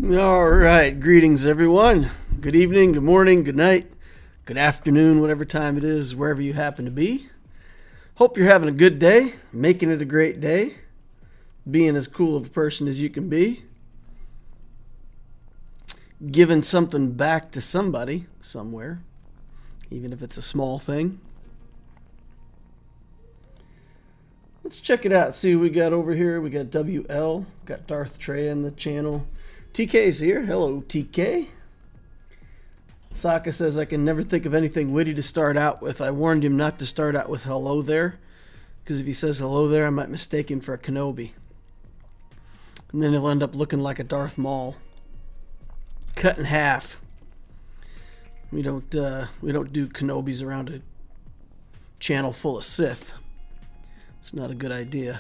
All right, greetings everyone. Good evening, good morning, good night, good afternoon, whatever time it is, wherever you happen to be. Hope you're having a good day, making it a great day, being as cool of a person as you can be, giving something back to somebody somewhere, even if it's a small thing. Let's check it out, see what we got over here. We got WL, got Darth Trey in the channel. TK's here. Hello, TK. Sokka says, I can never think of anything witty to start out with. I warned him not to start out with hello there, because if he says hello there, I might mistake him for a Kenobi. And then he'll end up looking like a Darth Maul. Cut in half. We don't do Kenobis around a channel full of Sith. It's not a good idea.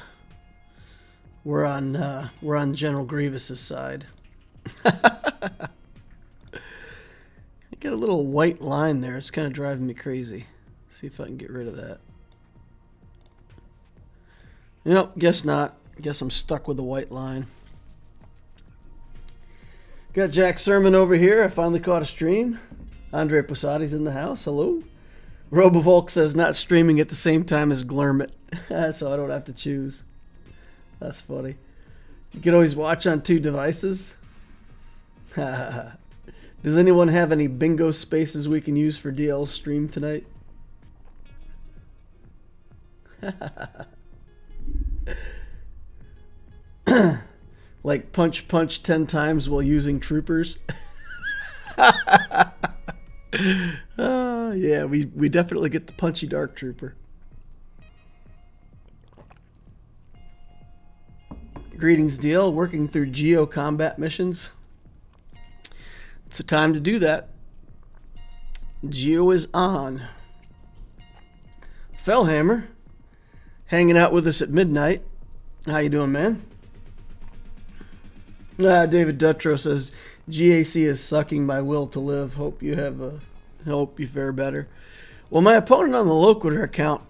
We're on General Grievous's side. I got a little white line there. It's kind of driving me crazy. See if I can get rid of that. Nope, guess not. Guess I'm stuck with the white line. Got Jack Sermon over here. I finally caught a stream. Andre Posadi's in the house. Hello. Robovolk says not streaming at the same time as Glurmit, so I don't have to choose. That's funny. You can always watch on two devices. Does anyone have any bingo spaces we can use for DL's stream tonight? Like punch 10 times while using troopers? Yeah, we definitely get the punchy dark trooper. Greetings, DL. Working through Geo combat missions. It's a time to do that. Geo is on. Fellhammer, hanging out with us at midnight. How you doing, man? David Dutrow says GAC is sucking my will to live. Hope you fare better. Well, my opponent on the Loquitur account,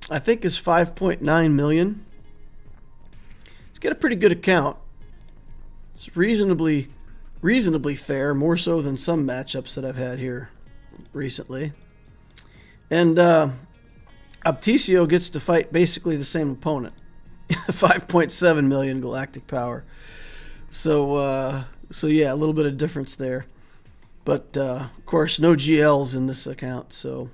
I think, is 5.9 million. He's got a pretty good account. It's reasonably fair, more so than some matchups that I've had here recently. And Opticio gets to fight basically the same opponent. 5.7 million galactic power. So yeah, a little bit of difference there. But of course, no GLs in this account, so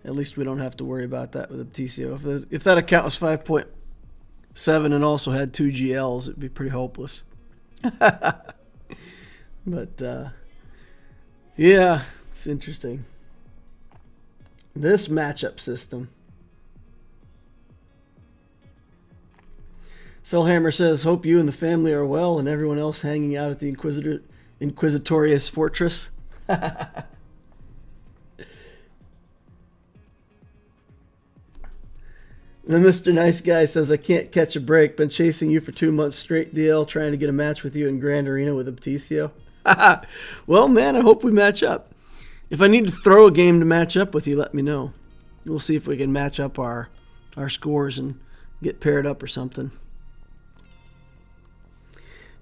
at least we don't have to worry about that with Opticio. If that account was 5.7 and also had 2 GLs, it'd be pretty hopeless. But yeah, it's interesting. This matchup system. Phil Hammer says, hope you and the family are well and everyone else hanging out at the Inquisitorious Fortress. The Mr. Nice Guy says, I can't catch a break. Been chasing you for 2 months straight, DL, trying to get a match with you in Grand Arena with Opticio. Well, man, I hope we match up. If I need to throw a game to match up with you, let me know. We'll see if we can match up our scores and get paired up or something.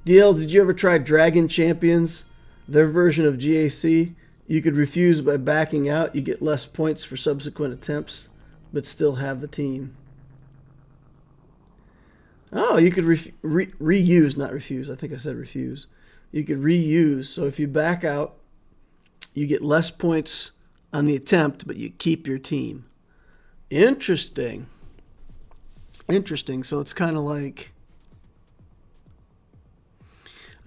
DL, did you ever try Dragon Champions? Their version of GAC. You could refuse by backing out. You get less points for subsequent attempts, but still have the team. Oh, you could reuse, not refuse. I think I said refuse. You could reuse. So if you back out, you get less points on the attempt, but you keep your team. Interesting. Interesting. So it's kind of like...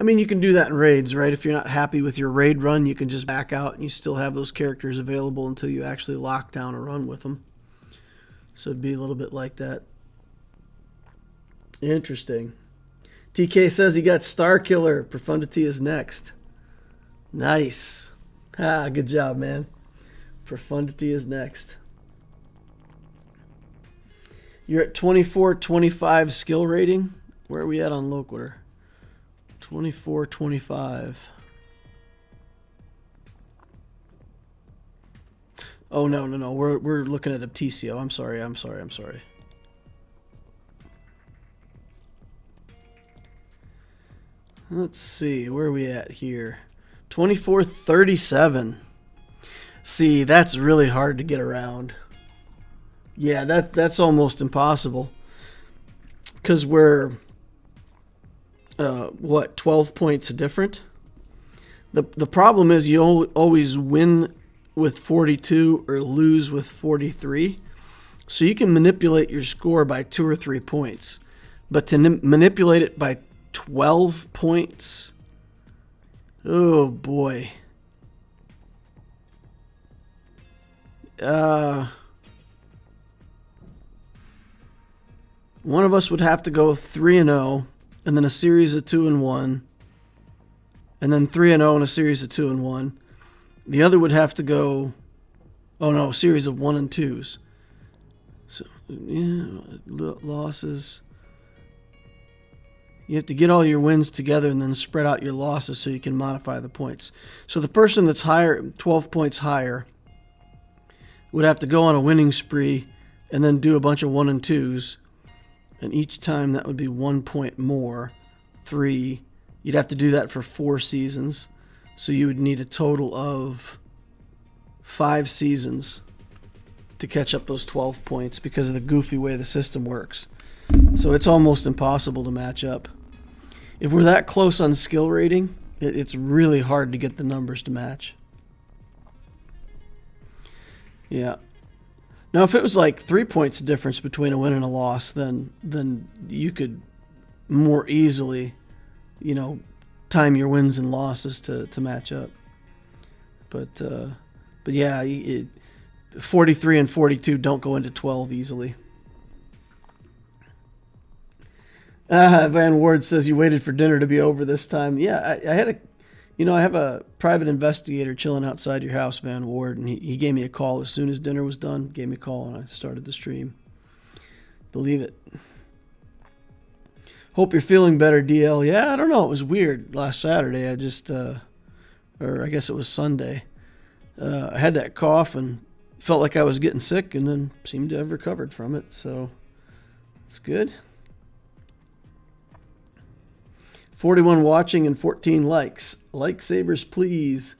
I mean, you can do that in raids, right? If you're not happy with your raid run, you can just back out and you still have those characters available until you actually lock down a run with them. So it'd be a little bit like that. Interesting. TK says he got Star Killer. Profundity is next. Nice. Good job, man. Profundity is next. You're at 24-25 skill rating. Where are we at on Loquitur? 24-25. Oh, no. We're looking at Opticio. I'm sorry. Let's see, where are we at here? 2437. See, that's really hard to get around. Yeah, that's almost impossible. Because we're, 12 points different? The problem is you always win with 42 or lose with 43. So you can manipulate your score by 2 or 3 points. But to manipulate it by 12 points, oh boy. One of us would have to go 3-0, and then a series of 2-1, and then 3-0 and a series of 2-1. The other would have to go, a series of 1 and 2s. So, yeah, losses. You have to get all your wins together and then spread out your losses so you can modify the points. So the person that's higher, 12 points higher, would have to go on a winning spree and then do a bunch of 1 and 2s. And each time that would be 1 point more, 3. You'd have to do that for 4 seasons. So you would need a total of 5 seasons to catch up those 12 points because of the goofy way the system works. So it's almost impossible to match up. If we're that close on skill rating, it's really hard to get the numbers to match. Yeah. Now, if it was like 3 points difference between a win and a loss, then you could more easily, time your wins and losses to match up. But yeah, 43 and 42 don't go into 12 easily. Van Ward says you waited for dinner to be over this time. Yeah, I had I have a private investigator chilling outside your house, Van Ward, and he gave me a call as soon as dinner was done. Gave me a call and I started the stream. Believe it. Hope you're feeling better, DL. Yeah, I don't know. It was weird last Saturday. I just, or I guess it was Sunday. I had that cough and felt like I was getting sick and then seemed to have recovered from it. So it's good. 41 watching and 14 likes. Sabers, please.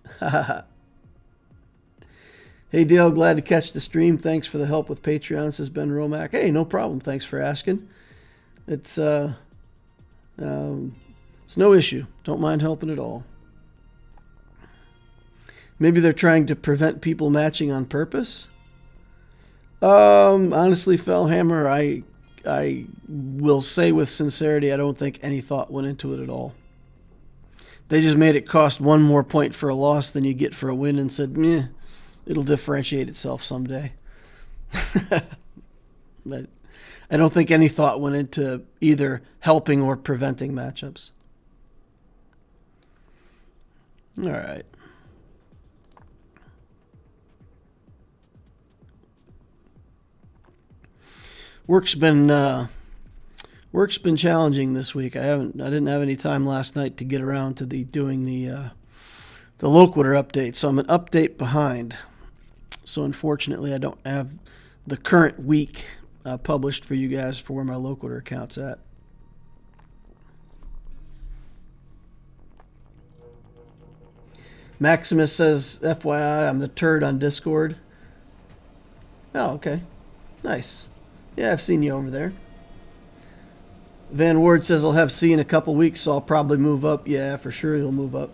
Hey, Dale, glad to catch the stream. Thanks for the help with Patreon, says Ben Romack. Hey, no problem. Thanks for asking. It's no issue. Don't mind helping at all. Maybe they're trying to prevent people matching on purpose. Honestly, Fellhammer, I will say with sincerity, I don't think any thought went into it at all. They just made it cost 1 more point for a loss than you get for a win and said, meh, it'll differentiate itself someday. But I don't think any thought went into either helping or preventing matchups. All right. Work's been challenging this week. I didn't have any time last night to get around to doing the Loquitur update, so I'm an update behind. So unfortunately, I don't have the current week published for you guys for where my Loquitur account's at. Maximus says, FYI, I'm the turd on Discord. Oh, okay. Nice. Yeah, I've seen you over there. Van Ward says, I'll have C in a couple weeks, so I'll probably move up. Yeah, for sure he'll move up.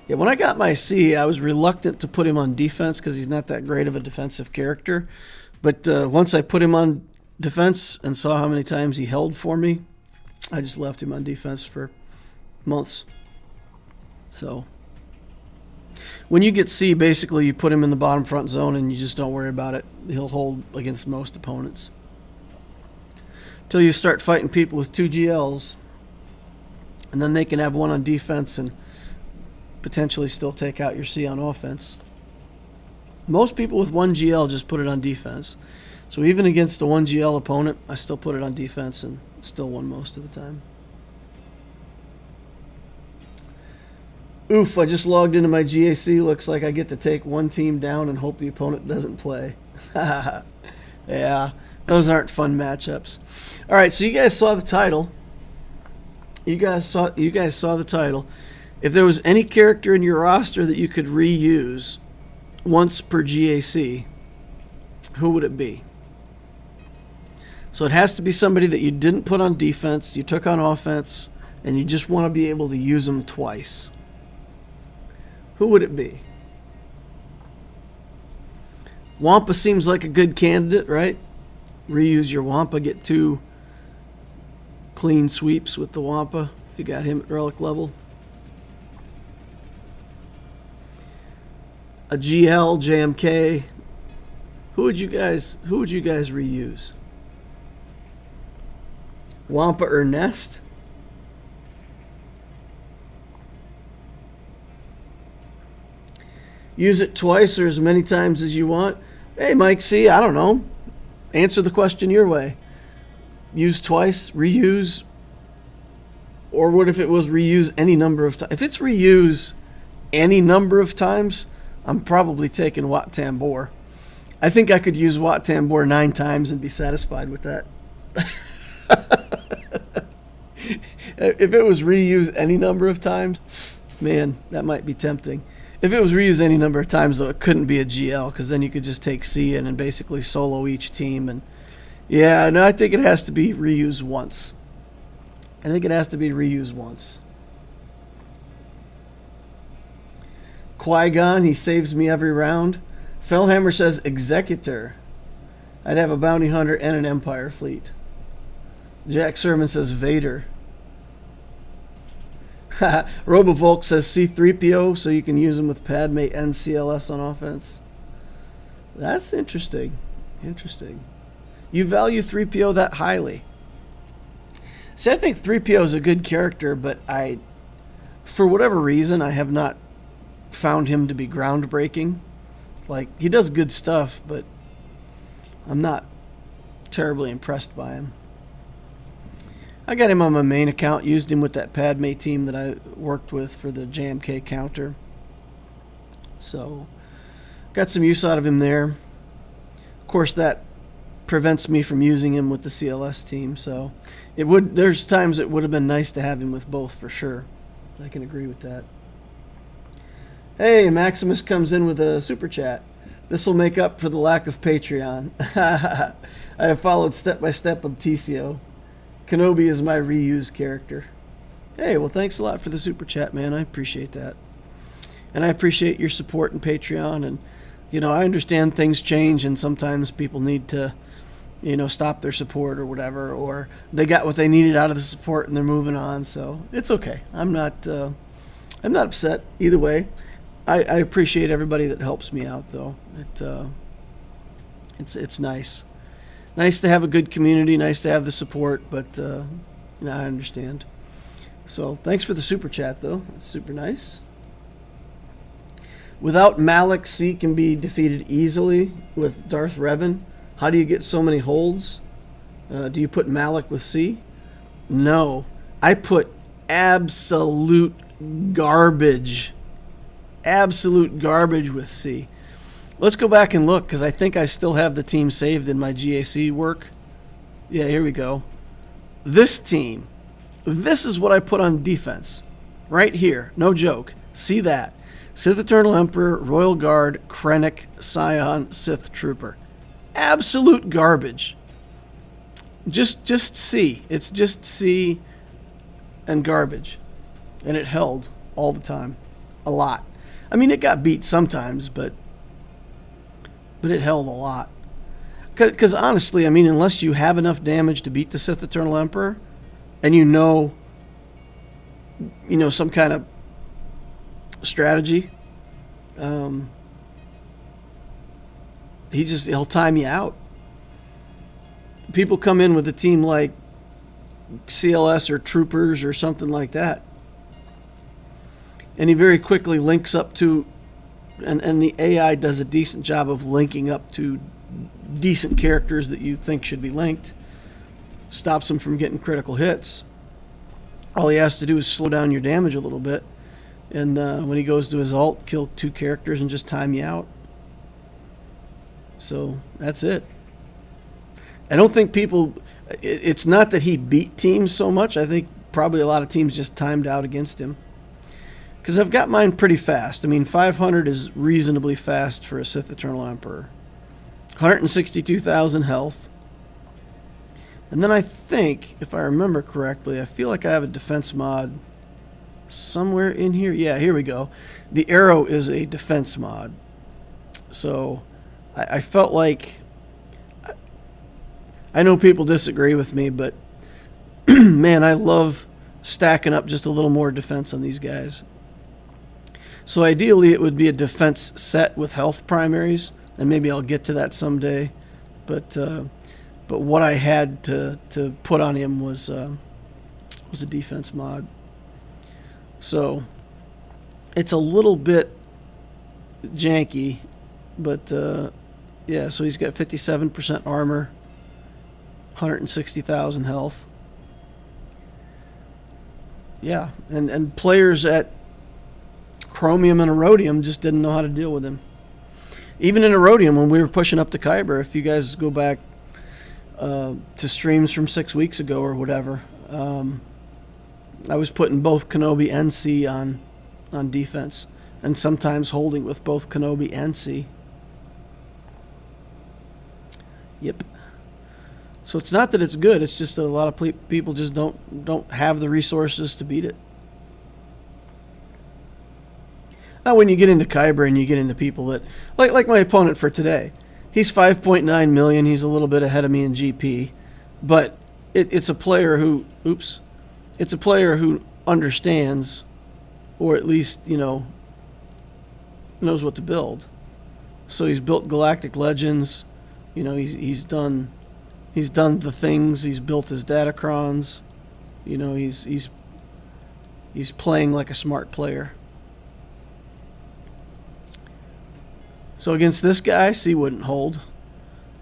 Yeah, when I got my C, I was reluctant to put him on defense because he's not that great of a defensive character. But once I put him on defense and saw how many times he held for me, I just left him on defense for months. So when you get C, basically you put him in the bottom front zone and you just don't worry about it. He'll hold against most opponents. Till you start fighting people with 2 GLs, and then they can have 1 on defense and potentially still take out your C on offense. Most people with 1 GL just put it on defense. So even against a 1 GL opponent, I still put it on defense and still won most of the time. Oof, I just logged into my GAC. Looks like I get to take 1 team down and hope the opponent doesn't play. Yeah, those aren't fun matchups. All right, so you guys saw the title. You guys saw the title. If there was any character in your roster that you could reuse once per GAC, who would it be? So it has to be somebody that you didn't put on defense, you took on offense, and you just want to be able to use them twice. Who would it be? Wampa seems like a good candidate, right? Reuse your Wampa, get 2 clean sweeps with the Wampa if you got him at relic level. A GL, JMK. Who would you guys reuse? Wampa or Nest? Use it twice or as many times as you want. Hey, Mike C, I don't know. Answer the question your way. Use twice, reuse. Or what if it was reuse any number of times? If it's reuse any number of times, I'm probably taking Wat Tambor. I think I could use Wat Tambor 9 times and be satisfied with that. If it was reuse any number of times, man, that might be tempting. If it was reused any number of times, though, it couldn't be a GL, because then you could just take C in and basically solo each team. And yeah, no, I think it has to be reused once. Qui-Gon, he saves me every round. Fellhammer says Executor. I'd have a bounty hunter and an Empire fleet. Jack Sermon says Vader. Robovolk says C-3PO, so you can use him with Padme and CLS on offense. That's interesting. You value 3PO that highly. See, I think 3PO is a good character, but for whatever reason, I have not found him to be groundbreaking. Like, he does good stuff, but I'm not terribly impressed by him. I got him on my main account, used him with that Padme team that I worked with for the JMK counter. So, got some use out of him there. Of course, that prevents me from using him with the CLS team, so there's times it would have been nice to have him with both for sure. I can agree with that. Hey, Maximus comes in with a super chat. This will make up for the lack of Patreon. I have followed step by step Obtisio. Kenobi is my reused character. Hey, well, thanks a lot for the super chat, man. I appreciate that. And I appreciate your support in Patreon. And, I understand things change and sometimes people need to, stop their support or whatever, or they got what they needed out of the support and they're moving on. So it's okay. I'm not upset either way. I appreciate everybody that helps me out, though. It's nice. Nice to have a good community, nice to have the support, but I understand. So thanks for the super chat, though. It's super nice. Without Malak, C can be defeated easily with Darth Revan. How do you get so many holds? Do you put Malak with C? No. I put absolute garbage. Absolute garbage with C. Let's go back and look, because I think I still have the team saved in my GAC work. Yeah, here we go. This team. This is what I put on defense. Right here. No joke. See that. Sith Eternal Emperor, Royal Guard, Krennic, Scion, Sith Trooper. Absolute garbage. Just C. It's just C and garbage. And it held all the time. A lot. I mean, it got beat sometimes, but it held a lot. Because honestly, I mean, unless you have enough damage to beat the Sith Eternal Emperor, and some kind of strategy, he'll time you out. People come in with a team like CLS or Troopers or something like that, and he very quickly links up to, and the AI does a decent job of linking up to decent characters that you think should be linked, stops him from getting critical hits. All he has to do is slow down your damage a little bit, and when he goes to his ult, kill 2 characters and just time you out. So that's it. I don't think it's not that he beat teams so much. I think probably a lot of teams just timed out against him. Because I've got mine pretty fast. I mean, 500 is reasonably fast for a Sith Eternal Emperor. 162,000 health. And then I think, if I remember correctly, I feel like I have a defense mod somewhere in here. Yeah, here we go. The arrow is a defense mod. So I felt like, I know people disagree with me, but man, I love stacking up just a little more defense on these guys. So ideally it would be a defense set with health primaries, and maybe I'll get to that someday. But what I had to put on him was a defense mod. So it's a little bit janky, but yeah, so he's got 57% armor, 160,000 health. Yeah, and players at Chromium and Erodium just didn't know how to deal with him. Even in Erodium, when we were pushing up to Kyber, if you guys go back to streams from 6 weeks ago or whatever, I was putting both Kenobi and C on defense, and sometimes holding with both Kenobi and C. Yep. So it's not that it's good, it's just that a lot of people just don't have the resources to beat it. Now when you get into Kyber and you get into people that, like my opponent for today, he's 5.9 million, he's a little bit ahead of me in GP, but it's a player who, it's a player who understands, or at least, knows what to build. So he's built Galactic Legends, he's done the things, he's built his datacrons, he's playing like a smart player. So against this guy, C wouldn't hold.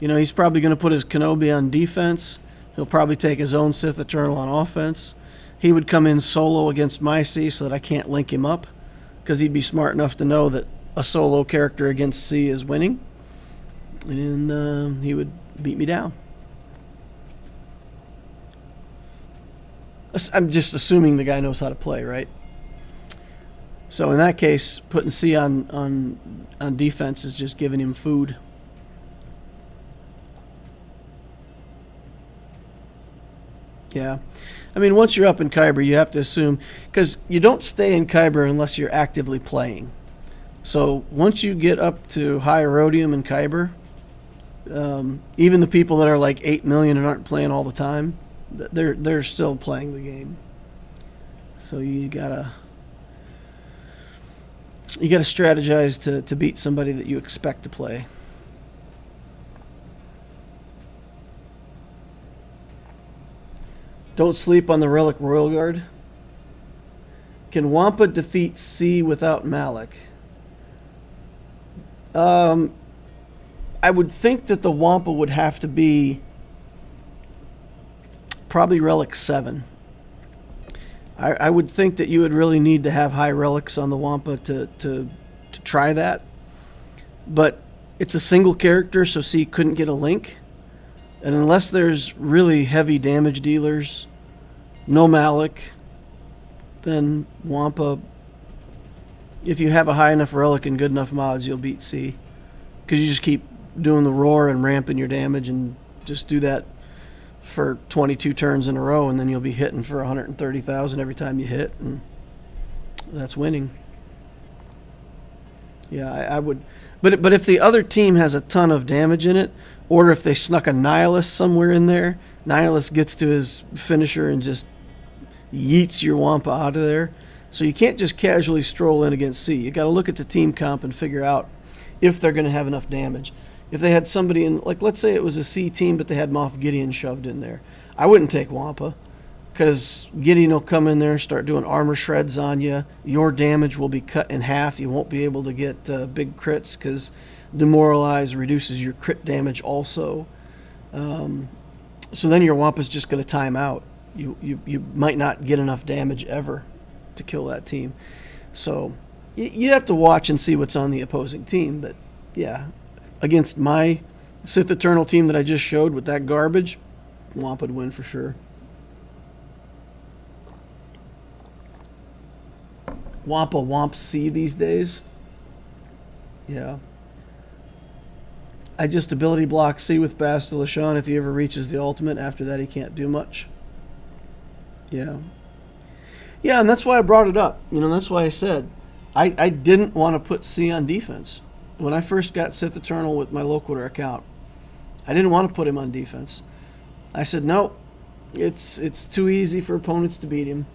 He's probably going to put his Kenobi on defense. He'll probably take his own Sith Eternal on offense. He would come in solo against my C so that I can't link him up, because he'd be smart enough to know that a solo character against C is winning, and he would beat me down. I'm just assuming the guy knows how to play, right? So in that case, putting C on defense is just giving him food. Yeah. I mean, once you're up in Kyber, you have to assume, because you don't stay in Kyber unless you're actively playing. So once you get up to high Erodium and Kyber, even the people that are like 8 million and aren't playing all the time, they're still playing the game. So you gotta strategize to beat somebody that you expect to play. Don't sleep on the Relic Royal Guard. Can Wampa defeat C without Malak? I would think that the Wampa would have to be probably Relic 7. I would think that you would really need to have high relics on the Wampa to try that. But it's a single character, so C couldn't get a link. And unless there's really heavy damage dealers, no Malak, then Wampa, if you have a high enough relic and good enough mods, you'll beat C. Because you just keep doing the roar and ramping your damage, and just do that for 22 turns in a row, and then you'll be hitting for 130,000 every time you hit, and that's winning. Yeah, I would. But if the other team has a ton of damage in it, or if they snuck a Nihilist somewhere in there, Nihilist gets to his finisher and just yeets your Wampa out of there. So you can't just casually stroll in against C. You got to look at the team comp and figure out if they're going to have enough damage. If they had somebody in, like, let's say it was a C team, but they had Moff Gideon shoved in there, I wouldn't take Wampa, because Gideon will come in there and start doing armor shreds on you. Your damage will be cut in half. You won't be able to get big crits, because Demoralize reduces your crit damage also. So then your Wampa's just going to time out. You might not get enough damage ever to kill that team. So you have to watch and see what's on the opposing team. But yeah, against my Sith Eternal team that I just showed with that garbage, Wampa'd win for sure. Wampa Wamp C these days. Yeah. I just ability block C with Bastila Shan if he ever reaches the ultimate. After that, he can't do much. Yeah. Yeah, and that's why I brought it up. That's why I said I didn't want to put C on defense. When I first got Sith Eternal with my locator account, I didn't want to put him on defense. I said, no, it's too easy for opponents to beat him.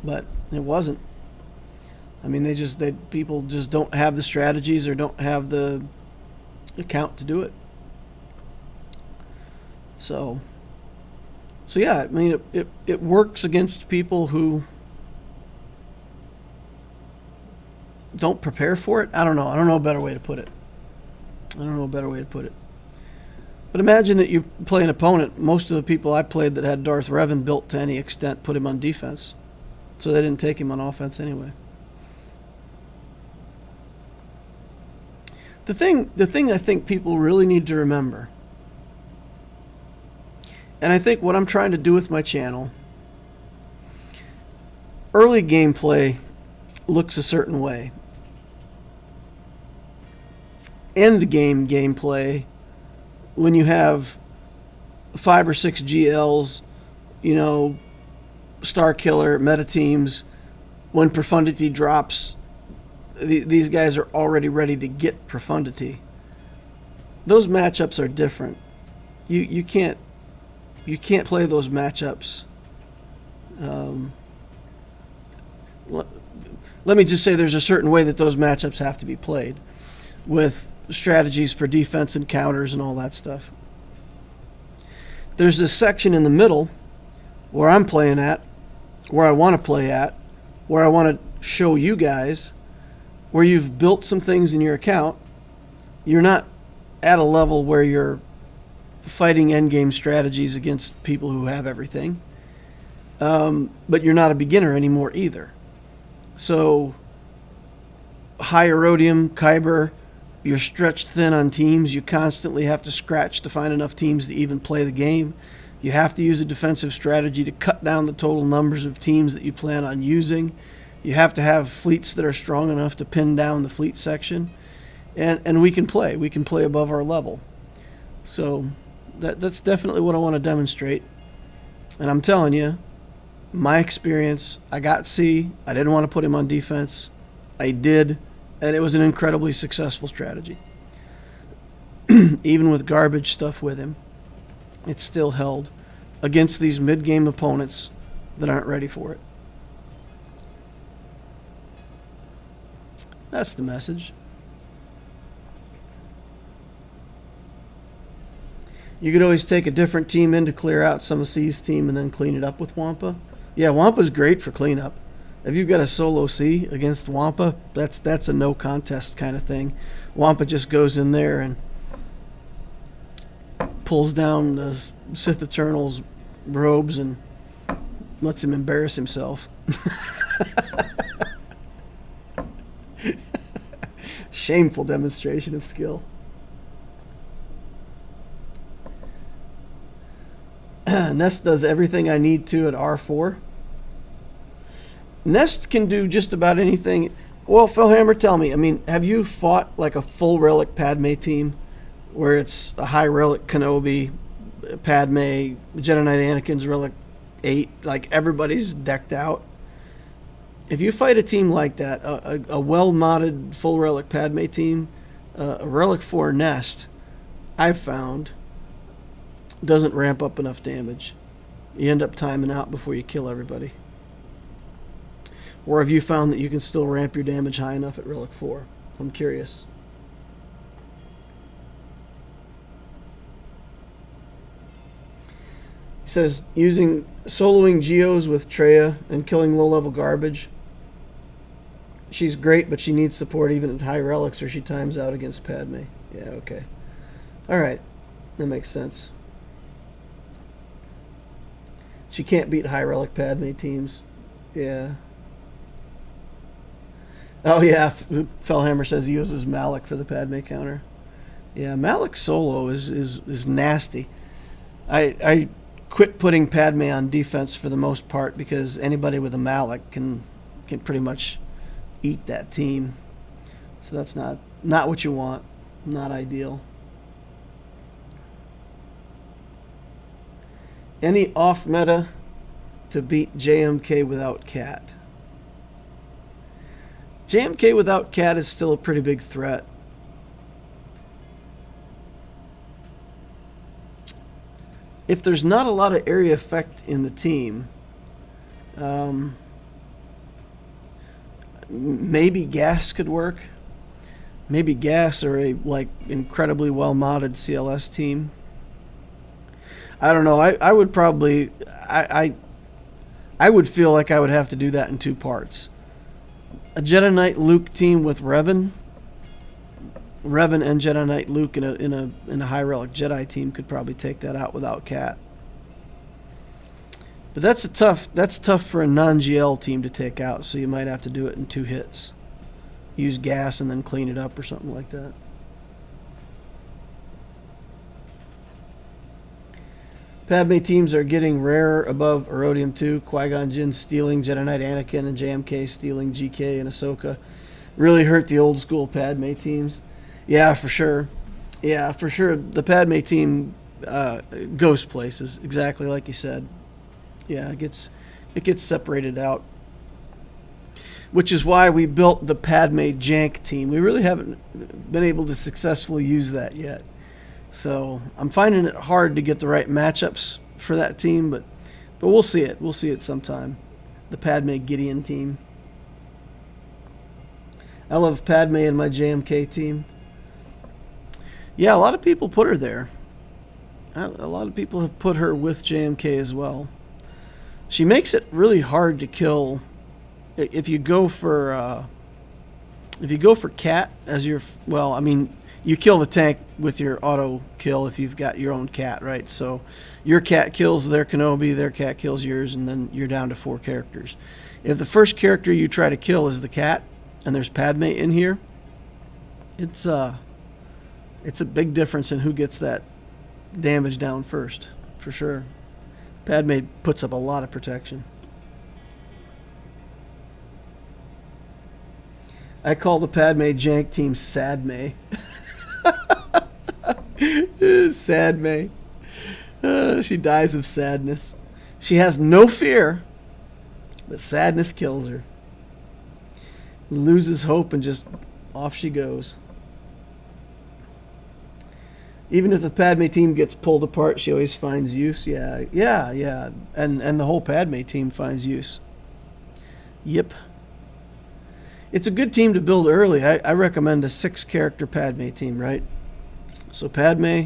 But it wasn't. I mean, people just don't have the strategies or don't have the account to do it. So yeah, I mean, it works against people who don't prepare for it. I don't know a better way to put it. But imagine that you play an opponent. Most of the people I played that had Darth Revan built to any extent put him on defense. So they didn't take him on offense anyway. The thing I think people really need to remember, and I think what I'm trying to do with my channel, early gameplay looks a certain way. End game gameplay, when you have 5 or 6 GLs, Star Killer, meta teams, when profundity drops, these guys are already ready to get profundity. Those matchups are different. You can't play those matchups. Let me just say there's a certain way that those matchups have to be played, with strategies for defense and counters and all that stuff. There's this section in the middle where I'm playing at, where I want to play at, where I want to show you guys, where you've built some things in your account. You're not at a level where you're fighting endgame strategies against people who have everything. But you're not a beginner anymore either. So, high Erodium, Kyber, you're stretched thin on teams. You constantly have to scratch to find enough teams to even play the game. You have to use a defensive strategy to cut down the total numbers of teams that you plan on using. You have to have fleets that are strong enough to pin down the fleet section. And we can play. We can play above our level. So that's definitely what I want to demonstrate. And I'm telling you, my experience, I got C. I didn't want to put him on defense. I did. And it was an incredibly successful strategy. Even with garbage stuff with him, it still held against these mid-game opponents that aren't ready for it. That's the message. You could always take a different team in to clear out some of C's team and then clean it up with Wampa. Yeah, Wampa's great for cleanup. If you've got a solo C against Wampa, that's a no contest kind of thing. Wampa just goes in there and pulls down the Sith Eternal's robes and lets him embarrass himself. Shameful demonstration of skill. Nest does everything I need to at R4. Nest can do just about anything. Well, Philhammer, tell me, I mean, have you fought like a full relic Padme team where it's a high relic Kenobi, Padme, Jedi Knight Anakin's relic 8, like everybody's decked out? If you fight a team like that, a well-modded full relic Padme team, a relic 4 Nest, I've found, doesn't ramp up enough damage. You end up timing out before you kill everybody. Or have you found that you can still ramp your damage high enough at relic 4? I'm curious. He says, soloing Geos with Traya and killing low-level garbage. She's great, but she needs support even at high relics or she times out against Padme. Yeah, okay. Alright. That makes sense. She can't beat high relic Padme teams. Yeah. Oh yeah, Fellhammer says he uses Malak for the Padme counter. Yeah, Malak solo is nasty. I quit putting Padme on defense for the most part because anybody with a Malak can can pretty much eat that team. So that's not what you want. Not ideal. Any off meta to beat JMK without Cat? JMK without Cat is still a pretty big threat. If there's not a lot of area effect in the team, maybe Gas could work. Maybe Gas or a incredibly well modded CLS team. I don't know. I would probably I would feel like I would have to do that in 2 parts. A Jedi Knight Luke team with Revan and Jedi Knight Luke in a High Relic Jedi team could probably take that out without Cat. But that's tough for a non-GL team to take out, so you might have to do it in 2 hits. Use Gas and then clean it up or something like that. Padme teams are getting rarer above Erodium 2. Qui-Gon Jinn stealing Jedi Knight Anakin and JMK stealing GK and Ahsoka. Really hurt the old school Padme teams. Yeah, for sure. Yeah, for sure. The Padme team goes places, exactly like you said. Yeah, it gets separated out. Which is why we built the Padme Jank team. We really haven't been able to successfully use that yet. So I'm finding it hard to get the right matchups for that team, but we'll see it. We'll see it sometime. The Padme Gideon team. I love Padme in my JMK team. Yeah, a lot of people put her there. A lot of people have put her with JMK as well. She makes it really hard to kill. If you go for Cat as your, well, I mean, you kill the tank with your auto kill if you've got your own Cat, right? So your Cat kills their Kenobi, their Cat kills yours, and then you're down to 4 characters. If the first character you try to kill is the Cat, and there's Padme in here, it's a big difference in who gets that damage down first, for sure. Padme puts up a lot of protection. I call the Padme Jank team Sadme. Sadme. She dies of sadness. She has no fear, but sadness kills her. Loses hope and just off she goes. Even if the Padme team gets pulled apart, she always finds use. Yeah. And the whole Padme team finds use. Yep. It's a good team to build early. I recommend a 6-character Padme team, right? So Padme,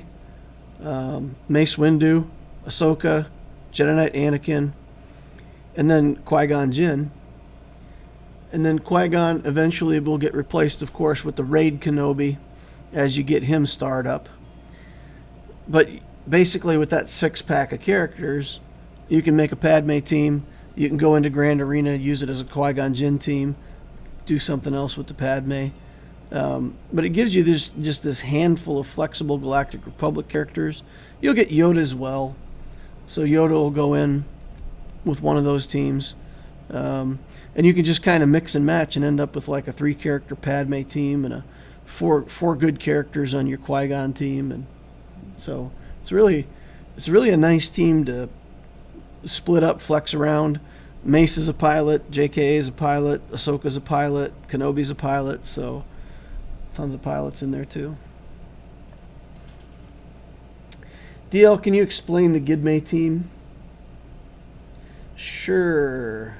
Mace Windu, Ahsoka, Jedi Knight Anakin, and then Qui-Gon Jinn. And then Qui-Gon eventually will get replaced, of course, with the Raid Kenobi as you get him starred up. But basically with that 6-pack of characters, you can make a Padme team. You can go into Grand Arena, use it as a Qui-Gon Jinn team, do something else with the Padme. But it gives you just this handful of flexible Galactic Republic characters. You'll get Yoda as well. So Yoda will go in with one of those teams. And you can just kind of mix and match and end up with like a 3-character Padme team and a four good characters on your Qui-Gon team. And so it's really a nice team to split up, flex around. Mace is a pilot, JK is a pilot, Ahsoka's a pilot, Kenobi's a pilot, so tons of pilots in there too. DL, can you explain the Gidme team? Sure.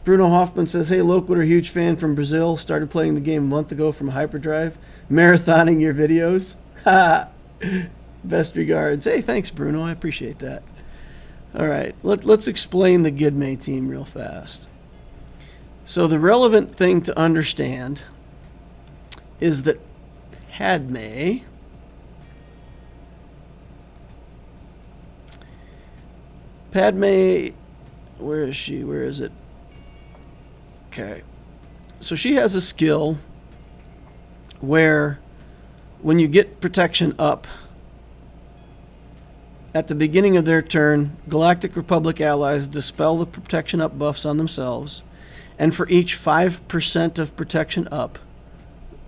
Bruno Hoffman says, hey, Loquid, a huge fan from Brazil. Started playing the game a month ago from Hyperdrive. Marathoning your videos. Ha! Best regards. Hey, thanks, Bruno. I appreciate that. All right, let's explain the Gidme team real fast. So the relevant thing to understand is that Padme where is she? Where is it? Okay. So she has a skill where when you get protection up, at the beginning of their turn, Galactic Republic allies dispel the protection up buffs on themselves, And for each 5% of protection up,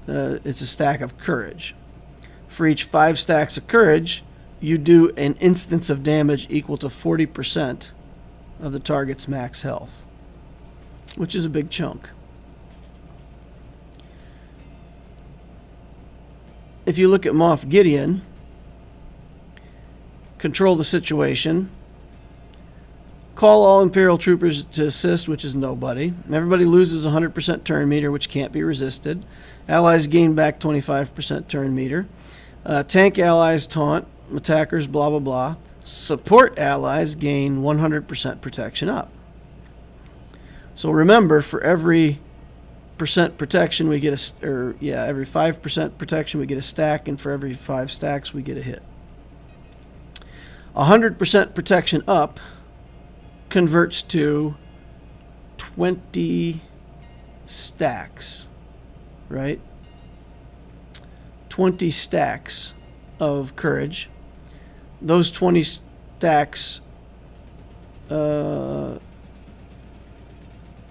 it's a stack of courage. For each 5 stacks of courage, you do an instance of damage equal to 40% of the target's max health, which is a big chunk. If you look at Moff Gideon, control the situation, call all Imperial Troopers to assist, which is nobody. Everybody loses 100% turn meter, which can't be resisted. Allies gain back 25% turn meter. Tank allies taunt, attackers blah blah blah. Support allies gain 100% protection up. So remember, for every percent protection we get every 5% protection we get a stack, and for every 5 stacks we get a hit. 100% protection up converts to 20 stacks, right? 20 stacks of courage. Those 20 stacks, no,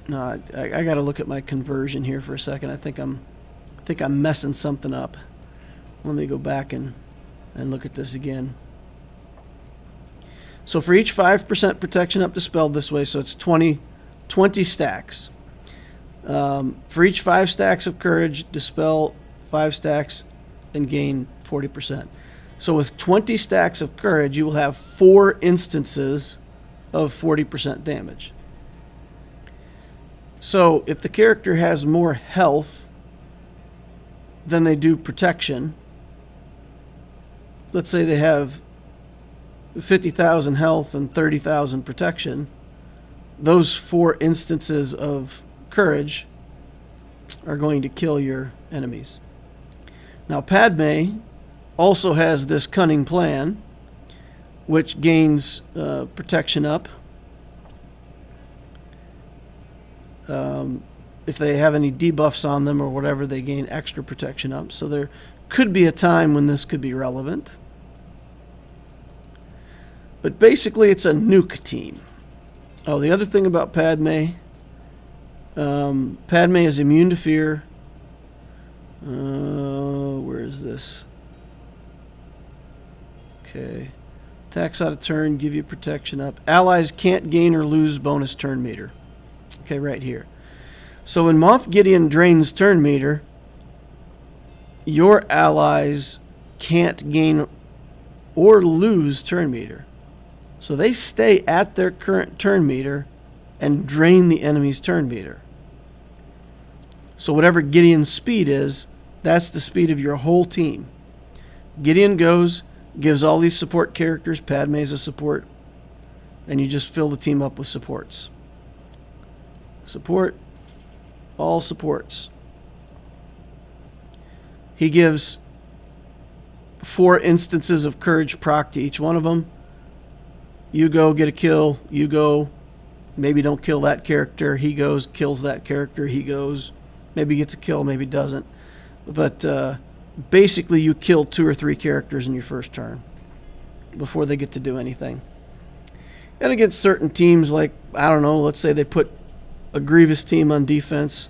I got to look at my conversion here for a second. I think I'm messing something up. Let me go back and look at this again. So for each 5% protection up dispelled this way, so it's 20 stacks. For each 5 stacks of courage, dispel 5 stacks and gain 40%. So with 20 stacks of courage, you will have 4 instances of 40% damage. So if the character has more health than they do protection, let's say they have 50,000 health and 30,000 protection, those 4 instances of courage are going to kill your enemies. Now Padme also has this cunning plan, which gains protection up. If they have any debuffs on them or whatever, they gain extra protection up. So there could be a time when this could be relevant. But basically it's a nuke team. Oh, the other thing about Padme, Padme is immune to fear. Where is this? Okay. Attacks out of turn, give you protection up. Allies can't gain or lose bonus turn meter. Okay, right here. So when Moff Gideon drains turn meter, your allies can't gain or lose turn meter. So they stay at their current turn meter and drain the enemy's turn meter. So whatever Gideon's speed is, that's the speed of your whole team. Gideon goes, gives all these support characters, Padme's a support, and you just fill the team up with supports. Support, all supports. He gives 4 instances of courage proc to each one of them. You go, get a kill. You go, maybe don't kill that character. He goes, kills that character. He goes, maybe gets a kill, maybe doesn't. But basically you kill 2 or 3 characters in your first turn before they get to do anything. And against certain teams, like, I don't know, let's say they put a Grievous team on defense,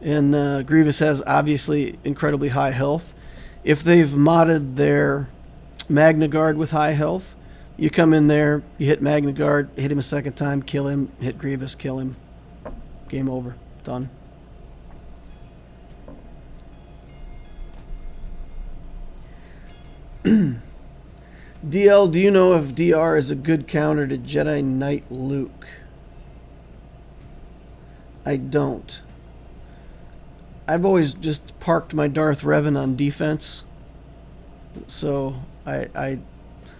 and Grievous has obviously incredibly high health. If they've modded their Magna Guard with high health, you come in there, you hit Magna Guard, hit him a second time, kill him, hit Grievous, kill him. Game over. Done. DL, do you know if DR is a good counter to Jedi Knight Luke? I don't. I've always just parked my Darth Revan on defense. So I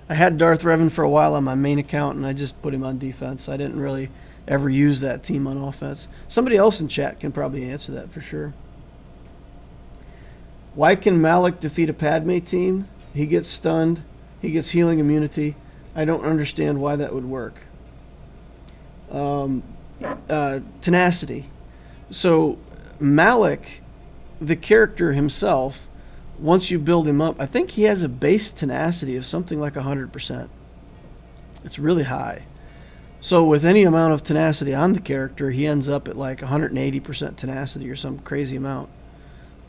had Darth Revan for a while on my main account, and I just put him on defense. I didn't really ever use that team on offense. Somebody else in chat can probably answer that for sure. Why can Malak defeat a Padme team? He gets stunned. He gets healing immunity. I don't understand why that would work. Tenacity. So Malak, the character himself, once you build him up, I think he has a base tenacity of something like 100%. It's really high. So with any amount of tenacity on the character, he ends up at like 180% tenacity or some crazy amount.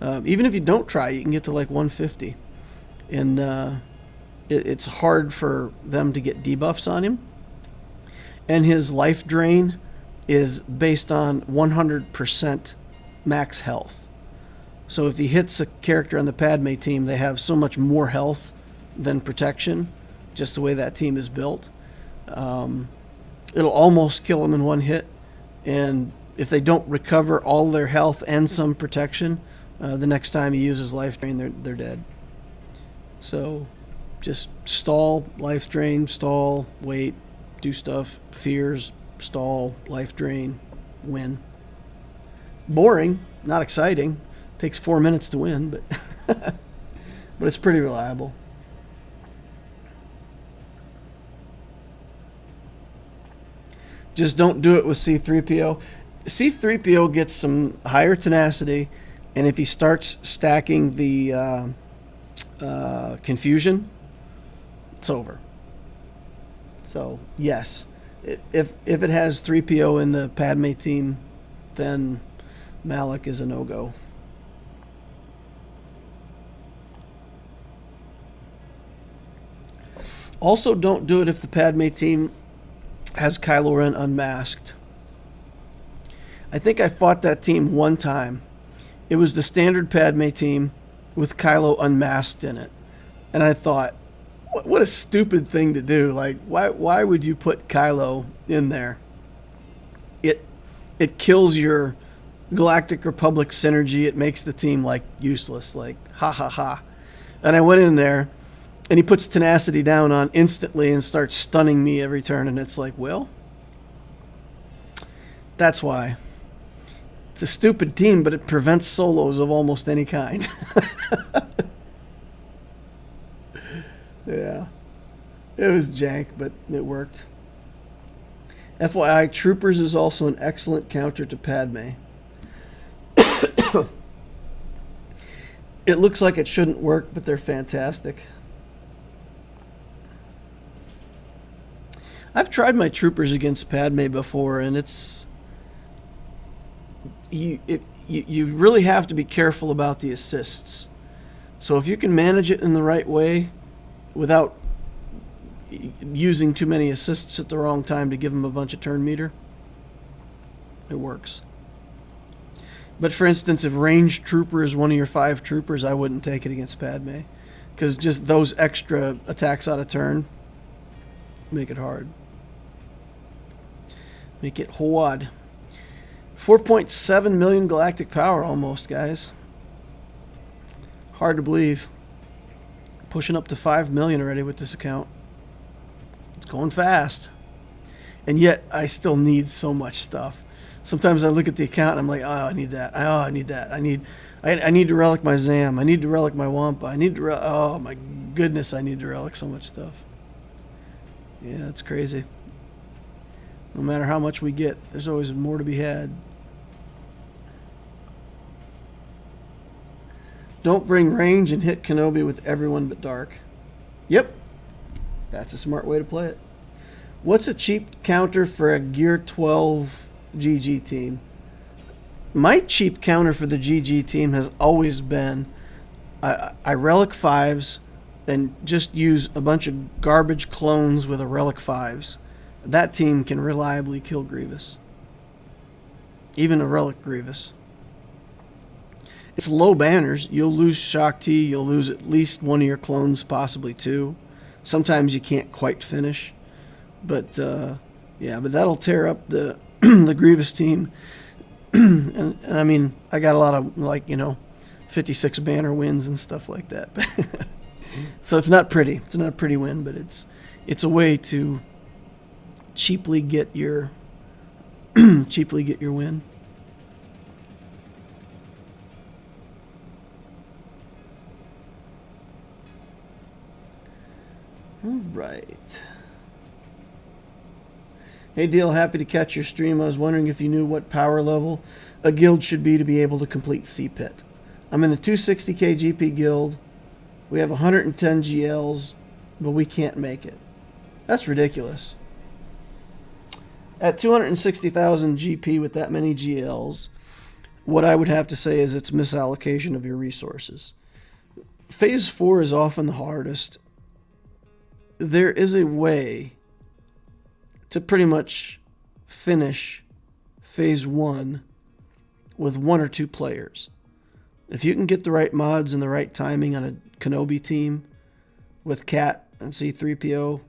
Even if you don't try, you can get to like 150. And it's hard for them to get debuffs on him. And his life drain is based on 100% max health. So if he hits a character on the Padme team, they have so much more health than protection, just the way that team is built. It'll almost kill them in one hit. And if they don't recover all their health and some protection, the next time he uses life drain, they're dead. So just stall, life drain, stall, wait, do stuff, fears, stall, life drain, win. Boring, not exciting. Takes 4 minutes to win, but but it's pretty reliable. Just don't do it with C-3PO. C-3PO gets some higher tenacity, and if he starts stacking the confusion, it's over. So, yes. If it has 3PO in the Padme team, then Malak is a no-go. Also, don't do it if the Padme team has Kylo Ren unmasked. I think I fought that team one time. It was the standard Padme team with Kylo unmasked in it. And I thought, what a stupid thing to do. Like, why would you put Kylo in there? It kills your Galactic Republic synergy. It makes the team, like, useless. Like, ha ha ha. And I went in there, and he puts tenacity down on instantly and starts stunning me every turn. And it's like, well, that's why. It's a stupid team, but it prevents solos of almost any kind. Yeah. It was jank, but it worked. FYI, Troopers is also an excellent counter to Padme. It looks like it shouldn't work, but they're fantastic. I've tried my Troopers against Padme before, and it's... You really have to be careful about the assists. So if you can manage it in the right way without using too many assists at the wrong time to give them a bunch of turn meter, it works. But for instance, if ranged trooper is one of your 5 troopers, I wouldn't take it against Padme, because just those extra attacks out of turn make it hard. Make it hard. 4.7 million galactic power almost, guys. Hard to believe. Pushing up to 5 million already with this account. It's going fast. And yet, I still need so much stuff. Sometimes I look at the account and I'm like, oh, I need that. Oh, I need that. I need to relic my Zam. I need to relic my Wampa. I need to oh my goodness, I need to relic so much stuff. Yeah, it's crazy. No matter how much we get, there's always more to be had. Don't bring range and hit Kenobi with everyone but Dark. Yep. That's a smart way to play it. What's a cheap counter for a Gear 12 GG team? My cheap counter for the GG team has always been I relic 5s and just use a bunch of garbage clones with a relic 5s. That team can reliably kill Grievous. Even a relic Grievous. It's low banners. You'll lose Shaak Ti. You'll lose at least one of your clones, possibly 2. Sometimes you can't quite finish. But, yeah, but that'll tear up the the Grievous team. and I mean, I got a lot of, 56 banner wins and stuff like that. So it's not pretty. It's not a pretty win, but it's a way to cheaply get your win. All right. Hey, Deal, happy to catch your stream. I was wondering if you knew what power level a guild should be to be able to complete CPIT. I'm in a 260k GP guild. We have 110 GLs, but we can't make it. That's ridiculous. At 260,000 GP with that many GLs, what I would have to say is it's misallocation of your resources. Phase 4 is often the hardest. There is a way to pretty much finish Phase 1 with 1 or 2 players. If you can get the right mods and the right timing on a Kenobi team with Cat and C-3PO,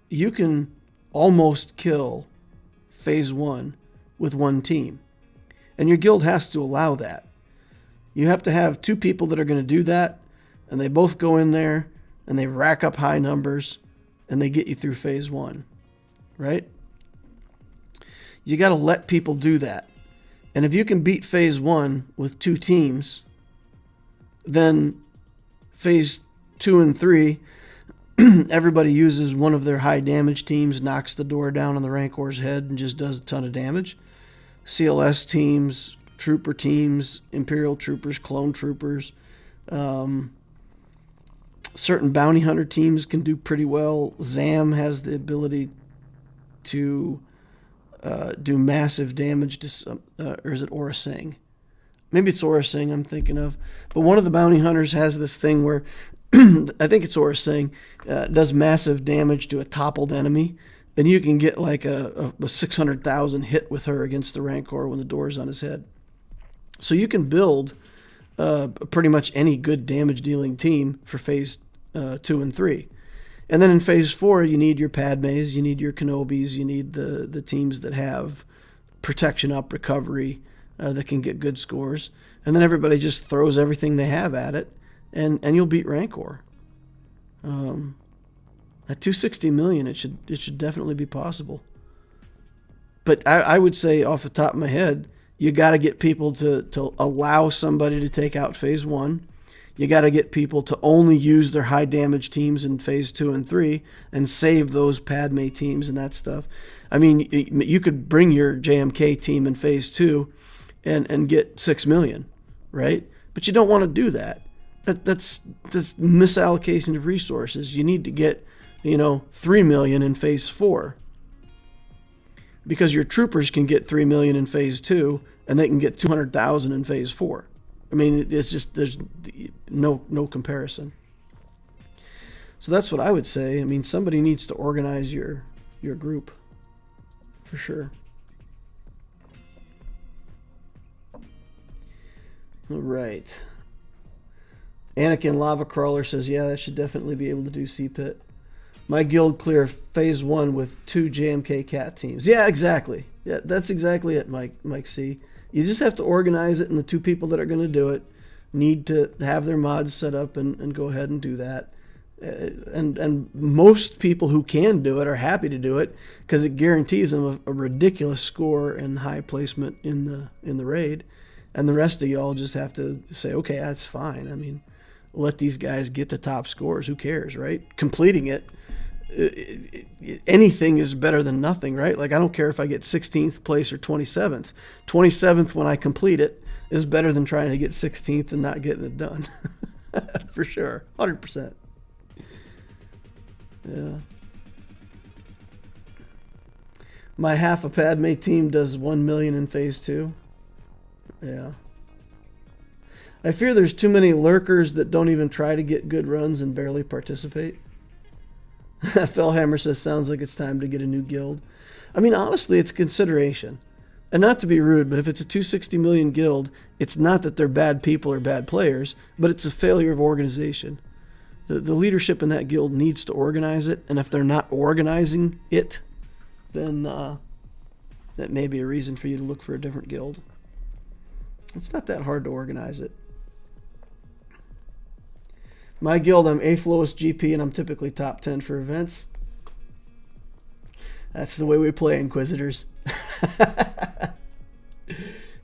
you can almost kill Phase 1 with 1 team. And your guild has to allow that. You have to have 2 people that are going to do that, and they both go in there, and they rack up high numbers, and they get you through Phase 1. Right? You got to let people do that. And if you can beat Phase 1 with 2 teams, then Phase 2 and 3, everybody uses one of their high damage teams, knocks the door down on the Rancor's head, and just does a ton of damage. CLS teams, trooper teams, Imperial Troopers, clone troopers. Certain bounty hunter teams can do pretty well. ZAM has the ability to do massive damage to, or is it Aura Singh? Maybe it's Aura Singh I'm thinking of. But one of the bounty hunters has this thing where, I think it's Aura Singh, does massive damage to a toppled enemy. And you can get like a 600,000 hit with her against the Rancor when the door's on his head. So you can build pretty much any good damage dealing team for Phase 2 and 3. And then in Phase 4, you need your Padmes, you need your Kenobis, you need the teams that have protection up, recovery, that can get good scores. And then everybody just throws everything they have at it, and you'll beat Rancor. At 260 million, it should definitely be possible. But I would say off the top of my head, you got to get people to allow somebody to take out Phase 1. You got to get people to only use their high damage teams in Phase 2 and 3 and save those Padme teams and that stuff. I mean, you could bring your JMK team in Phase 2 and get 6 million, right? But you don't want to do that. That's misallocation of resources. You need to get 3 million in Phase 4. Because your troopers can get 3 million in Phase 2, and they can get 200,000 in Phase 4. I mean, it's just, there's no comparison. So that's what I would say. I mean, somebody needs to organize your group, for sure. All right. Anakin Lava Crawler says, yeah, that should definitely be able to do CPIT. My guild clear Phase 1 with 2 JMK cat teams. Yeah, exactly. Yeah, that's exactly it, Mike C. You just have to organize it, and the 2 people that are going to do it need to have their mods set up and go ahead and do that. And most people who can do it are happy to do it because it guarantees them a ridiculous score and high placement in the raid. And the rest of y'all just have to say, okay, that's fine. I mean, let these guys get the top scores. Who cares, right? Completing it, anything is better than nothing, right? Like, I don't care if I get 16th place or 27th. 27th when I complete it is better than trying to get 16th and not getting it done. For sure. 100%. Yeah. My half a Padme team does 1 million in Phase 2. Yeah. I fear there's too many lurkers that don't even try to get good runs and barely participate. Fellhammer says, sounds like it's time to get a new guild. I mean, honestly, it's consideration. And not to be rude, but if it's a 260 million guild, it's not that they're bad people or bad players, but it's a failure of organization. The leadership in that guild needs to organize it, and if they're not organizing it, then that may be a reason for you to look for a different guild. It's not that hard to organize it. My guild, I'm 8th lowest GP, and I'm typically top 10 for events. That's the way we play, Inquisitors.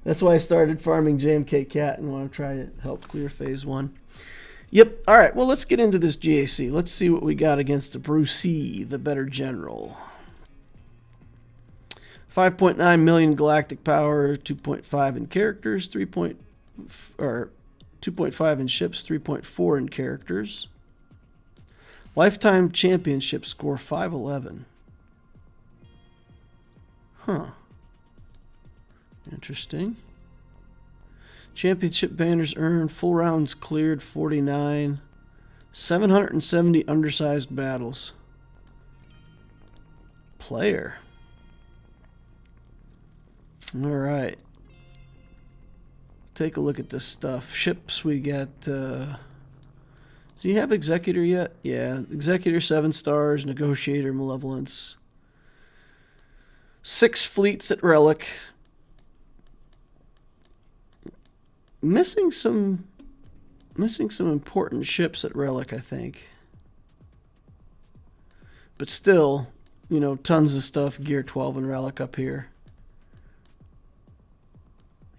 That's why I started farming JMK Cat and want to try to help clear Phase 1. Yep. All right, well, let's get into this GAC. Let's see what we got against the Brucey, the better general. 5.9 million galactic power, 2.5 in characters, 2.5 in ships, 3.4 in characters. Lifetime championship score 511. Huh. Interesting. Championship banners earned. Full rounds cleared 49. 770 undersized battles. Player. Alright. Take a look at this stuff. Ships, we got... do you have Executor yet? Yeah. Executor 7 stars. Negotiator, Malevolence. 6 fleets at Relic. Missing some important ships at Relic, I think. But still, you know, tons of stuff. Gear 12 and Relic up here.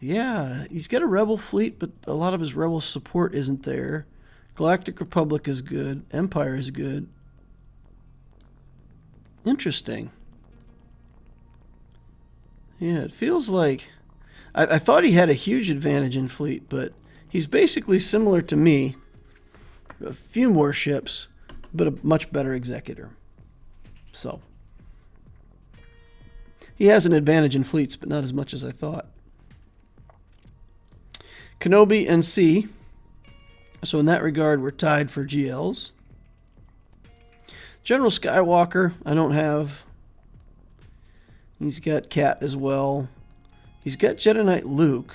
Yeah, he's got a Rebel fleet, but a lot of his Rebel support isn't there. Galactic Republic is good. Empire is good. Interesting. Yeah, it feels like... I thought he had a huge advantage in fleet, but he's basically similar to me. A few more ships, but a much better executor. So, he has an advantage in fleets, but not as much as I thought. Kenobi and C. So in that regard, we're tied for GLs. General Skywalker, I don't have. He's got Cat as well. He's got Jedi Knight Luke.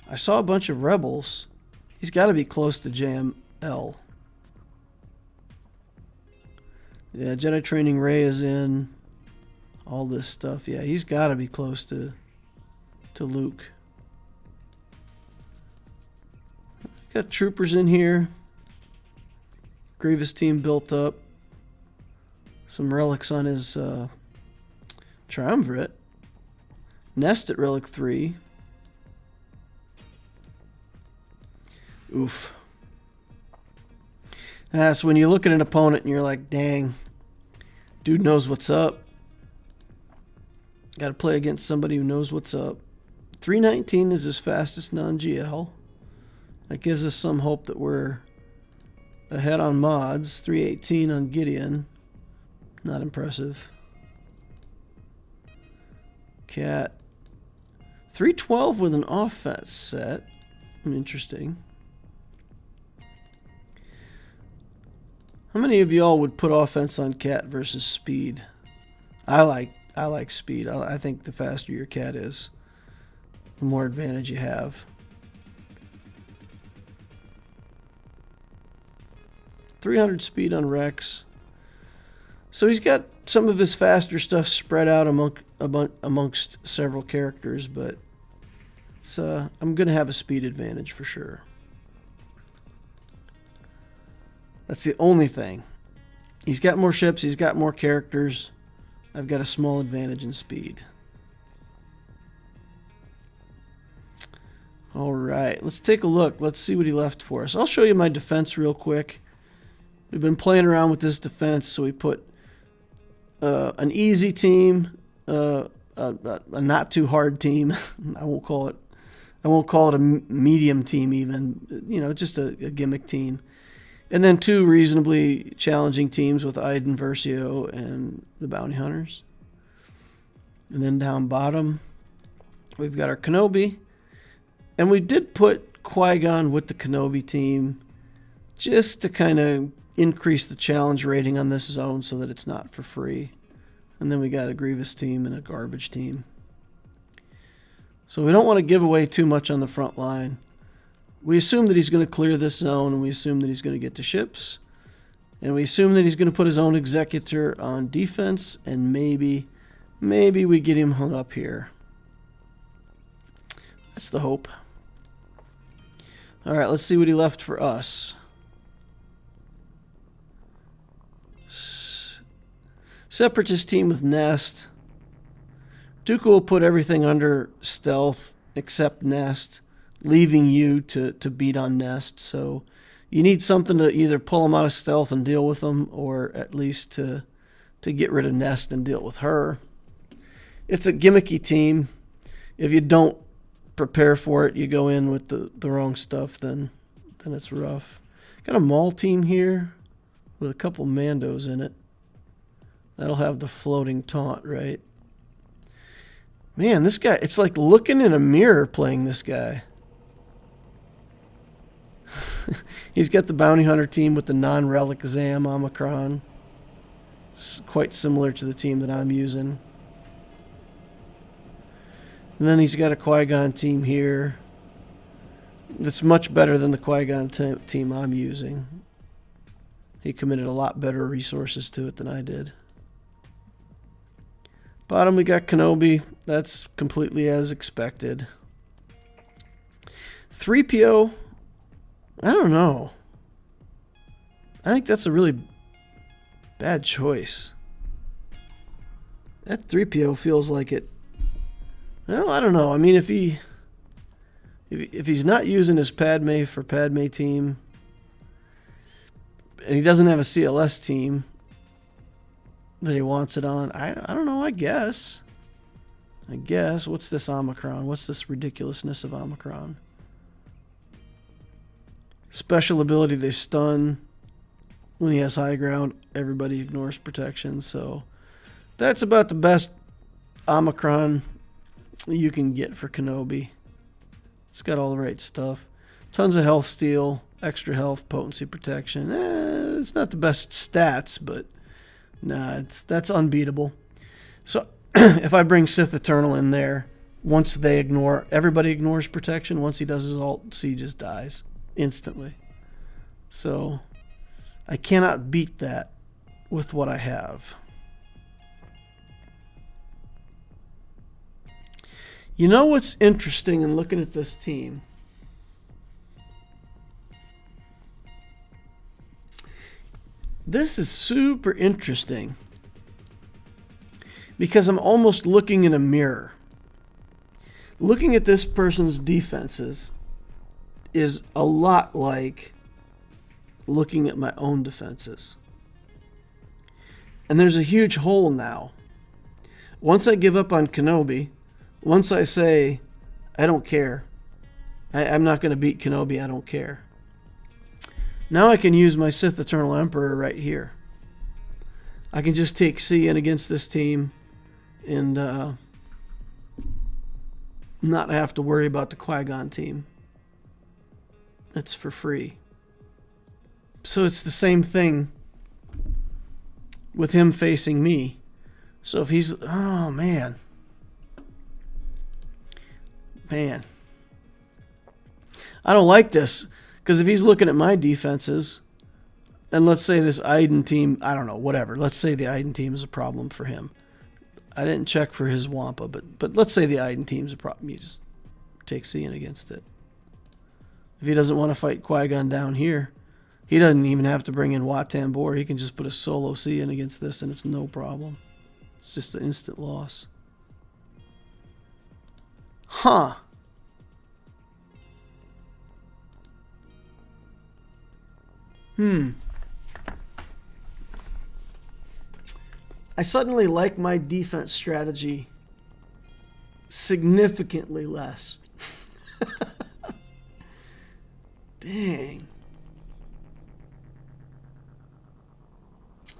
I saw a bunch of Rebels. He's got to be close to JML. Yeah, Jedi Training Rey is in. All this stuff. Yeah, he's got to be close to Luke. Got Troopers in here. Grievous team built up. Some relics on his Triumvirate. Nest at Relic 3. Oof. That's when you look at an opponent and you're like, dang, dude knows what's up. Got to play against somebody who knows what's up. 319 is his fastest non-GL. That gives us some hope that we're ahead on mods. 318 on Gideon. Not impressive. Cat. 312 with an off-fat set. Interesting. How many of y'all would put offense on Cat versus speed? I like speed. I think the faster your Cat is, the more advantage you have. 300 speed on Rex. So he's got some of his faster stuff spread out amongst several characters, but it's, I'm going to have a speed advantage for sure. That's the only thing. He's got more ships, he's got more characters. I've got a small advantage in speed. All right, let's take a look. Let's see what he left for us. I'll show you my defense real quick. We've been playing around with this defense, so we put an easy team, a not too hard team. I won't call it a medium team even. You know, just a gimmick team. And then 2 reasonably challenging teams with Iden Versio and the Bounty Hunters. And then down bottom, we've got our Kenobi. And we did put Qui-Gon with the Kenobi team just to kind of increase the challenge rating on this zone so that it's not for free. And then we got a Grievous team and a garbage team. So we don't want to give away too much on the front line. We assume that he's going to clear this zone, and we assume that he's going to get to ships. And we assume that he's going to put his own executor on defense, and maybe we get him hung up here. That's the hope. All right, let's see what he left for us. Separatist team with Nest. Dooku will put everything under stealth except Nest, leaving you to beat on Nest. So you need something to either pull them out of stealth and deal with them, or at least to get rid of Nest and deal with her. It's a gimmicky team. If you don't prepare for it, you go in with the wrong stuff, then it's rough. Got a Maul team here with a couple Mandos in it. That'll have the floating taunt, right? Man, this guy, it's like looking in a mirror playing this guy. He's got the bounty hunter team with the non-relic Zam Omicron. It's quite similar to the team that I'm using. And then he's got a Qui-Gon team here that's much better than the Qui-Gon team I'm using. He committed a lot better resources to it than I did. Bottom, we got Kenobi. That's completely as expected. 3PO, I don't know. I think that's a really bad choice. That 3PO feels like it. Well, I don't know. I mean, if he's not using his Padme for Padme team, and he doesn't have a CLS team that he wants it on, I don't know. I guess. What's this Omicron? What's this ridiculousness of Omicron? Special ability, they stun. When he has high ground, everybody ignores protection. So that's about the best Omicron you can get for Kenobi. It's got all the right stuff. Tons of health steal, extra health, potency protection. It's not the best stats, but nah, that's unbeatable. So if I bring Sith Eternal in there, once they ignore, everybody ignores protection. Once he does his ult, C just dies instantly. So I cannot beat that with what I have. You know what's interesting in looking at this team? This is super interesting because I'm almost looking in a mirror. Looking at this person's defenses is a lot like looking at my own defenses. And there's a huge hole now. Once I give up on Kenobi, once I say, I don't care, I'm not going to beat Kenobi, I don't care. Now I can use my Sith Eternal Emperor right here. I can just take C in against this team and not have to worry about the Qui-Gon team. That's for free. So it's the same thing with him facing me. So if he's, oh man. I don't like this. Because if he's looking at my defenses, and let's say this Iden team, I don't know, whatever. Let's say the Iden team is a problem for him. I didn't check for his Wampa, but let's say the Iden team's a problem. You just take C in against it. If he doesn't want to fight Qui-Gon down here, he doesn't even have to bring in Wat Tambor. He can just put a solo C in against this, and it's no problem. It's just an instant loss. Huh. I suddenly like my defense strategy significantly less. Dang.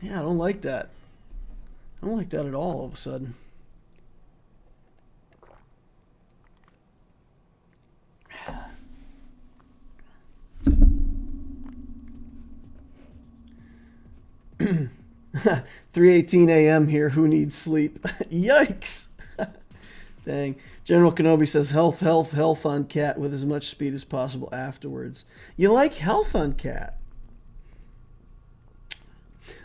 Yeah, I don't like that. I don't like that at all of a sudden. $3:18 a.m. here. Who needs sleep? Yikes! Dang. General Kenobi says health on Cat with as much speed as possible afterwards. You like health on Cat?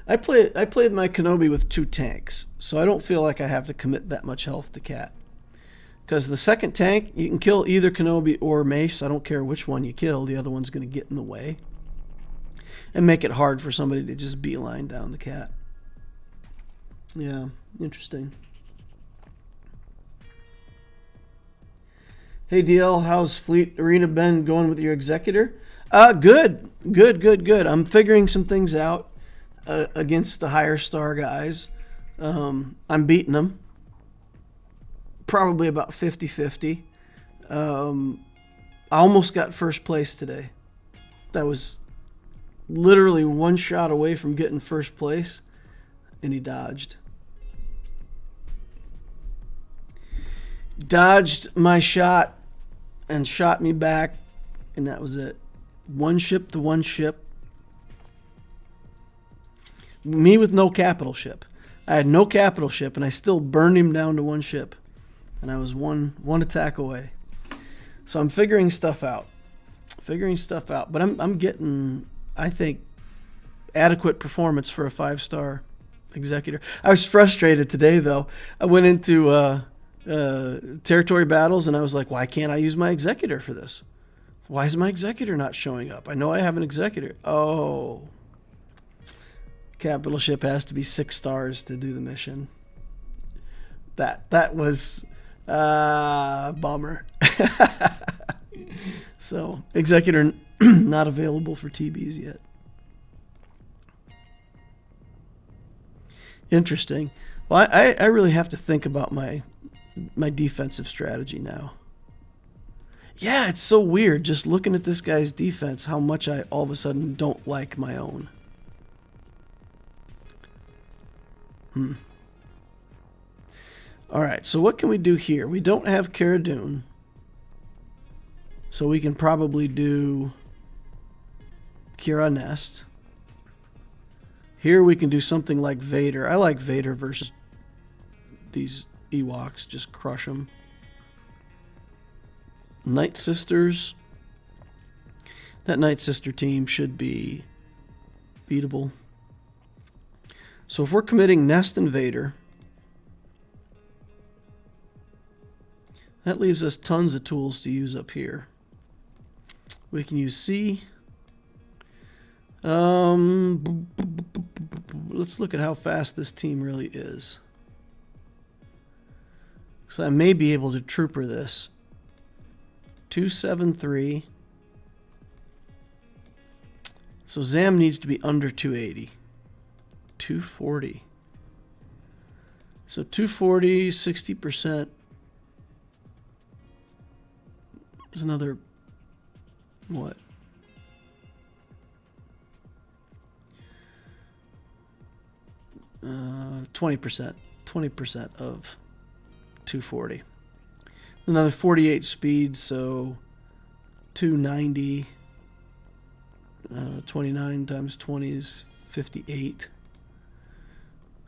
I played my Kenobi with 2 tanks, so I don't feel like I have to commit that much health to Cat. Because the second tank, you can kill either Kenobi or Mace. I don't care which one you kill. The other one's going to get in the way. And make it hard for somebody to just beeline down the Cat. Yeah, interesting. Hey DL, how's Fleet Arena been going with your executor? Good. I'm figuring some things out against the higher star guys. I'm beating them. Probably about 50-50. I almost got first place today. That was literally one shot away from getting first place, and he dodged. dodged my shot and shot me back, and that was it. One ship to one ship. Me with no capital ship. I had no capital ship, and I still burned him down to one ship. And I was one attack away. So I'm figuring stuff out. But I'm getting, I think, adequate performance for a 5-star executor. I was frustrated today, though. I went into territory battles, and I was like, why can't I use my executor for this? Why is my executor not showing up? I know I have an executor. Oh. Capital ship has to be 6 stars to do the mission. That was bummer. So, executor not available for TBs yet. Interesting. Well, I really have to think about my defensive strategy now. Yeah, it's so weird just looking at this guy's defense, how much I all of a sudden don't like my own. Alright, so what can we do here? We don't have Cara Dune. So we can probably do Kira Nest. Here we can do something like Vader. I like Vader versus these Ewoks. Just crush them. Night Sisters. That Night Sister team should be beatable. So if we're committing Nest and Vader, that leaves us tons of tools to use up here. We can use C. Let's look at how fast this team really is. So I may be able to trooper this. 273. So Zam needs to be under 280. 240. So 240, 60%. There's another, what? Uh, 20%. 20% of 240. Another 48 speed, so 290. 29 times 20 is 58.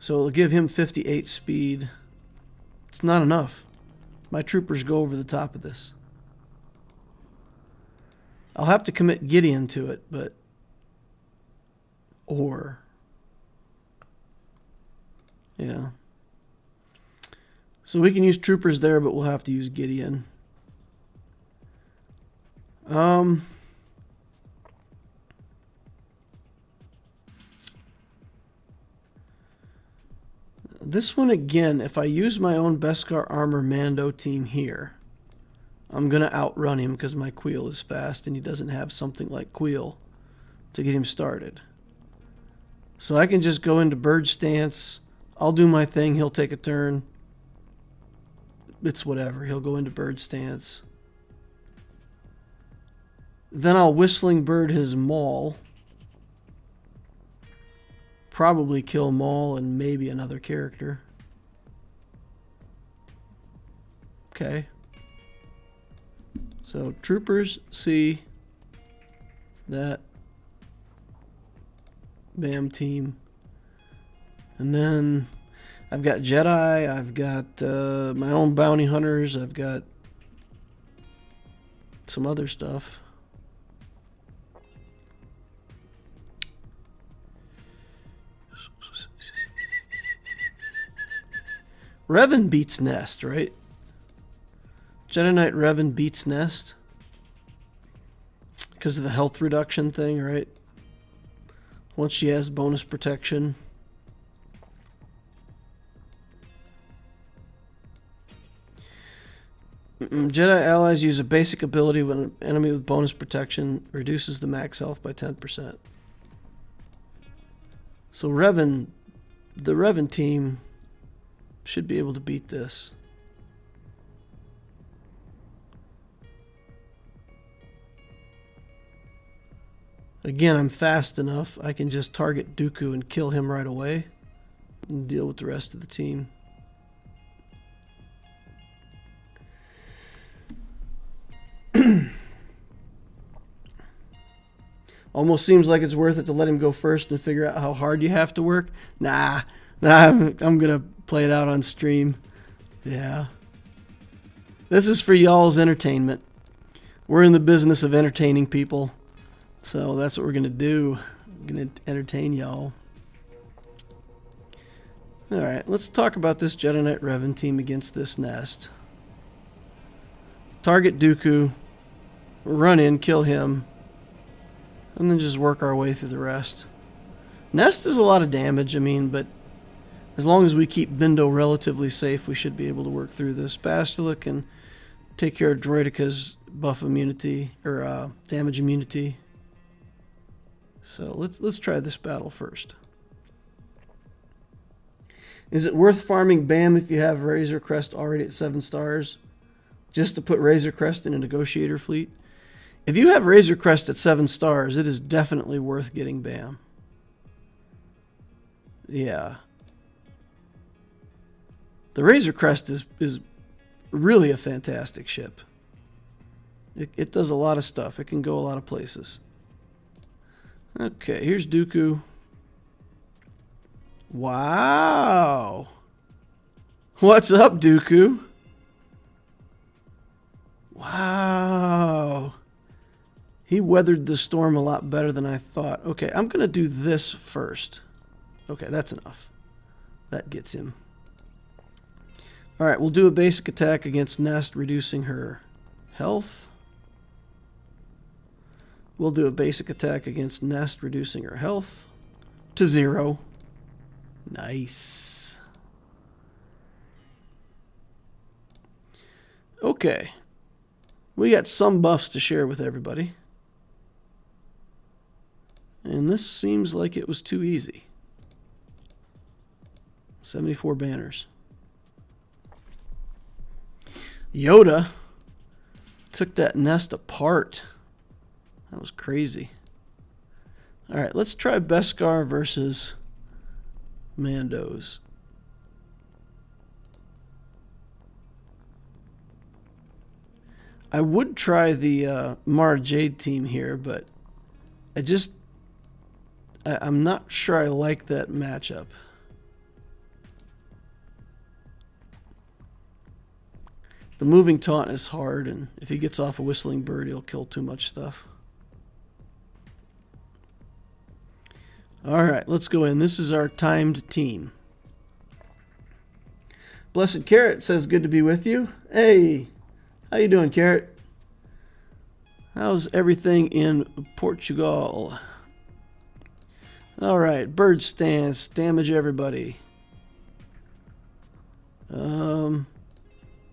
So it'll give him 58 speed. It's not enough. My troopers go over the top of this. I'll have to commit Gideon to it, but... Or... Yeah. So we can use troopers there, but we'll have to use Gideon. This one again, if I use my own Beskar Armor Mando team here, I'm going to outrun him because my Queel is fast and he doesn't have something like Queel to get him started. So I can just go into bird stance. I'll do my thing. He'll take a turn. It's whatever. He'll go into bird stance. Then I'll whistling bird his Maul. Probably kill Maul and maybe another character. Okay. So troopers see that BAM team. And then I've got Jedi, I've got my own bounty hunters, I've got some other stuff. Revan beats Nest, right? Jedi Knight Revan beats Nest. Because of the health reduction thing, right? Once she has bonus protection. Jedi allies use a basic ability when an enemy with bonus protection reduces the max health by 10%. So Revan, the Revan team should be able to beat this. Again, I'm fast enough. I can just target Dooku and kill him right away and deal with the rest of the team. Almost seems like it's worth it to let him go first and figure out how hard you have to work. Nah, I'm going to play it out on stream. Yeah. This is for y'all's entertainment. We're in the business of entertaining people. So that's what we're going to do. We're going to entertain y'all. Alright, let's talk about this Jedi Knight Revan team against this Nest. Target Dooku. Run in, kill him. And then just work our way through the rest. Nest is a lot of damage, I mean, but as long as we keep Bindo relatively safe, we should be able to work through this. Bastila can take care of Droideca's buff immunity, or damage immunity. So let's try this battle first. Is it worth farming BAM if you have Razor Crest already at 7 stars? Just to put Razor Crest in a negotiator fleet? If you have Razor Crest at 7 stars, it is definitely worth getting BAM. Yeah. The Razor Crest is really a fantastic ship. It does a lot of stuff. It can go a lot of places. Okay, here's Dooku. Wow. What's up, Dooku? Wow. He weathered the storm a lot better than I thought. Okay, I'm going to do this first. Okay, that's enough. That gets him. Alright, we'll do a basic attack against Nest, reducing her health. We'll do a basic attack against Nest, reducing her health to 0. Nice. Okay. We got some buffs to share with everybody. And this seems like it was too easy. 74 banners. Yoda took that Nest apart. That was crazy. Alright, let's try Beskar versus Mandos. I would try the Mara Jade team here, but I'm not sure I like that matchup. The moving taunt is hard, and if he gets off a whistling bird, he'll kill too much stuff. Alright, let's go in. This is our timed team. Blessed Carrot says, good to be with you. Hey, how you doing, Carrot? How's everything in Portugal? Alright, bird stance, damage everybody.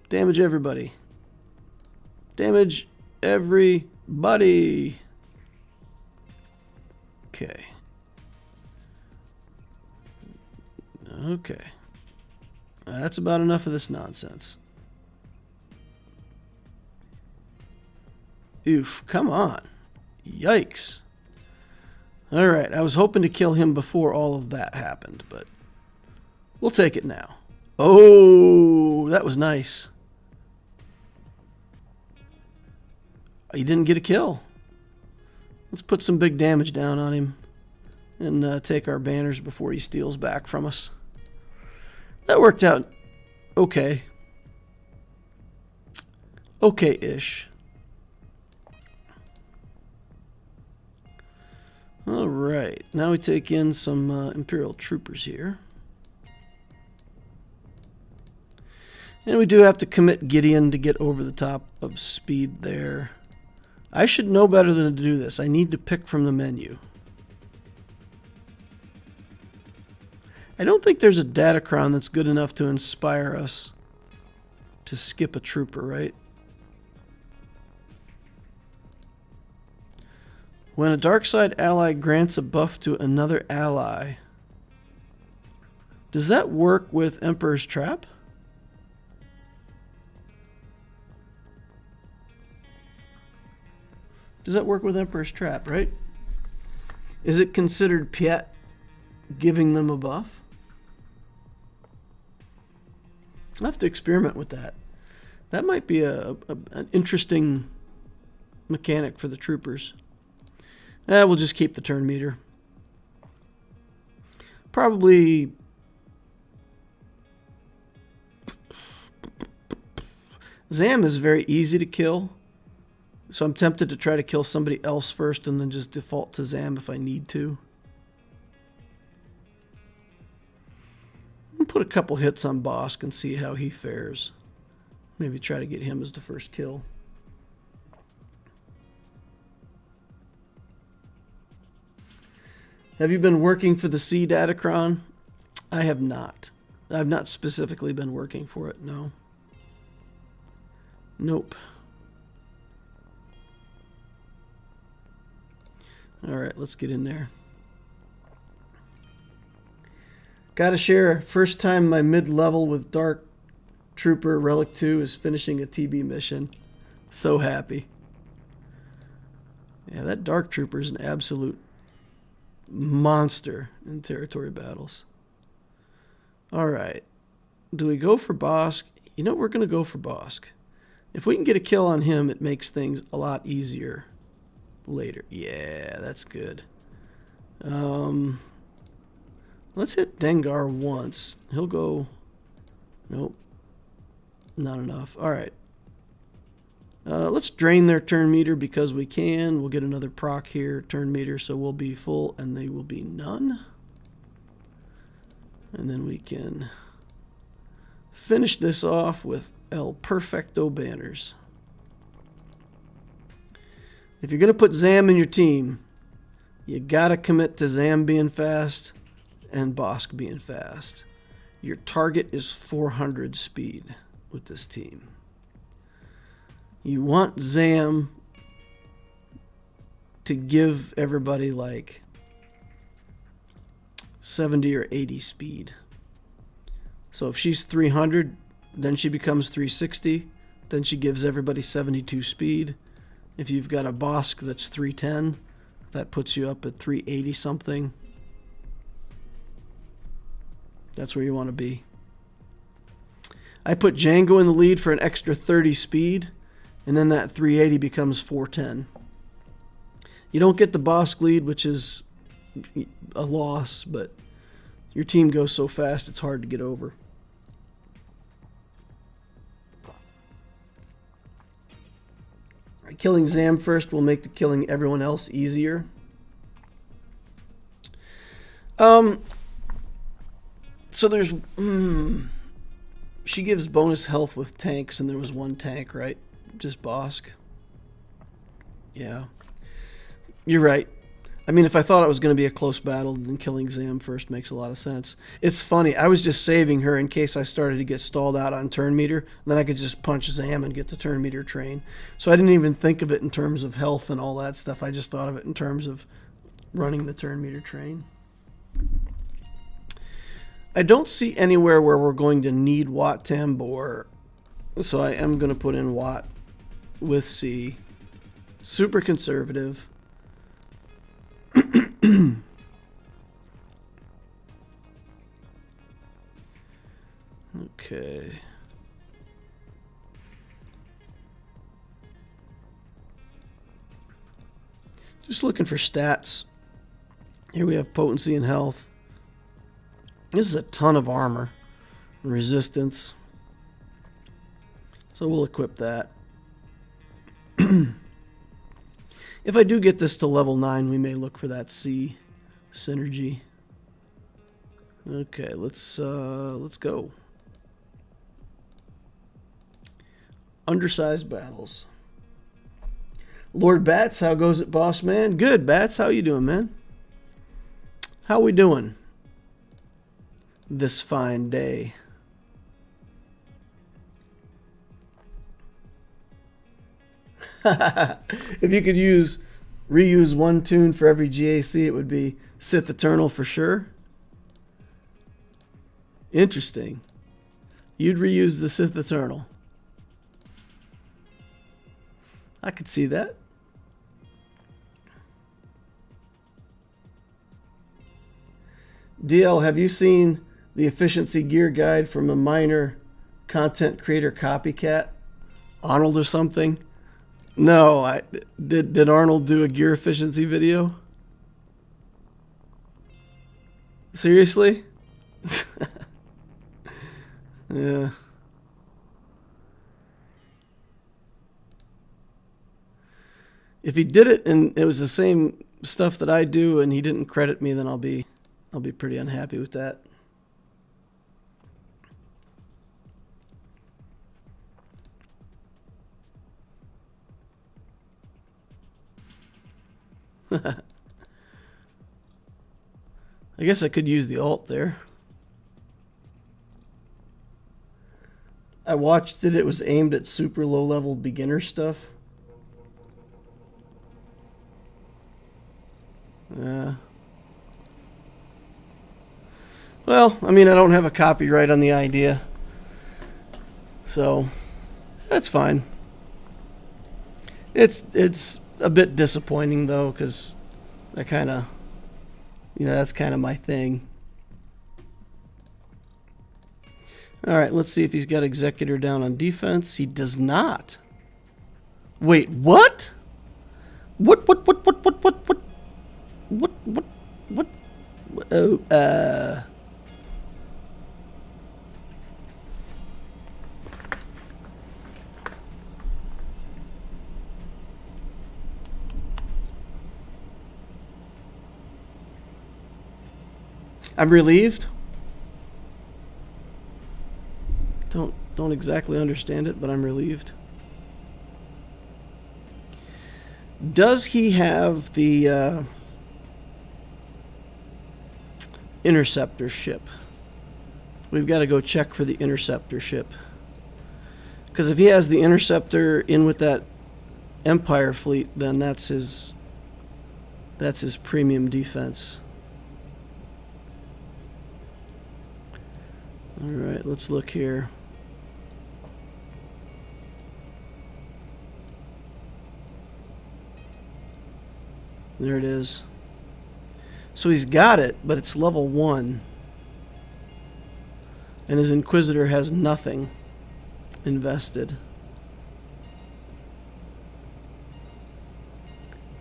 Damage everybody. Damage everybody. Okay. Okay. That's about enough of this nonsense. Oof, come on. Yikes. Alright, I was hoping to kill him before all of that happened, but we'll take it now. Oh, that was nice. He didn't get a kill. Let's put some big damage down on him and take our banners before he steals back from us. That worked out okay. Okay-ish. Alright, now we take in some Imperial Troopers here. And we do have to commit Gideon to get over the top of speed there. I should know better than to do this. I need to pick from the menu. I don't think there's a Datacron that's good enough to inspire us to skip a trooper, right? When a dark side ally grants a buff to another ally, does that work with Emperor's Trap? Does that work with Emperor's Trap, right? Is it considered PIT giving them a buff? I'll have to experiment with that. That might be an interesting mechanic for the troopers. We'll just keep the turn meter. Probably... Zam is very easy to kill. So I'm tempted to try to kill somebody else first and then just default to Zam if I need to. I'll put a couple hits on Bosk and see how he fares. Maybe try to get him as the first kill. Have you been working for the C Datacron? I have not. I've not specifically been working for it, no. Nope. Alright, let's get in there. Gotta share, first time my mid-level with Dark Trooper Relic 2 is finishing a TB mission. So happy. Yeah, that Dark Trooper is an absolute monster in territory battles. Alright. Do we go for Bosk? You know, we're going to go for Bosk. If we can get a kill on him, it makes things a lot easier later. Yeah, that's good. Let's hit Dengar once. He'll go... Nope. Not enough. Alright. Let's drain their turn meter because we can. We'll get another proc here, turn meter, so we'll be full and they will be none. And then we can finish this off with El Perfecto banners. If you're going to put Zam in your team, you got to commit to Zam being fast and Bosk being fast. Your target is 400 speed with this team. You want Zam to give everybody like 70 or 80 speed. So if she's 300, then she becomes 360. Then she gives everybody 72 speed. If you've got a Bosk that's 310, that puts you up at 380 something. That's where you want to be. I put Django in the lead for an extra 30 speed, and then that 380 becomes 410. You don't get the Bosk lead, which is a loss, but your team goes so fast it's hard to get over. Killing Zam first will make the killing everyone else easier. So there's... she gives bonus health with tanks, and there was one tank, right? Just Bosk. Yeah. You're right. I mean, if I thought it was going to be a close battle, then killing Zam first makes a lot of sense. It's funny. I was just saving her in case I started to get stalled out on turn meter. And then I could just punch Zam and get the turn meter train. So I didn't even think of it in terms of health and all that stuff. I just thought of it in terms of running the turn meter train. I don't see anywhere where we're going to need Wat Tambor. So I am going to put in Wat with C. Super conservative. Okay. Just looking for stats. Here we have potency and health. This is a ton of armor and resistance. So we'll equip that. If I do get this to level 9, we may look for that C synergy. Okay, let's go. Undersized battles. Lord Bats, how goes it, boss man? Good, Bats. How you doing, man? How we doing this fine day? If you could reuse one tune for every GAC, it would be Sith Eternal for sure. Interesting. You'd reuse the Sith Eternal. I could see that. DL, have you seen the efficiency gear guide from a minor content creator copycat? Arnold or something? No, I did Arnold do a gear efficiency video? Seriously? Yeah. If he did it and it was the same stuff that I do and he didn't credit me, then I'll be pretty unhappy with that. I guess I could use the alt there. I watched it. It was aimed at super low-level beginner stuff. Yeah. Well, I mean, I don't have a copyright on the idea. So, that's fine. It's a bit disappointing, though, because I kind of, that's kind of my thing. All right, let's see if he's got Executor down on defense. He does not. Wait, what? What? Oh, I'm relieved. Don't exactly understand it, but I'm relieved. Does he have the interceptor ship? We've got to go check for the interceptor ship. Because if he has the interceptor in with that Empire fleet, then that's his premium defense. All right, let's look here. There it is. So he's got it, but it's level 1. And his Inquisitor has nothing invested.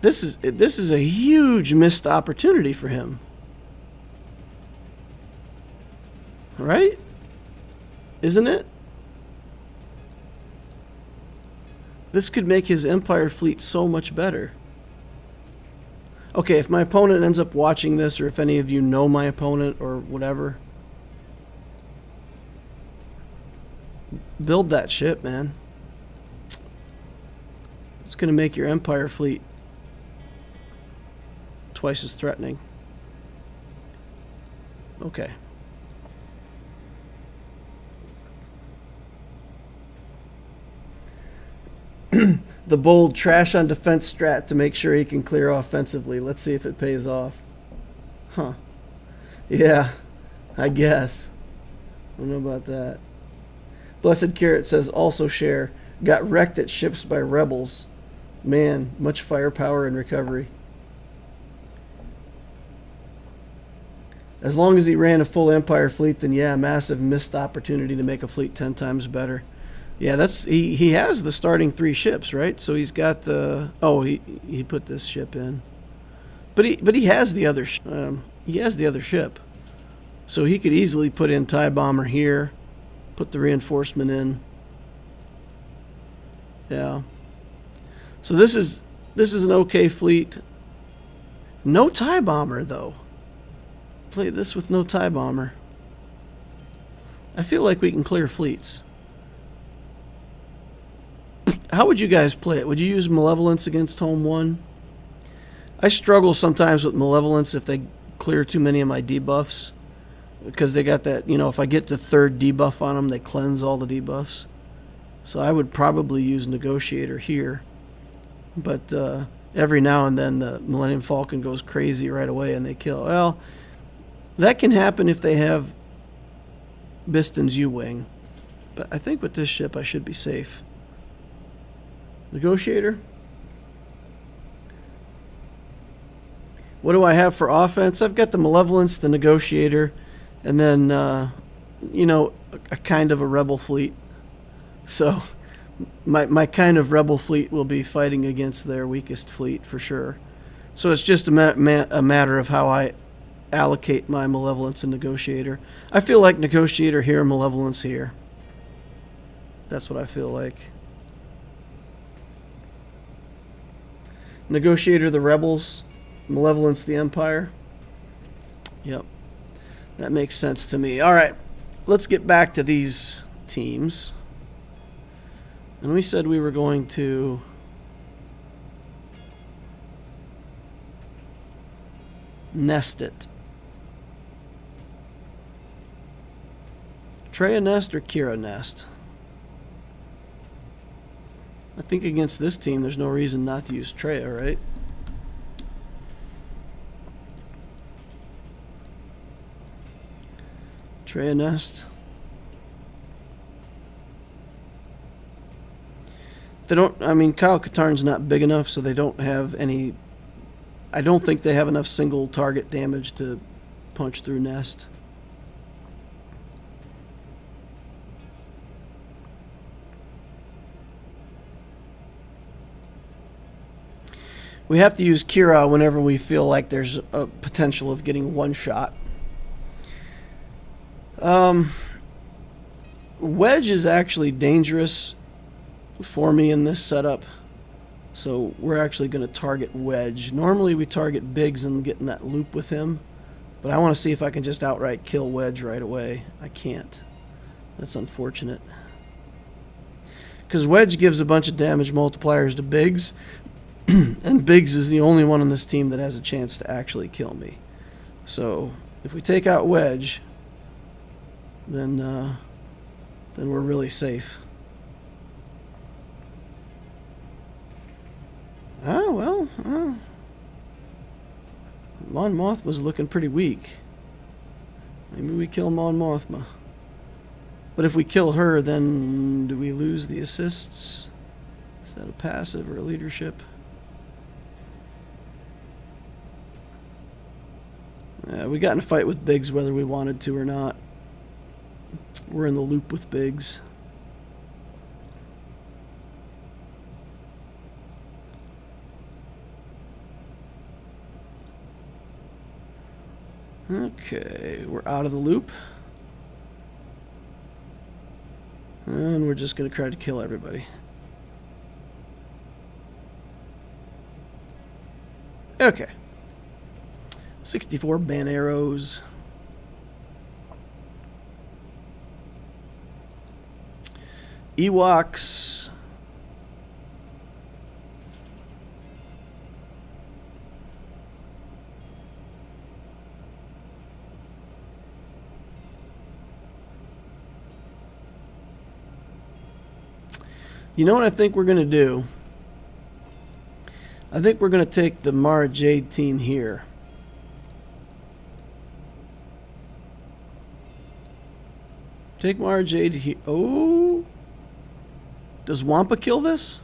This is a huge missed opportunity for him. Right? Isn't it? This could make his Empire fleet so much better. Okay, if my opponent ends up watching this, or if any of you know my opponent or whatever, build that ship, man. It's going to make your Empire fleet twice as threatening. Okay. The bold trash on defense strat to make sure he can clear offensively. Let's see if it pays off. Huh. Yeah, I guess. I don't know about that. Blessed Carrot says, also share. Got wrecked at ships by rebels. Man, much firepower and recovery. As long as he ran a full Empire fleet, then yeah, massive missed opportunity to make a fleet 10 times better. Yeah, that's he has the starting 3 ships, right? So he's got the he put this ship in, but he has the other ship, so he could easily put in TIE Bomber here, put the reinforcement in. Yeah. So this is an okay fleet. No TIE Bomber though. Play this with no TIE Bomber. I feel like we can clear fleets. How would you guys play it? Would you use Malevolence against Home 1? I struggle sometimes with Malevolence if they clear too many of my debuffs. Because they got that, if I get the 3rd debuff on them, they cleanse all the debuffs. So I would probably use Negotiator here. But every now and then the Millennium Falcon goes crazy right away and they kill. Well, that can happen if they have Biston's U-Wing. But I think with this ship I should be safe. Negotiator. What do I have for offense? I've got the Malevolence, the Negotiator, and then, a kind of a rebel fleet. So, my kind of rebel fleet will be fighting against their weakest fleet for sure. So it's just a matter of how I allocate my malevolence and negotiator. I feel like negotiator here, malevolence here. That's what I feel like. Negotiator the rebels, malevolence the empire. Yep, that makes sense to me. All right, let's get back to these teams. And we said we were going to nest it. Traya Nest or Kira Nest? I think against this team there's no reason not to use Traya, right? Traya Nest. They don't, I mean, Kyle Katarn's not big enough, so they don't have any, I don't think they have enough single target damage to punch through Nest. We have to use Kira whenever we feel like there's a potential of getting one shot. Wedge is actually dangerous for me in this setup, so we're actually going to target Wedge. Normally we target Biggs and get in that loop with him, but I want to see if I can just outright kill Wedge right away. I can't. That's unfortunate, because Wedge gives a bunch of damage multipliers to Biggs, and Biggs is the only one on this team that has a chance to actually kill me. So if we take out Wedge, then we're really safe. Oh, well, Mon Mothma's looking pretty weak. Maybe we kill Mon Mothma. But if we kill her, then do we lose the assists? Is that a passive or a leadership? We got in a fight with Biggs whether we wanted to or not. We're in the loop with Biggs. Okay, we're out of the loop. And we're just going to try to kill everybody. Okay. 64 ban arrows. Ewoks. You know what I think we're going to do? I think we're going to take the Mara Jade team here. Take Mara Jade here. Oh. Does Wampa kill this?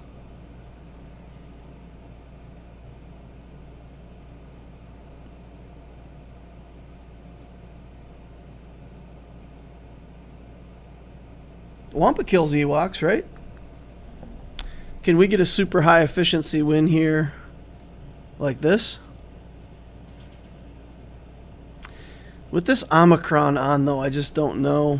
Wampa kills Ewoks, right? Can we get a super high efficiency win here like this? With this Omicron on, though, I just don't know.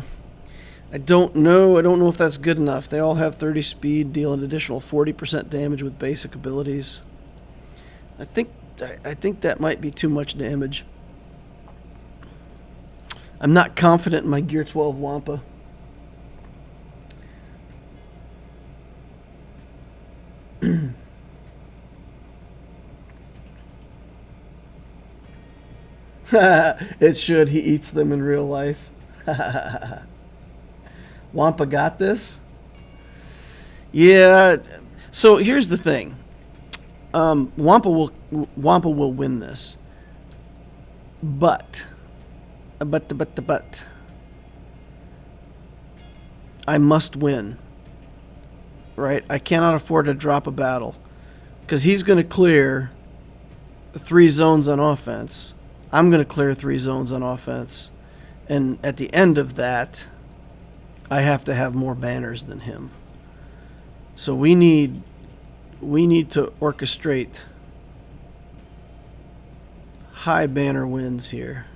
I don't know if that's good enough. They all have 30 speed, deal an additional 40% damage with basic abilities. I think that might be too much damage. I'm not confident in my Gear 12 Wampa. It should. He eats them in real life. Wampa got this? Yeah. So here's the thing. Wampa will win this. But I must win. Right? I cannot afford to drop a battle. Because he's going to clear 3 zones on offense. I'm going to clear 3 zones on offense. And at the end of that, I have to have more banners than him. So we need to orchestrate high banner wins here.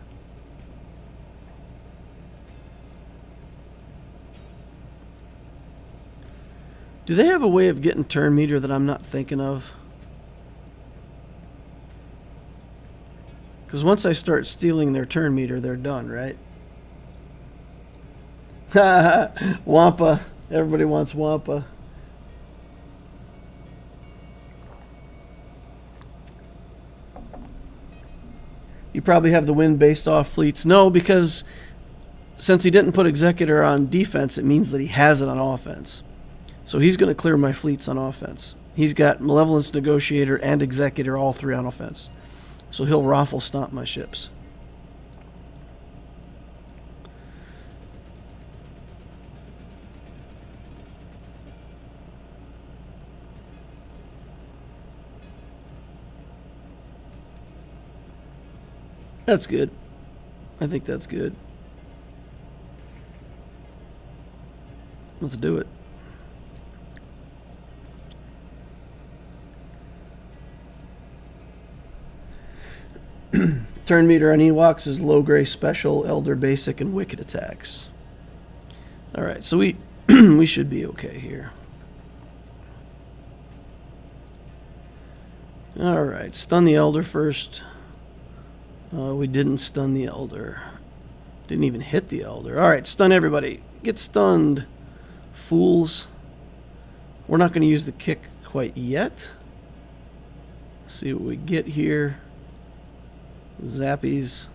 Do they have a way of getting turn meter that I'm not thinking of? Because once I start stealing their turn meter, they're done, right? Wampa. Everybody wants Wampa. You probably have the win based off fleets. No, because since he didn't put Executor on defense, it means that he has it on offense. So he's going to clear my fleets on offense. He's got Malevolence Negotiator and Executor, all three on offense. So he'll raffle stomp my ships. That's good. I think that's good. Let's do it. Turn meter on Ewoks is low gray special, elder basic, and wicked attacks. Alright, so we we should be okay here. Alright, stun the elder first. We didn't stun the elder. Didn't even hit the elder. Alright, stun everybody. Get stunned, fools. We're not going to use the kick quite yet. See what we get here. Zappies.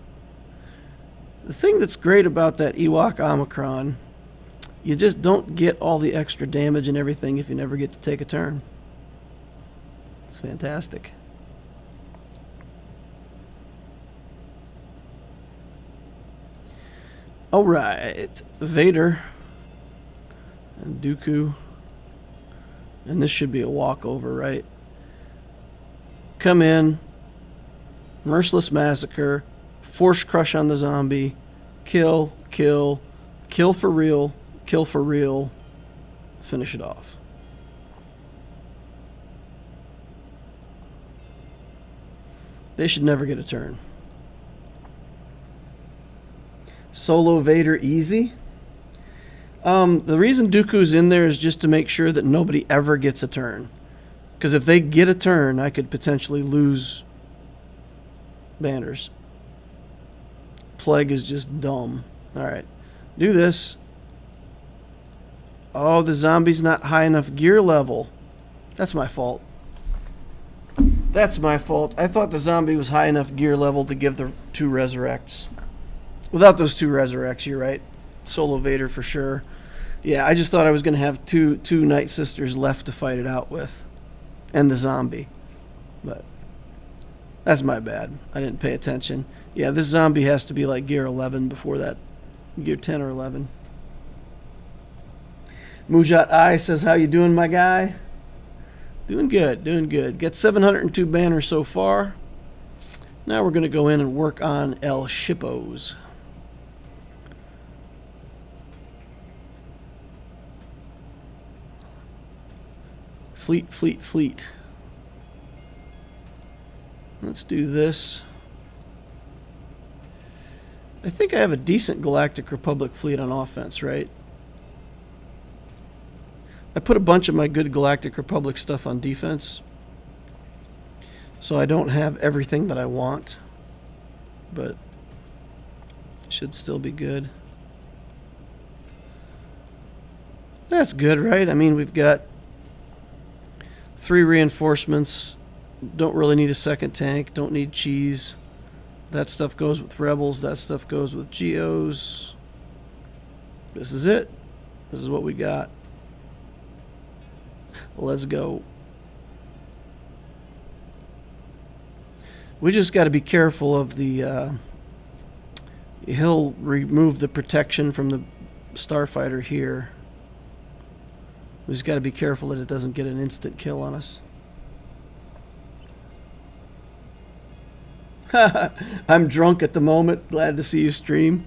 The thing that's great about that Ewok Omicron, you just don't get all the extra damage and everything if you never get to take a turn. It's fantastic. Alright, Vader and Dooku. And this should be a walkover, right? Come in. Merciless Massacre. Force Crush on the zombie. Kill, kill, kill for real, kill for real. Finish it off. They should never get a turn. Solo Vader easy. The reason Dooku's in there is just to make sure that nobody ever gets a turn. Because if they get a turn, I could potentially lose banners. Plague is just dumb. Alright. Do this. Oh, the zombie's not high enough gear level. That's my fault. That's my fault. I thought the zombie was high enough gear level to give the 2 resurrects. Without those 2 resurrects, you're right. Solo Vader for sure. Yeah, I just thought I was going to have two Night Sisters left to fight it out with. And the zombie. But that's my bad. I didn't pay attention. Yeah, this zombie has to be like gear 11 before that. Gear 10 or 11. Mujat I says, how you doing, my guy? Doing good, doing good. Got 702 banners so far. Now we're going to go in and work on El Shippos. Fleet, fleet, fleet. Let's do this. I think I have a decent Galactic Republic fleet on offense, right? I put a bunch of my good Galactic Republic stuff on defense. So I don't have everything that I want. But it should still be good. That's good, right? I mean, we've got 3 reinforcements. Don't really need a second tank. Don't need cheese. That stuff goes with rebels. That stuff goes with Geos. This is it. This is what we got. Let's go. We just got to be careful of the... he'll remove the protection from the starfighter here. We just got to be careful that it doesn't get an instant kill on us. I'm drunk at the moment. Glad to see you stream.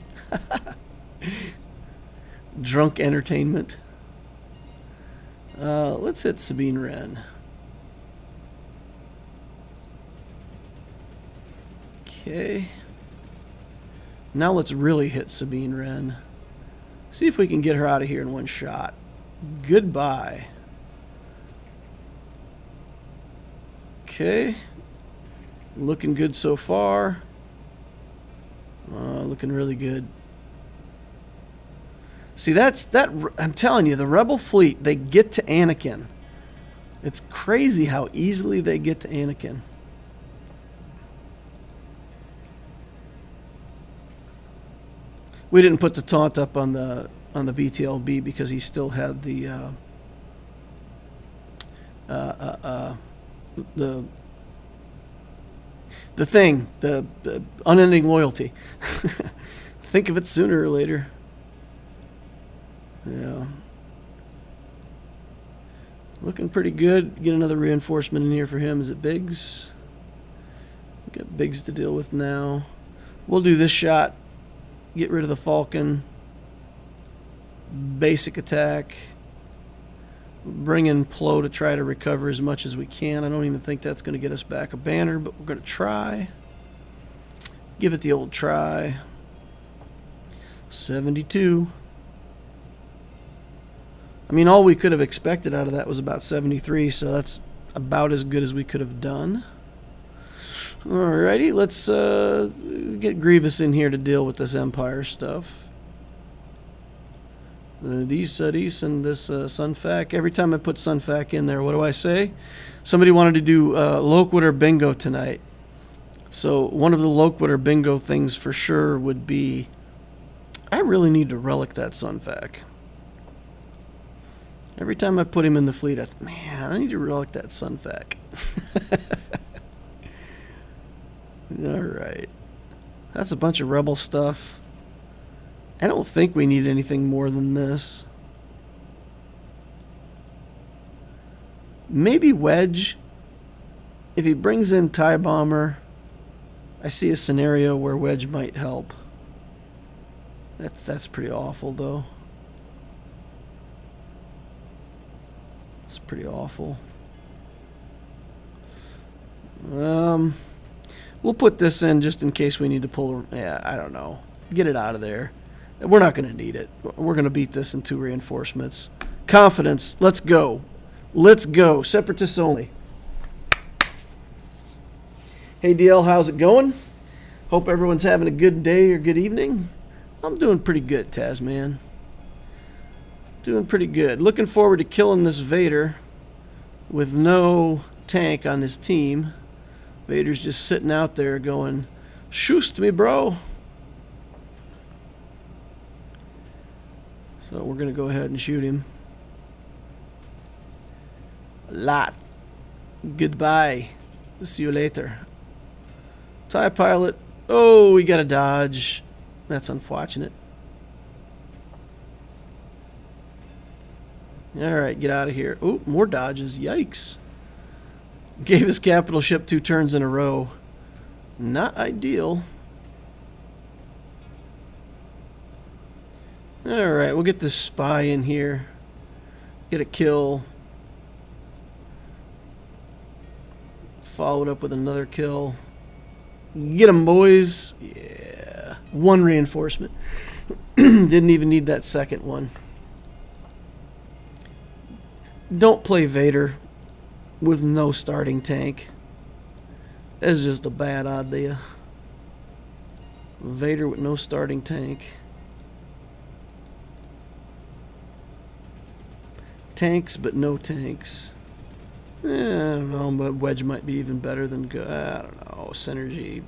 Drunk entertainment. Let's hit Sabine Wren. Okay. Now let's really hit Sabine Wren. See if we can get her out of here in one shot. Goodbye. Okay. Looking good so far. Looking really good. See, I'm telling you, the Rebel fleet, they get to Anakin. It's crazy how easily they get to Anakin. We didn't put the taunt up on the BTLB because he still had the thing, the unending loyalty. Think of it sooner or later. Yeah. Looking pretty good. Get another reinforcement in here for him. Is it Biggs? Got Biggs to deal with now. We'll do this shot. Get rid of the Falcon. Basic attack. Bring in Plo to try to recover as much as we can. I don't even think that's going to get us back a banner, but we're going to try. Give it the old try. 72. I mean, all we could have expected out of that was about 73, so that's about as good as we could have done. Alrighty, let's get Grievous in here to deal with this Empire stuff. These and this Sunfac. Every time I put Sunfac in there, what do I say? Somebody wanted to do Loquitur bingo tonight. So one of the Loquitur bingo things for sure would be, I really need to relic that Sunfac. Every time I put him in the fleet, I think, man, I need to relic that Sunfac. Alright. That's a bunch of Rebel stuff. I don't think we need anything more than this. Maybe Wedge. If he brings in TIE Bomber, I see a scenario where Wedge might help. That's pretty awful, though. It's pretty awful. We'll put this in just in case we need to pull. Yeah, I don't know. Get it out of there. We're not going to need it. We're going to beat this in 2 reinforcements. Confidence. Let's go. Let's go. Separatists only. Hey, DL, how's it going? Hope everyone's having a good day or good evening. I'm doing pretty good, Tasman. Doing pretty good. Looking forward to killing this Vader with no tank on his team. Vader's just sitting out there going, "Shoost me, bro." So we're going to go ahead and shoot him. A lot. Goodbye. See you later. TIE pilot. Oh, we got a dodge. That's unfortunate. Alright, get out of here. Oh, more dodges. Yikes. Gave his capital ship 2 turns in a row. Not ideal. Alright, we'll get this spy in here. Get a kill. Followed up with another kill. Get them, boys. Yeah. 1 reinforcement. Didn't even need that second one. Don't play Vader with no starting tank. That's just a bad idea. Vader with no starting tank. Tanks, but no tanks. I don't know, but Wedge might be even better than... I don't know. Synergy.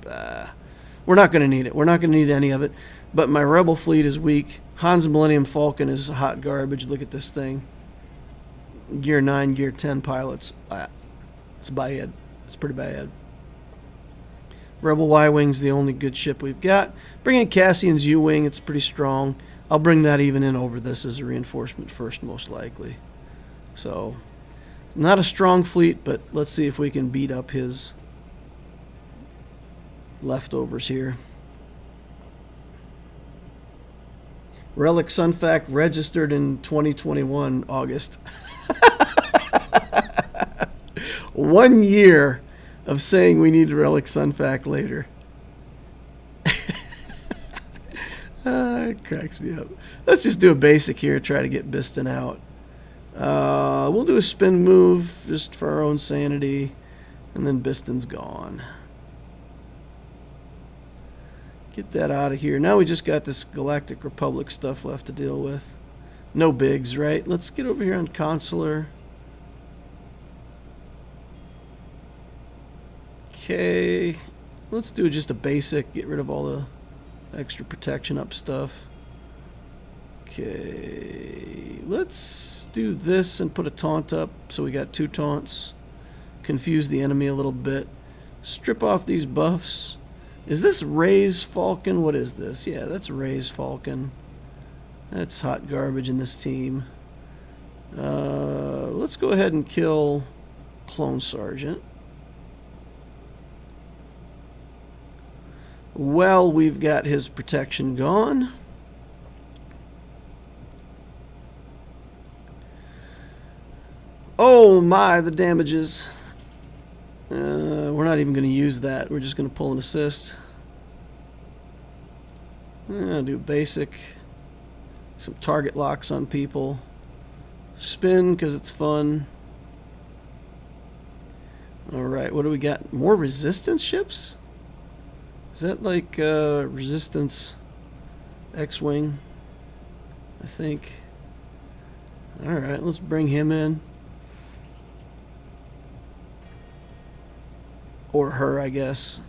We're not going to need it. We're not going to need any of it. But my Rebel fleet is weak. Han's Millennium Falcon is hot garbage. Look at this thing. Gear 9, Gear 10 pilots. It's bad. It's pretty bad. Rebel Y-Wing's the only good ship we've got. Bring in Cassian's U-Wing. It's pretty strong. I'll bring that even in over this as a reinforcement first, most likely. So, not a strong fleet, but let's see if we can beat up his leftovers here. Relic Sunfac registered in 2021 August. 1 year of saying we need Relic Sunfac later. It cracks me up. Let's just do a basic here, try to get Biston out. We'll do a spin move just for our own sanity, and then Biston's gone. Get that out of here. Now we just got this Galactic Republic stuff left to deal with. No bigs, right? Let's get over here on Consular. Okay. Let's do just a basic. Get rid of all the extra protection up stuff. Okay. Let's do this and put a taunt up. So we got 2 taunts. Confuse the enemy a little bit. Strip off these buffs. Is this Ray's Falcon? What is this? Yeah, that's Ray's Falcon. That's hot garbage in this team. Let's go ahead and kill Clone Sergeant. Well, we've got his protection gone. Oh my, the damages. We're not even going to use that. We're just going to pull an assist. Do basic. Some target locks on people. Spin because it's fun. Alright, what do we got? More resistance ships? Is that like resistance X-Wing? I think. Alright, let's bring him in. Or her, I guess.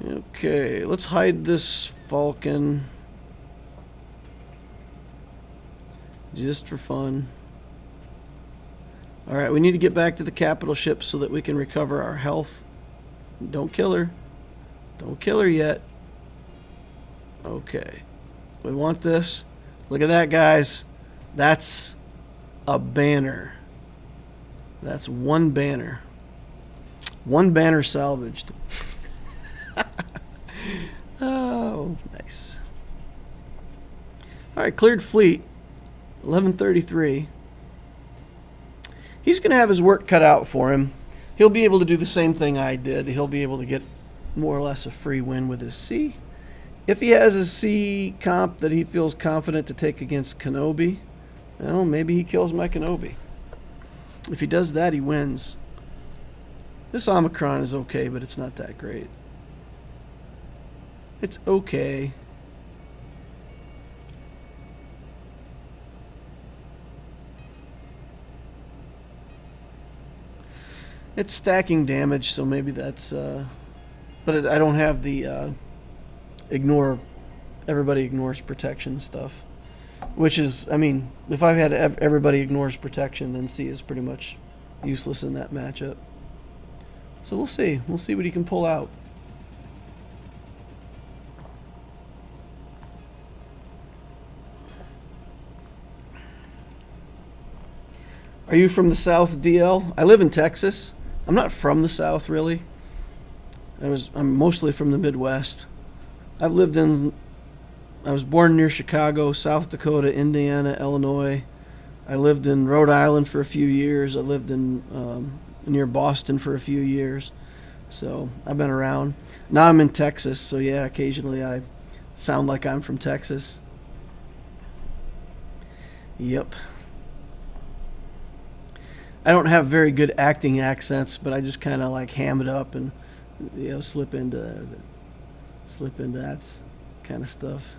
Okay, let's hide this Falcon. Just for fun. Alright, we need to get back to the capital ship so that we can recover our health. Don't kill her. Don't kill her yet. Okay. We want this. Look at that, guys. That's a banner. That's 1 banner. 1 banner salvaged. Oh, nice. Alright, cleared fleet. 1133. He's going to have his work cut out for him. He'll be able to do the same thing I did. He'll be able to get more or less a free win with his C. If he has a C comp that he feels confident to take against Kenobi, well, maybe he kills my Kenobi. If he does that, he wins. This Omicron is okay, but it's not that great. It's okay. It's stacking damage, so maybe that's... but I don't have the everybody ignores protection stuff. Which is, I mean, if I've had everybody ignores protection, then C is pretty much useless in that matchup. So we'll see. We'll see what he can pull out. Are you from the South, DL? I live in Texas. I'm not from the South, really. I'm mostly from the Midwest. I was born near Chicago, South Dakota, Indiana, Illinois. I lived in Rhode Island for a few years. I lived in near Boston for a few years. So I've been around. Now I'm in Texas, so yeah, occasionally I sound like I'm from Texas. Yep. I don't have very good acting accents, but I just kind of like ham it up and slip into that kind of stuff.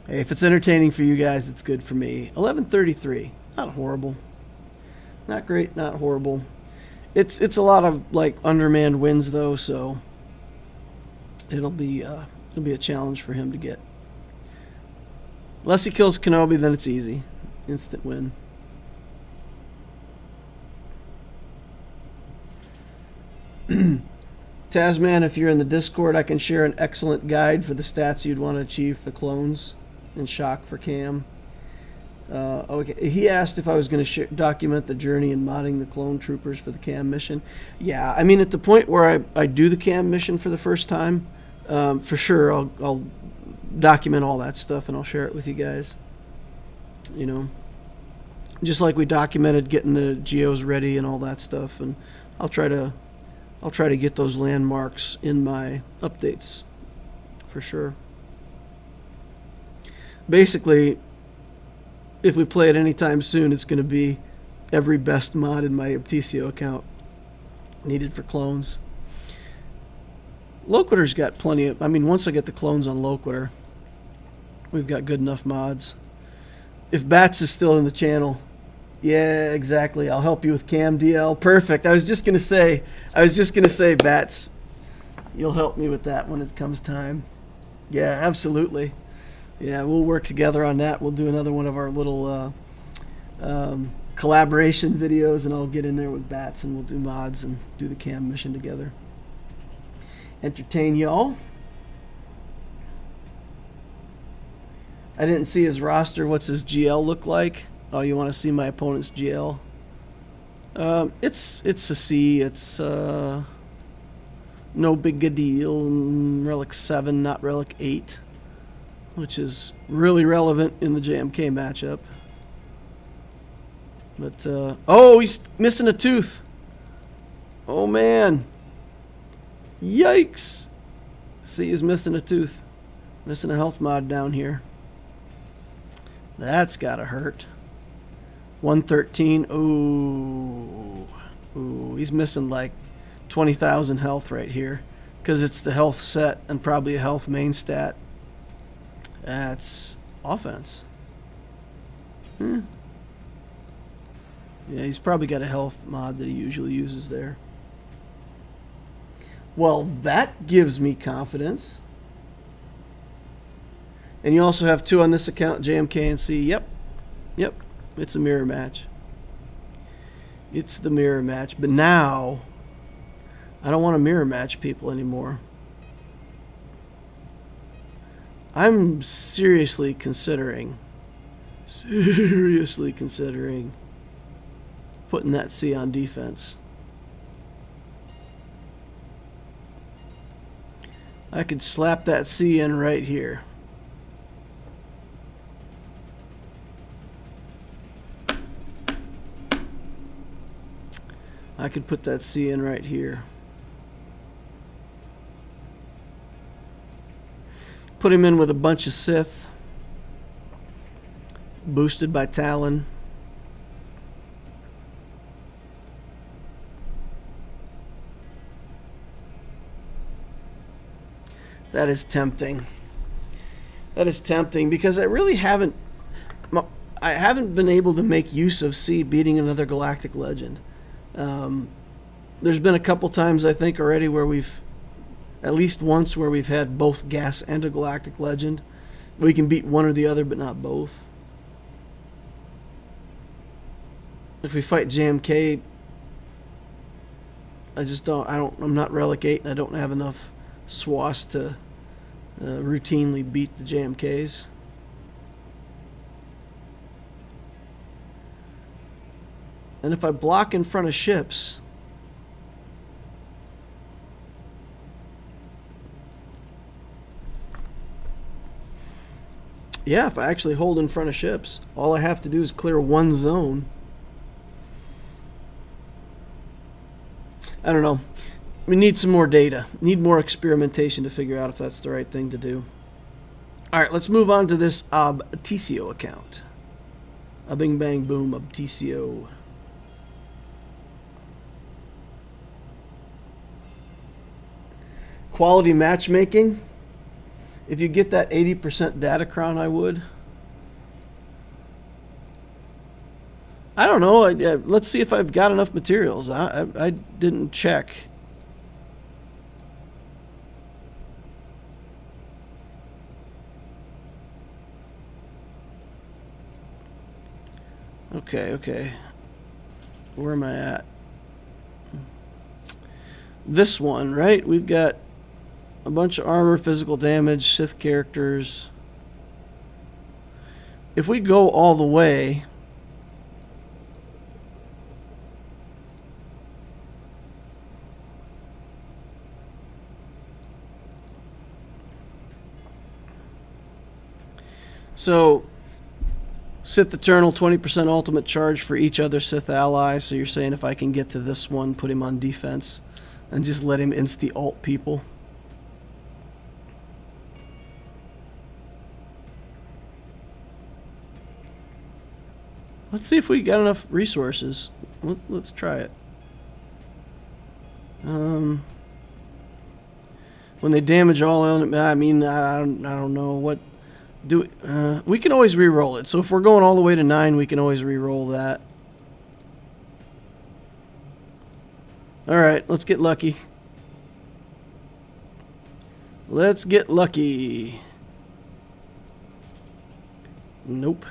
Hey, if it's entertaining for you guys, it's good for me. 1133, not horrible, not great, not horrible. It's a lot of like undermanned wins though, so it'll be a challenge for him to get. Unless he kills Kenobi, then it's easy, instant win. Tasman, if you're in the Discord, I can share an excellent guide for the stats you'd want to achieve for clones and shock for Cam. Okay, he asked if I was going to document the journey in modding the clone troopers for the Cam mission. Yeah, I mean, at the point where I do the Cam mission for the first time, for sure I'll document all that stuff and I'll share it with you guys. You know, just like we documented getting the Geos ready and all that stuff. And I'll try to get those landmarks in my updates for sure. Basically, if we play it anytime soon, it's going to be every best mod in my Obtisio account needed for clones. Loquitur's got plenty of... I mean, once I get the clones on Loquitur, we've got good enough mods. If Bats is still in the channel... Yeah, exactly. I'll help you with Cam DL. Perfect. I was just going to say, Bats, you'll help me with that when it comes time. Yeah, absolutely. Yeah, we'll work together on that. We'll do another one of our little collaboration videos, and I'll get in there with Bats, and we'll do mods and do the Cam mission together. Entertain y'all. I didn't see his roster. What's his GL look like? Oh, you want to see my opponent's GL? It's a C. It's no big a deal. Relic 7, not Relic 8, which is really relevant in the JMK matchup. But oh, he's missing a tooth. Oh man. Yikes. See, he's missing a tooth. Missing a health mod down here. That's gotta hurt. 113. Ooh. Ooh, he's missing like 20,000 health right here. Because it's the health set and probably a health main stat. That's offense. Yeah, he's probably got a health mod that he usually uses there. Well, that gives me confidence. And you also have 2 on this account, JMK and C. Yep. Yep. It's a mirror match. It's the mirror match. But now, I don't want to mirror match people anymore. I'm seriously considering putting that C on defense. I could slap that C in right here. I could put that C in right here. Put him in with a bunch of Sith. Boosted by Talon. That is tempting. That is tempting because I really haven't been able to make use of C beating another Galactic Legend. There's been a couple times I think already where we've, at least once where we've had both gas and a Galactic Legend. We can beat one or the other but not both. If we fight JMK, I'm not Relic 8 and I don't have enough SWAS to routinely beat the JMKs. And if I block in front of ships, yeah, if I actually hold in front of ships, all I have to do is clear one zone. I don't know. We need some more data. Need more experimentation to figure out if that's the right thing to do. Alright, let's move on to this Obtisio account. A bing bang boom Obtisio. Quality matchmaking. If you get that 80% data cron, I would. I don't know. Let's see if I've got enough materials. I didn't check. Okay. Where am I at? This one, right? We've got a bunch of armor, physical damage, Sith characters. If we go all the way, so Sith Eternal, 20% ultimate charge for each other Sith ally. So you're saying if I can get to this one, put him on defense, and just let him insta-ult people. Let's see if we got enough resources. Let's try it. When they damage all element, I mean, I don't know what do. We can always re-roll it. So if we're going all the way to 9, we can always re-roll that. All right, let's get lucky. Let's get lucky. Nope.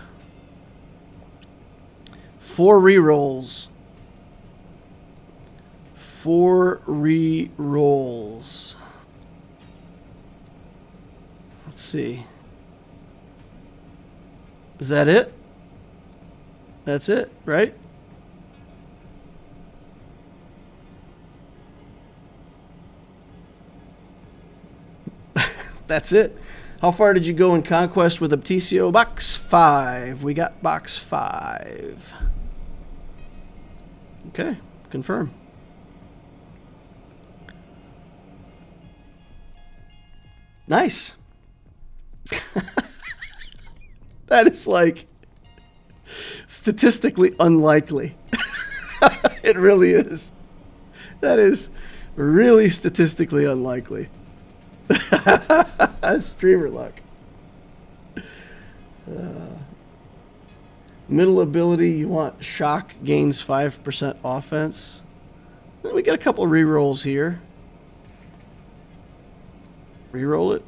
4 re-rolls. 4 re-rolls. Let's see. Is that it? That's it, right? That's it. How far did you go in Conquest with Apticio? Box 5. We got box 5. Okay, confirm. Nice. That is like statistically unlikely. It really is. That is really statistically unlikely. Streamer luck. Middle ability, you want shock, gains 5% offense. We got a couple of rerolls here. Reroll it.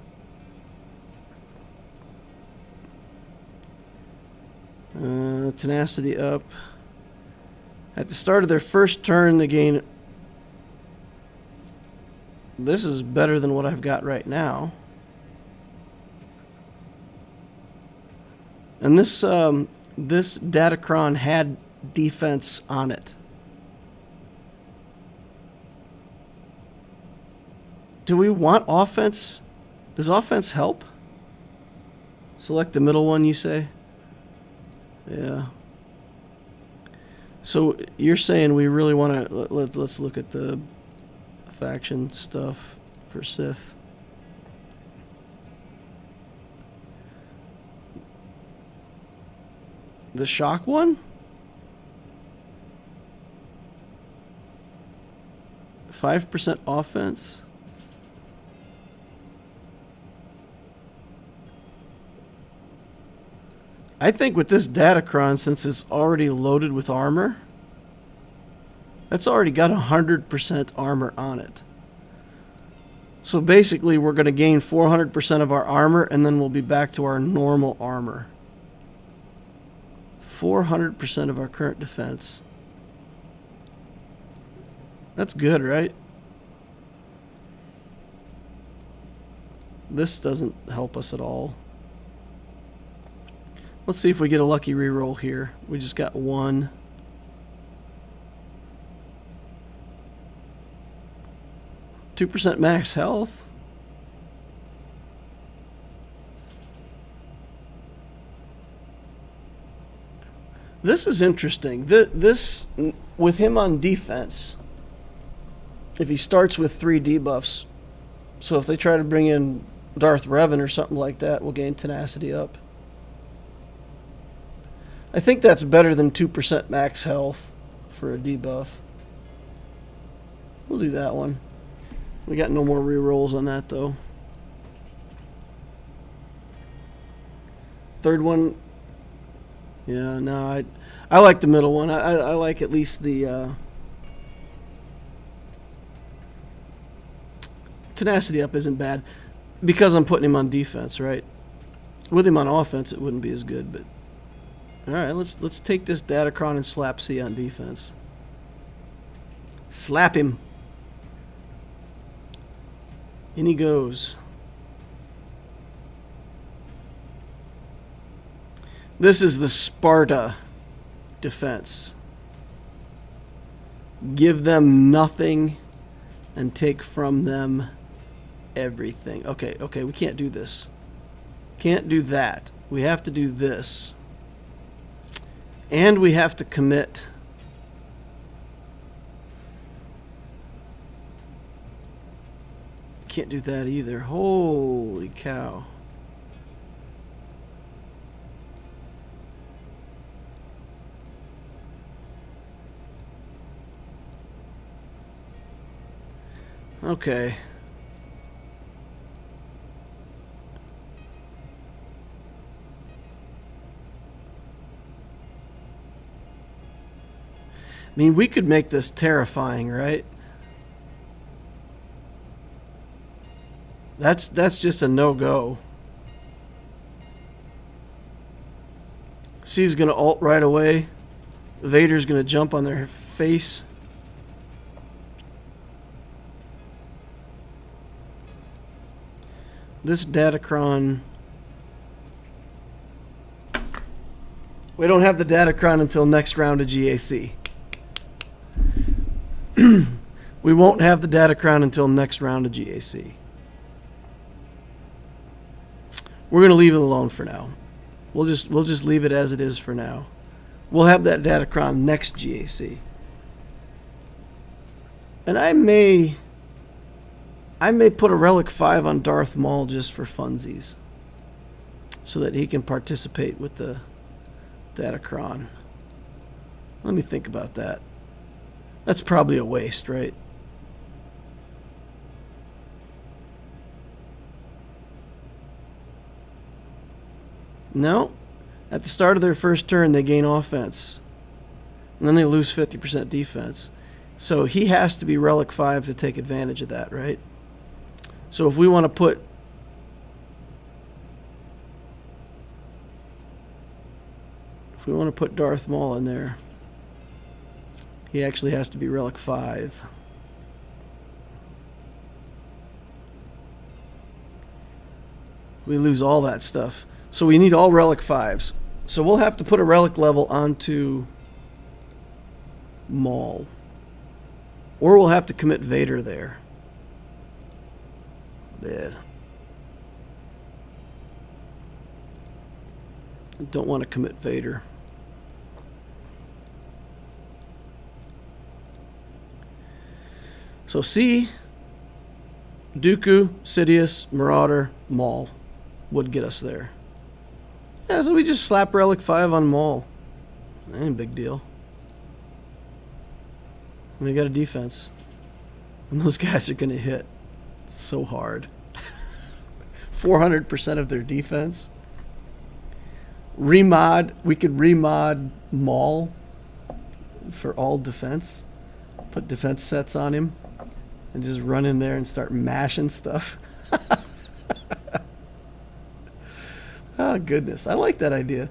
Tenacity up. At the start of their first turn, they gain. This is better than what I've got right now. And this this Datacron had defense on it. Do we want offense? Does offense help? Select the middle one, you say? Yeah. So you're saying we really want to... Let's look at the faction stuff for Sith. The shock one? 5% offense? I think with this Datacron, since it's already loaded with armor, that's already got 100% armor on it. So basically, we're going to gain 400% of our armor, and then we'll be back to our normal armor. 400% of our current defense. That's good, right? This doesn't help us at all. Let's see if we get a lucky reroll here. We just got 1. % max health. This is interesting. This, with him on defense, if he starts with 3 debuffs, so if they try to bring in Darth Revan or something like that, we'll gain tenacity up. I think that's better than 2% max health for a debuff. We'll do that one. We got no more rerolls on that, though. Third one, yeah, no, I like the middle one. I like at least the tenacity up isn't bad because I'm putting him on defense, right? With him on offense, it wouldn't be as good, but all right, let's take this Datacron and slap C on defense. Slap him. In he goes. This is the Sparta defense. Give them nothing and take from them everything. Okay, we can't do this. Can't do that. We have to do this. And we have to commit. Can't do that either. Holy cow. Okay. I mean, we could make this terrifying, right? That's just a no-go. C's gonna ult right away. Vader's gonna jump on their face. This Datacron. We don't have the Datacron until next round of GAC. We won't have the Datacron until next round of GAC. We're gonna leave it alone for now. We'll just leave it as it is for now. We'll have that Datacron next GAC. And I may put a Relic 5 on Darth Maul just for funsies, so that he can participate with the Datacron. Let me think about that. That's probably a waste, right? No. At the start of their first turn, they gain offense. And then they lose 50% defense. So he has to be Relic 5 to take advantage of that, right? So if we want to put... If we want to put Darth Maul in there, he actually has to be Relic 5. We lose all that stuff. So we need all Relic 5s. So we'll have to put a Relic level onto Maul. Or we'll have to commit Vader there. There. I don't want to commit Vader. So C, Dooku, Sidious, Marauder, Maul would get us there. Yeah, so we just slap Relic 5 on Maul. That ain't a big deal. And they got a defense. And those guys are going to hit so hard. 400% of their defense. Remod. We could remod Maul for all defense. Put defense sets on him. And just run in there and start mashing stuff. Oh, goodness. I like that idea.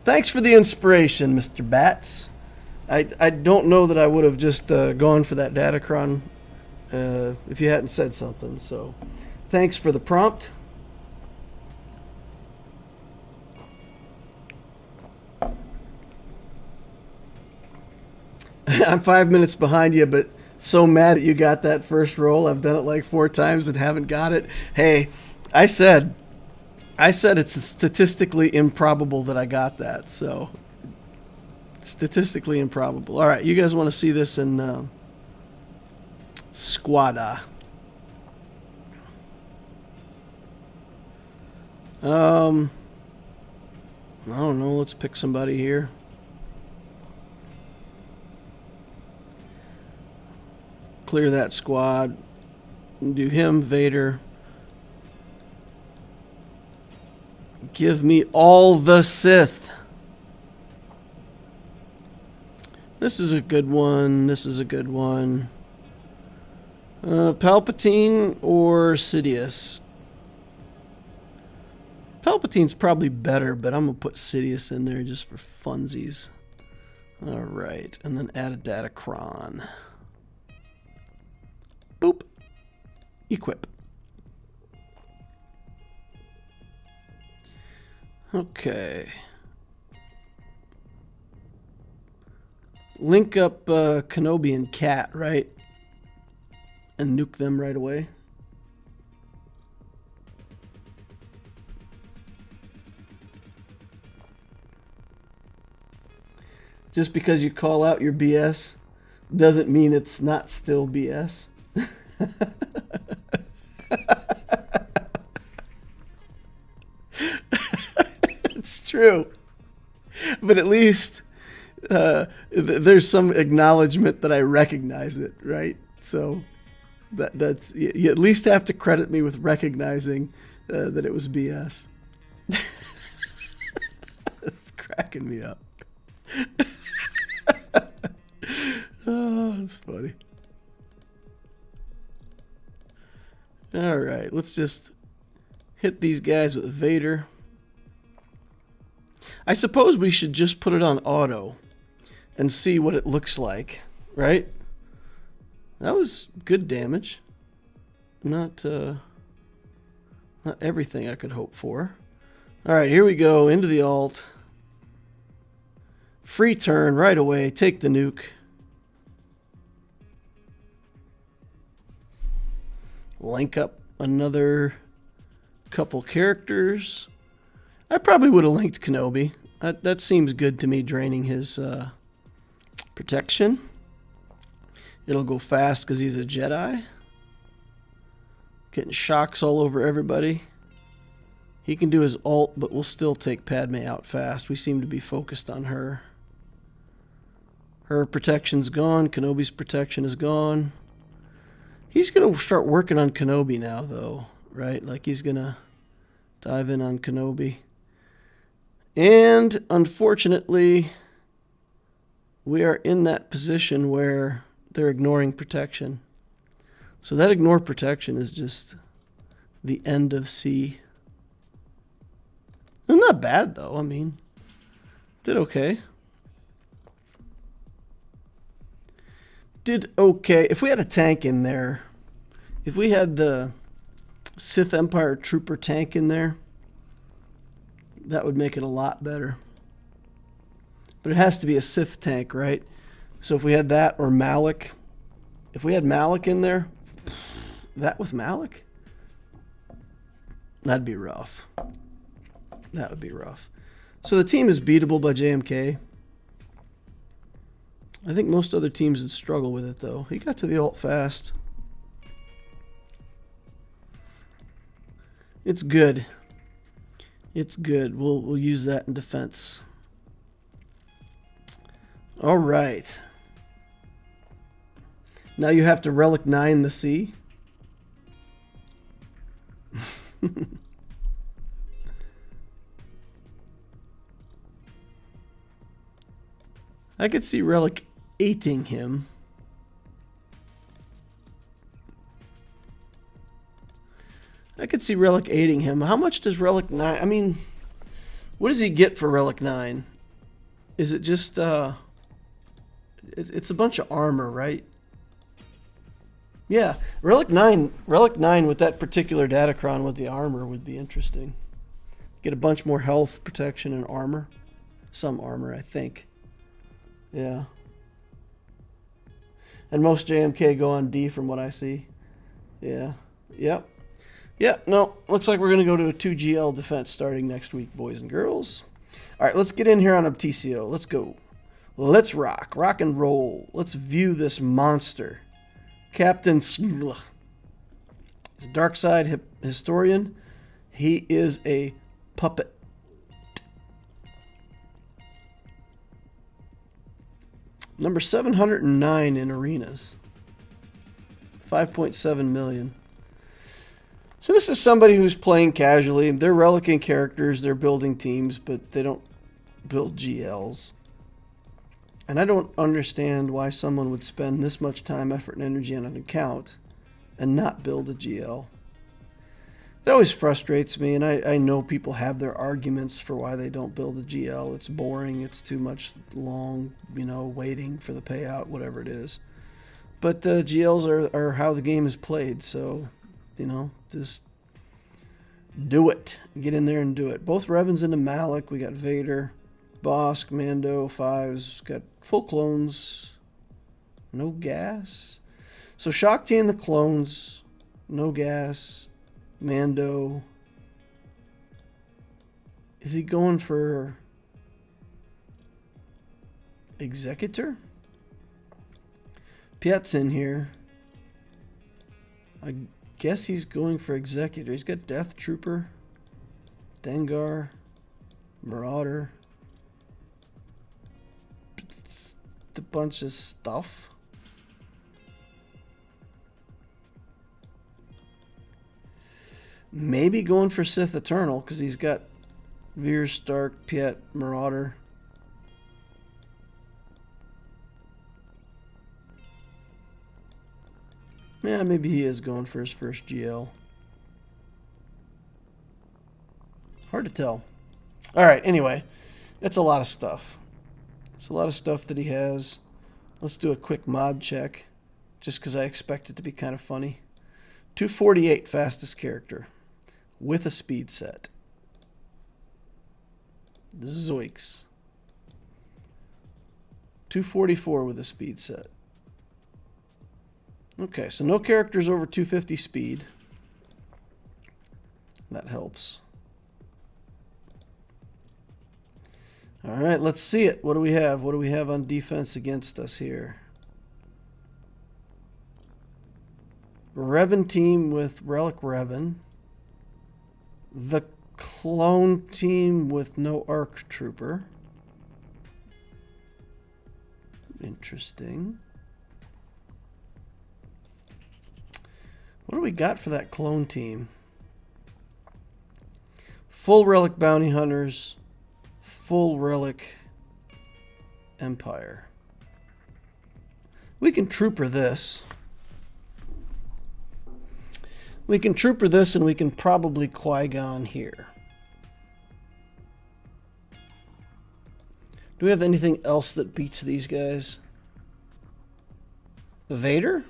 Thanks for the inspiration, Mr. Bats. I don't know that I would have just gone for that Datacron if you hadn't said something. So thanks for the prompt. I'm 5 minutes behind you, but so mad that you got that first roll. I've done it like 4 times and haven't got it. Hey, I said it's statistically improbable that I got that. So statistically improbable. All right, you guys want to see this in Squada. I don't know. Let's pick somebody here. Clear that squad. Do him, Vader. Give me all the Sith. This is a good one. This is a good one. Palpatine or Sidious? Palpatine's probably better, but I'm going to put Sidious in there just for funsies. All right. And then add a Datacron. Boop. Equip. Okay. Link up Kenobi and Cat, right? And nuke them right away. Just because you call out your BS doesn't mean it's not still BS. It's true. But at least there's some acknowledgement that I recognize it, right? So that's you at least have to credit me with recognizing that it was BS. It's cracking me up. Oh, that's funny. All right, let's just hit these guys with Vader. I suppose we should just put it on auto and see what it looks like, right? That was good damage. Not everything I could hope for. All right, here we go into the alt. Free turn right away. Take the nuke. Link up another couple characters. I probably would have linked Kenobi. That seems good to me, draining his protection. It'll go fast because he's a Jedi. Getting shocks all over everybody. He can do his ult, but we'll still take Padme out fast. We seem to be focused on her. Her protection's gone. Kenobi's protection is gone. He's going to start working on Kenobi now, though, right? Like, he's going to dive in on Kenobi. And, unfortunately, we are in that position where they're ignoring protection. So that ignore protection is just the end of C. It's not bad, though. I mean, did okay. Did okay. If we had a tank in there, if we had the Sith Empire Trooper tank in there, that would make it a lot better. But it has to be a Sith tank, right? So if we had that or Malak, if we had Malak in there, that with Malak, that'd be rough. That would be rough. So the team is beatable by JMK. I think most other teams would struggle with it, though. He got to the ult fast. It's good. It's good. We'll use that in defense. All right. Now you have to Relic 9 the sea. I could see Relic 8ing him. I could see Relic 8ing him. How much does Relic 9... I mean, what does he get for Relic 9? Is it just... It's a bunch of armor, right? Yeah, Relic 9 with that particular Datacron with the armor would be interesting. Get a bunch more health, protection, and armor. Some armor, I think. Yeah. And most JMK go on D from what I see. Yeah. Yep. Yep. No, looks like we're going to go to a 2GL defense starting next week, boys and girls. All right, let's get in here on Obtesio. Let's go. Let's rock. Rock and roll. Let's view this monster. Captain Slugh. He's a dark side historian. He is a puppet. Number 709 in arenas. 5.7 million. So this is somebody who's playing casually. They're relicing characters. They're building teams, but they don't build GLs. And I don't understand why someone would spend this much time, effort, and energy on an account and not build a GL. It always frustrates me, and I know people have their arguments for why they don't build a GL. It's boring, it's too much long, waiting for the payout, whatever it is. But GLs are how the game is played, so, just do it. Get in there and do it. Both Revans into Malak. We got Vader, Bosk, Mando, Fives. Got full clones. No gas. So Shakti and the clones. No gas. Mando. Is he going for... Executor? Piet's in here. I guess he's going for Executor. He's got Death Trooper, Dengar, Marauder. It's a bunch of stuff. Maybe going for Sith Eternal because he's got Veer, Stark, Piet, Marauder. Yeah, maybe he is going for his first GL. Hard to tell. All right, anyway, that's a lot of stuff. It's a lot of stuff that he has. Let's do a quick mod check, just because I expect it to be kind of funny. 248 fastest character with a speed set. Zoinks. 244 with a speed set. Okay, so no characters over 250 speed. That helps. All right, let's see it. What do we have? What do we have on defense against us here? Revan team with Relic Revan. The clone team with no ARC Trooper. Interesting. What do we got for that clone team? Full Relic Bounty Hunters. Full Relic Empire. We can Trooper this. We can Trooper this, and we can probably Qui-Gon here. Do we have anything else that beats these guys? Vader?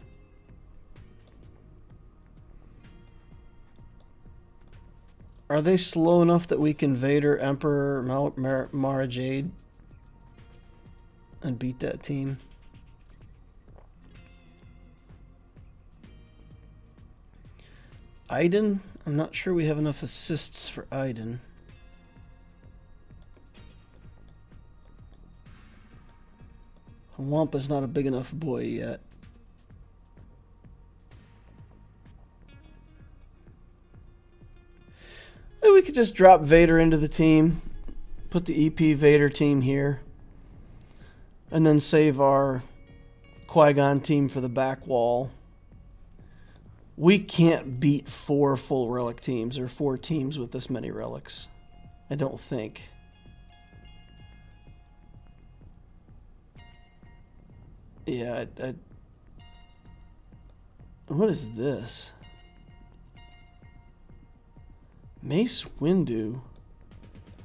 Are they slow enough that we can Vader, Emperor, Mara Jade and beat that team? Iden? I'm not sure we have enough assists for Iden. Wampa's not a big enough boy yet. We could just drop Vader into the team, put the EP Vader team here, and then save our Qui-Gon team for the back wall. We can't beat 4 full relic teams or 4 teams with this many relics. I don't think. Yeah, what is this? Mace Windu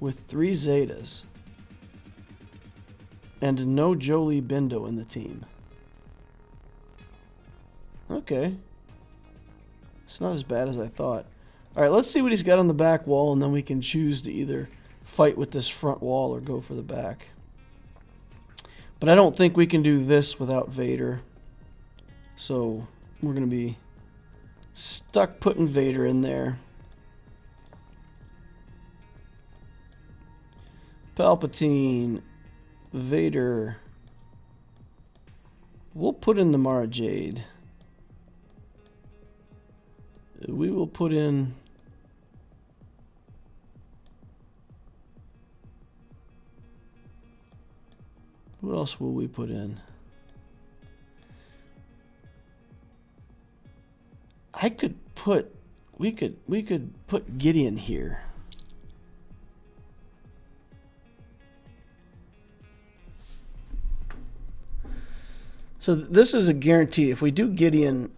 with 3 Zetas and no Jolie Bindo in the team. Okay. It's not as bad as I thought. Alright, let's see what he's got on the back wall, and then we can choose to either fight with this front wall or go for the back. But I don't think we can do this without Vader. So we're going to be stuck putting Vader in there. Palpatine, Vader. We'll put in the Mara Jade. We will put in... Who else will we put in? I could put... We could put Gideon here. So this is a guarantee. If we do Gideon,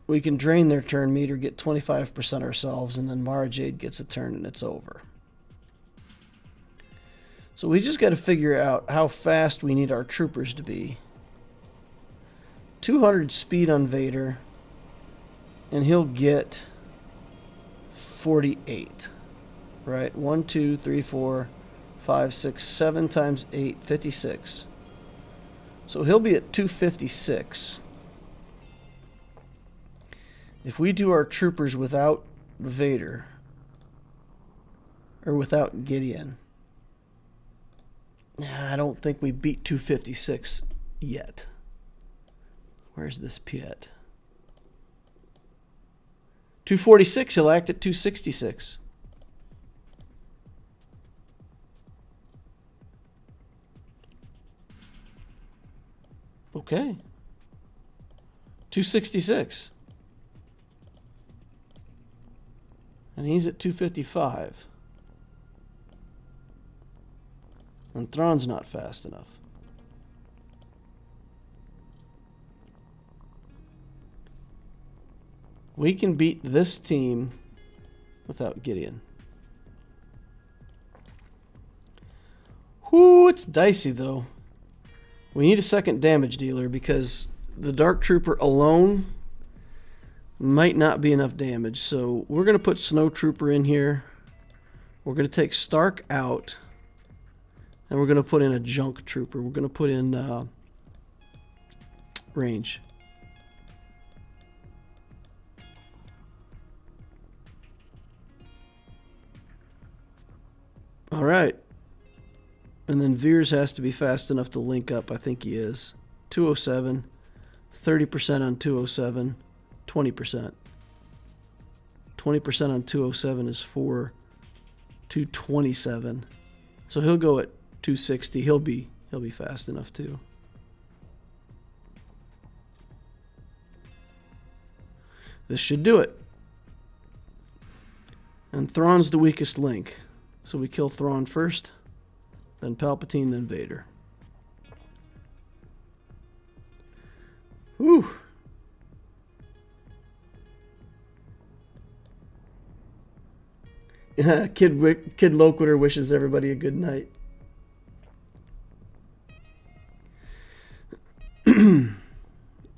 we can drain their turn meter, get 25% ourselves, and then Mara Jade gets a turn and it's over. So we just got to figure out how fast we need our troopers to be. 200 speed on Vader, and he'll get 48. Right? 1, 2, 3, 4, 5, 6, 7 times 8, 56. So he'll be at 256. If we do our troopers without Vader, or without Gideon, I don't think we beat 256 yet. Where's this Piet? 246, he'll act at 266. Okay. 266. And he's at 255. And Thrawn's not fast enough. We can beat this team without Gideon. Whoo, it's dicey though. We need a second damage dealer because the Dark Trooper alone might not be enough damage. So we're going to put Snow Trooper in here. We're going to take Stark out. And we're going to put in a Junk Trooper. We're going to put in range. All right. And then Veers has to be fast enough to link up. I think he is. 207. 30% on 207. 20%. 20% on 207 is 227. So he'll go at 260. He'll be fast enough too. This should do it. And Thrawn's the weakest link. So we kill Thrawn first, then Palpatine, then Vader. Whew. Kid Loquitur wishes everybody a good night.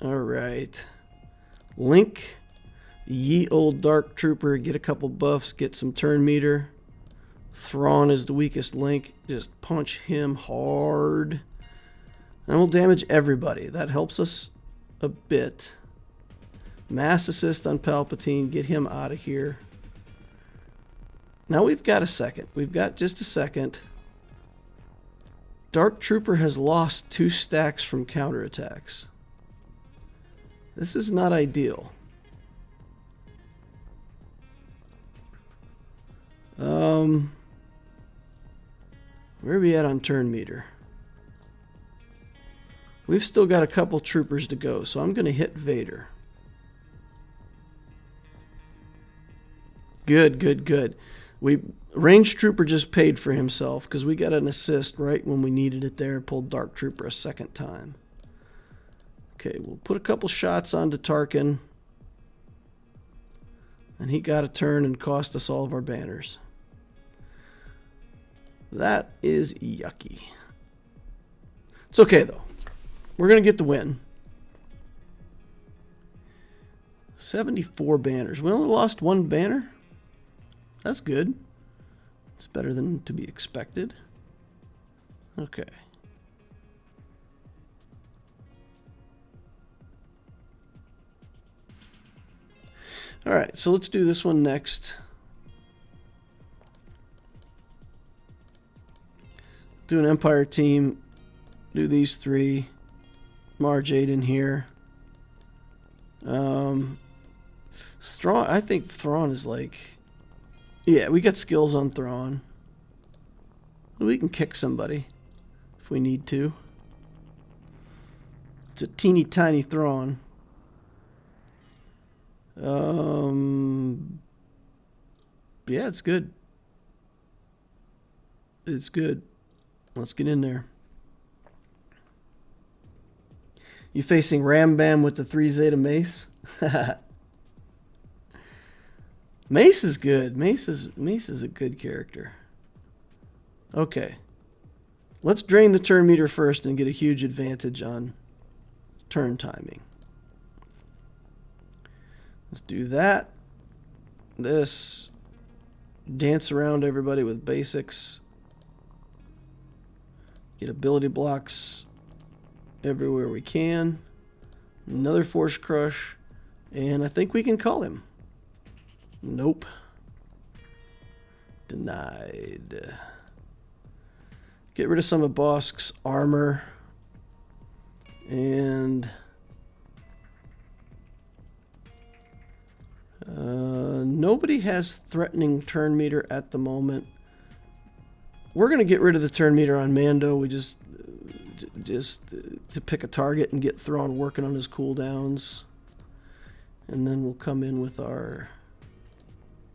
All right. Link, ye old Dark Trooper, get a couple buffs, get some turn meter. Thrawn is the weakest link. Just punch him hard. And we'll damage everybody. That helps us a bit. Mass assist on Palpatine. Get him out of here. Now we've got a second. We've got just a second. Dark Trooper has lost 2 stacks from counterattacks. This is not ideal. Where are we at on turn meter? We've still got a couple troopers to go, so I'm going to hit Vader. Good, good, good. Range Trooper just paid for himself because we got an assist right when we needed it there. Pulled Dark Trooper a second time. Okay, we'll put a couple shots onto Tarkin. And he got a turn and cost us all of our banners. That is yucky. It's okay, though. We're going to get the win. 74 banners. We only lost 1 banner. That's good. It's better than to be expected. Okay. All right, so let's do this one next. Do an Empire team. Do these 3. Marge 8 in here. Thrawn, I think Thrawn is like... Yeah, we got skills on Thrawn. We can kick somebody if we need to. It's a teeny tiny Thrawn. Yeah, it's good. It's good. Let's get in there. You facing Rambam with the 3 Zeta Mace? Mace is good. Mace is a good character. Okay. Let's drain the turn meter first and get a huge advantage on turn timing. Let's do that. This. Dance around everybody with basics. Get ability blocks everywhere we can. Another Force Crush. And I think we can call him. Nope. Denied. Get rid of some of Bosk's armor. And nobody has threatening turn meter at the moment. We're going to get rid of the turn meter on Mando. We just to pick a target and get Thrawn working on his cooldowns. And then we'll come in with our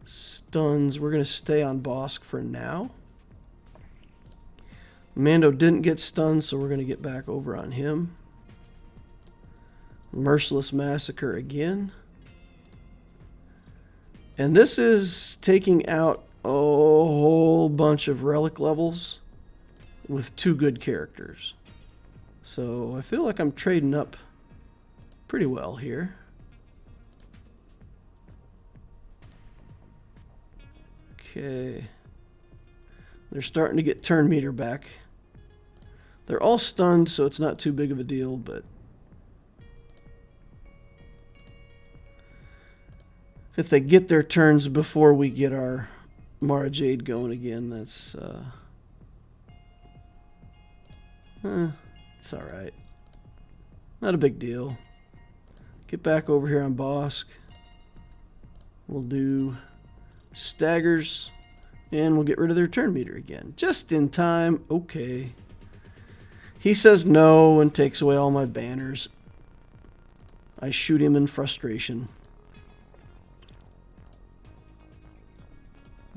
stuns. We're going to stay on Bosk for now. Mando didn't get stunned, so we're going to get back over on him. Merciless Massacre again. And this is taking out a whole bunch of relic levels with 2 good characters. So I feel like I'm trading up pretty well here. Okay. They're starting to get turn meter back. They're all stunned, so it's not too big of a deal, but if they get their turns before we get our Mara Jade going again, that's it's alright. Not a big deal. Get back over here on Bosk. We'll do staggers, and we'll get rid of their turn meter again. Just in time. Okay. He says no and takes away all my banners. I shoot him in frustration.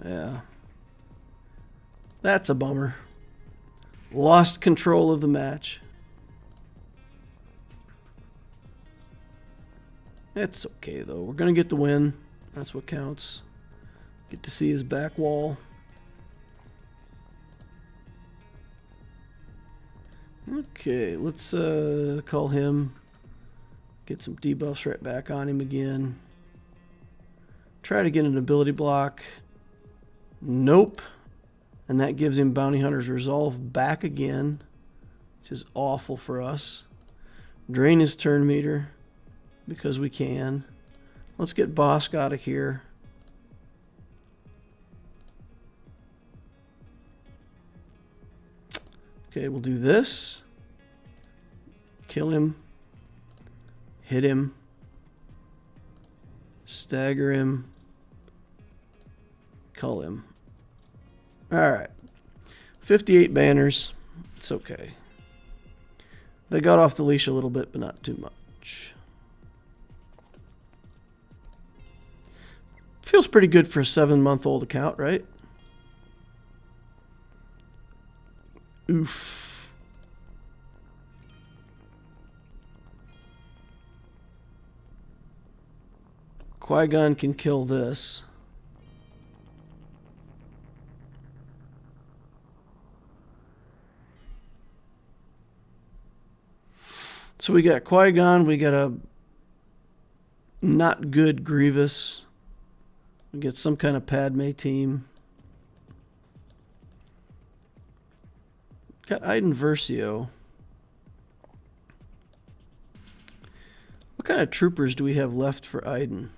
Yeah. That's a bummer. Lost control of the match. It's okay, though. We're going to get the win. That's what counts. Get to see his back wall. Okay, let's call him. Get some debuffs right back on him again. Try to get an ability block. Nope. And that gives him Bounty Hunter's Resolve back again, which is awful for us. Drain his turn meter because we can. Let's get Bosk out of here. Okay, we'll do this. Kill him. Hit him. Stagger him. Cull him. Alright. 58 banners. It's okay. They got off the leash a little bit, but not too much. Feels pretty good for a 7-month-old account, right? Oof. Qui-Gon can kill this. So we got Qui-Gon, we got a not good Grievous. We get some kind of Padme team. Got Iden Versio. What kind of troopers do we have left for Iden?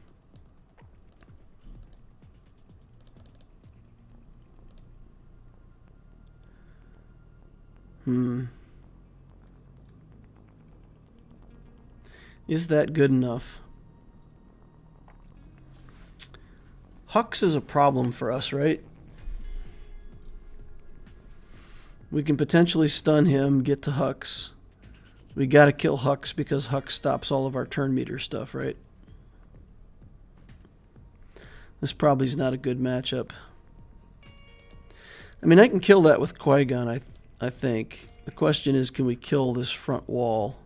Is that good enough? Hux is a problem for us, right? We can potentially stun him, get to Hux. We gotta kill Hux because Hux stops all of our turn meter stuff, right? This probably is not a good matchup. I mean, I can kill that with Qui-Gon, I think. The question is, can we kill this front wall?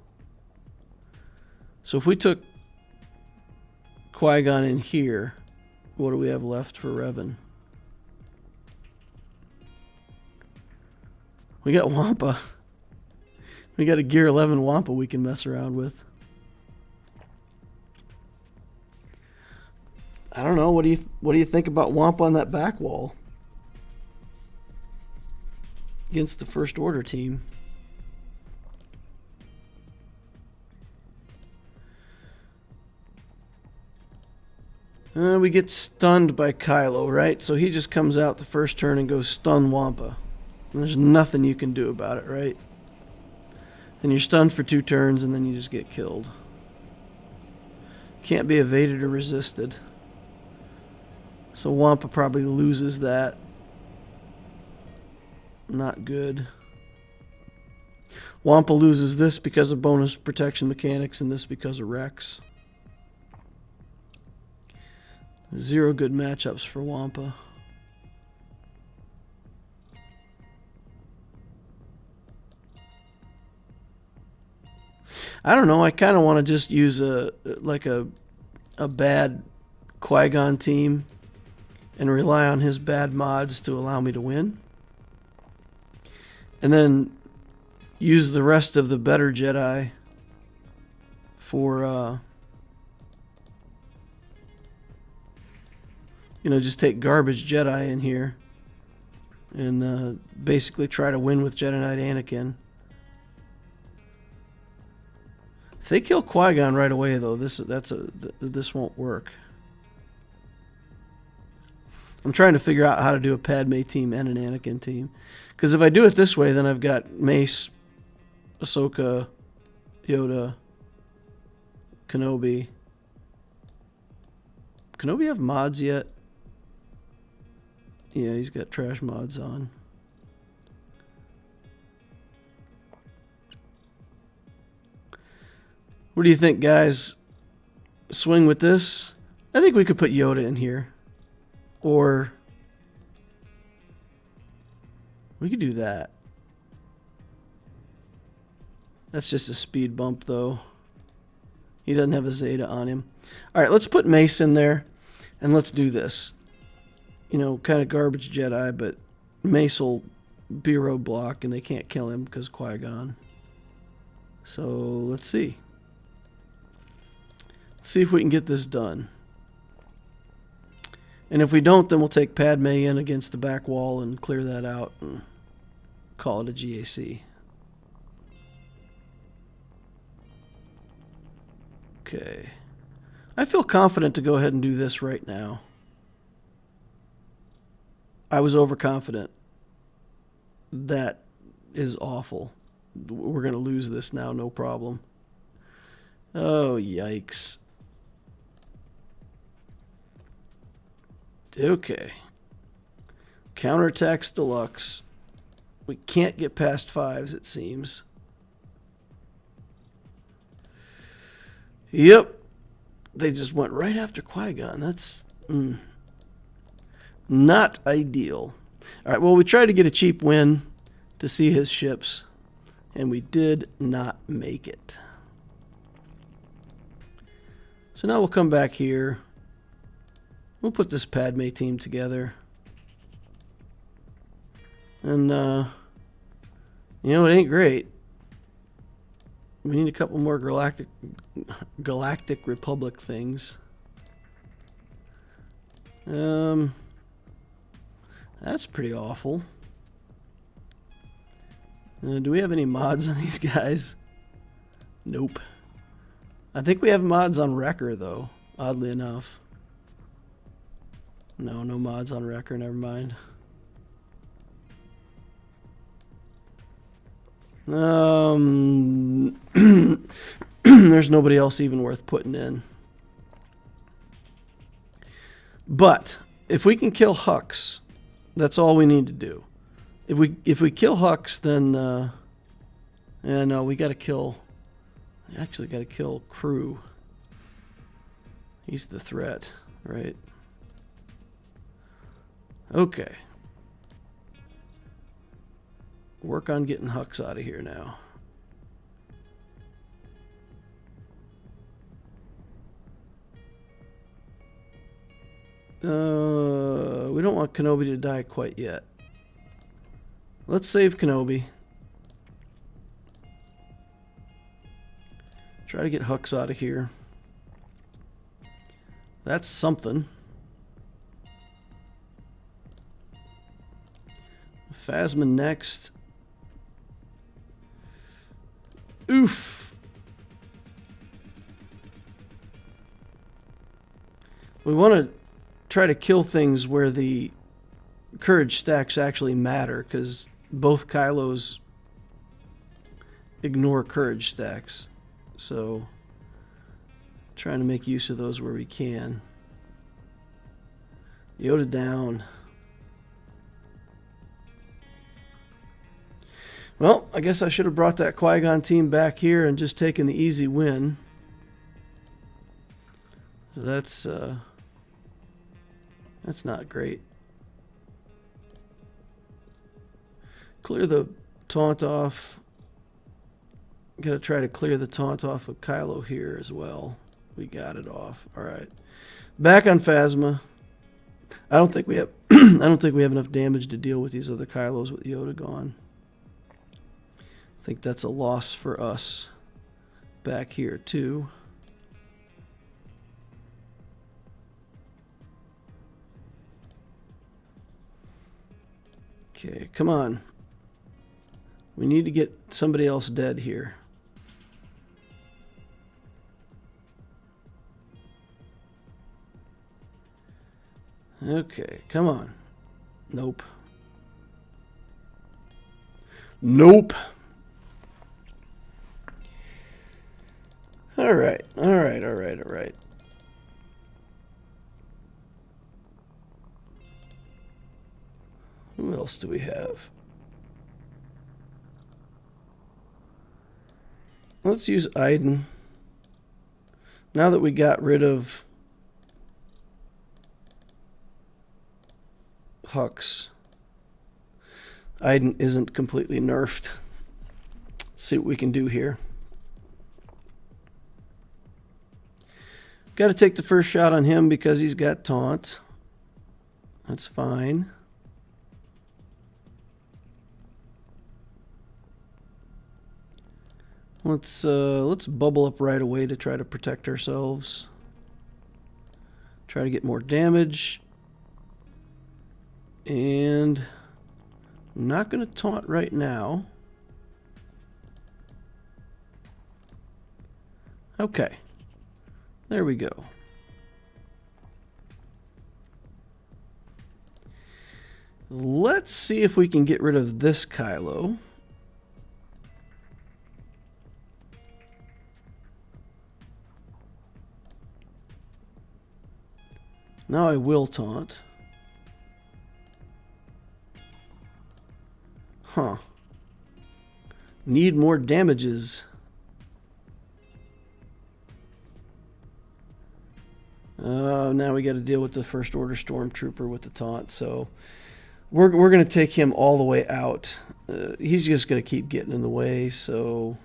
So if we took Qui-Gon in here, what do we have left for Revan? We got Wampa. We got a Gear 11 Wampa we can mess around with. I don't know. What do you think about Wampa on that back wall against the First Order team? We get stunned by Kylo, right? So he just comes out the first turn and goes stun Wampa. And there's nothing you can do about it, right? And you're stunned for 2 turns, and then you just get killed. Can't be evaded or resisted. So Wampa probably loses that. Not good. Wampa loses this because of bonus protection mechanics, and this because of Rex. 0 good matchups for Wampa. I don't know. I kind of want to just use a bad Qui-Gon team and rely on his bad mods to allow me to win. And then use the rest of the better Jedi for, just take garbage Jedi in here and basically try to win with Jedi Knight Anakin. If they kill Qui-Gon right away, though, this won't work. I'm trying to figure out how to do a Padme team and an Anakin team. Because if I do it this way, then I've got Mace, Ahsoka, Yoda, Kenobi. Kenobi have mods yet? Yeah, he's got trash mods on. What do you think, guys? Swing with this? I think we could put Yoda in here. Or we could do that. That's just a speed bump, though. He doesn't have a Zeta on him. All right, let's put Mace in there, and let's do this. Kind of garbage Jedi, but Mace will be a roadblock, and they can't kill him because Qui-Gon. So let's see. See if we can get this done. And if we don't, then we'll take Padme in against the back wall and clear that out and call it a GAC. Okay. I feel confident to go ahead and do this right now. I was overconfident. That is awful. We're going to lose this now, no problem. Oh, yikes. Okay. Counterattacks deluxe. We can't get past 5s, it seems. Yep. They just went right after Qui-Gon. That's not ideal. All right, well, we tried to get a cheap win to see his ships, and we did not make it. So now we'll come back here. We'll put this Padme team together. And, it ain't great. We need a couple more Galactic Republic things. That's pretty awful. Do we have any mods on these guys? Nope. I think we have mods on Wrecker, though, oddly enough. No mods on Wrecker, never mind. There's nobody else even worth putting in. But if we can kill Hux, that's all we need to do. If we kill Hux, then no, we got to kill. We actually got to kill Crew. He's the threat, right? Okay. Work on getting Hux out of here now. We don't want Kenobi to die quite yet. Let's save Kenobi. Try to get Hux out of here. That's something. Phasma next. Oof. We want to try to kill things where the courage stacks actually matter, because both Kylos ignore courage stacks. So trying to make use of those where we can. Yoda down. Well, I guess I should have brought that Qui-Gon team back here and just taken the easy win. So that's not great. Clear the taunt off. Got to try to clear the taunt off of Kylo here as well. We got it off. All right. Back on Phasma. I don't think we have I don't think we have enough damage to deal with these other Kylos with Yoda gone. I think that's a loss for us back here too. Okay, come on. We need to get somebody else dead here. Okay, come on. Nope. Nope. All right. Who else do we have? Let's use Iden. Now that we got rid of Hux, Iden isn't completely nerfed. Let's see what we can do here. Got to take the first shot on him because he's got taunt. That's fine. Let's bubble up right away to try to protect ourselves. Try to get more damage. And I'm not going to taunt right now. Okay. There we go. Let's see if we can get rid of this Kylo. Now I will taunt. Huh. Need more damages. Now we got to deal with the First Order Stormtrooper with the taunt. So we're going to take him all the way out. He's just going to keep getting in the way. So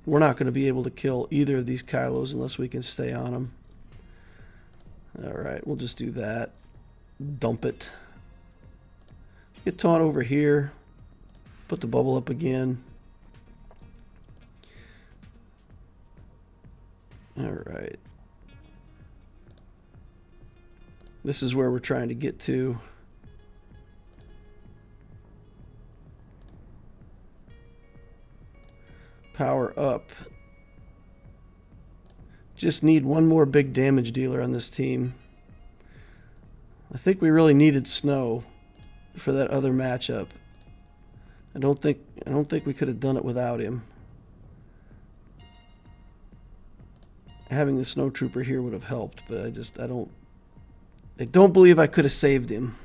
we're not going to be able to kill either of these Kylos unless we can stay on them. All right, we'll just do that. Dump it. Get taunt over here. Put the bubble up again. All right. This is where we're trying to get to. Power up. Just need one more big damage dealer on this team. I think we really needed Snow for that other matchup. I don't think we could have done it without him. Having the Snowtrooper here would have helped, but I don't believe I could have saved him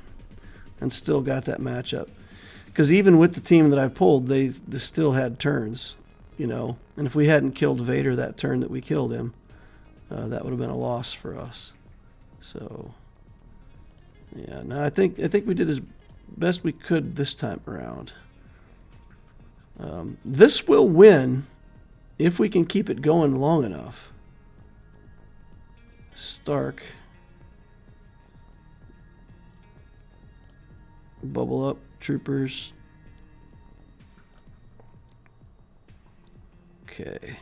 and still got that matchup. Because even with the team that I pulled, they still had turns, you know. And if we hadn't killed Vader that turn that we killed him, that would have been a loss for us. So, yeah, no, I think we did as best we could this time around. This will win if we can keep it going long enough. Stark. Bubble up, troopers. Okay.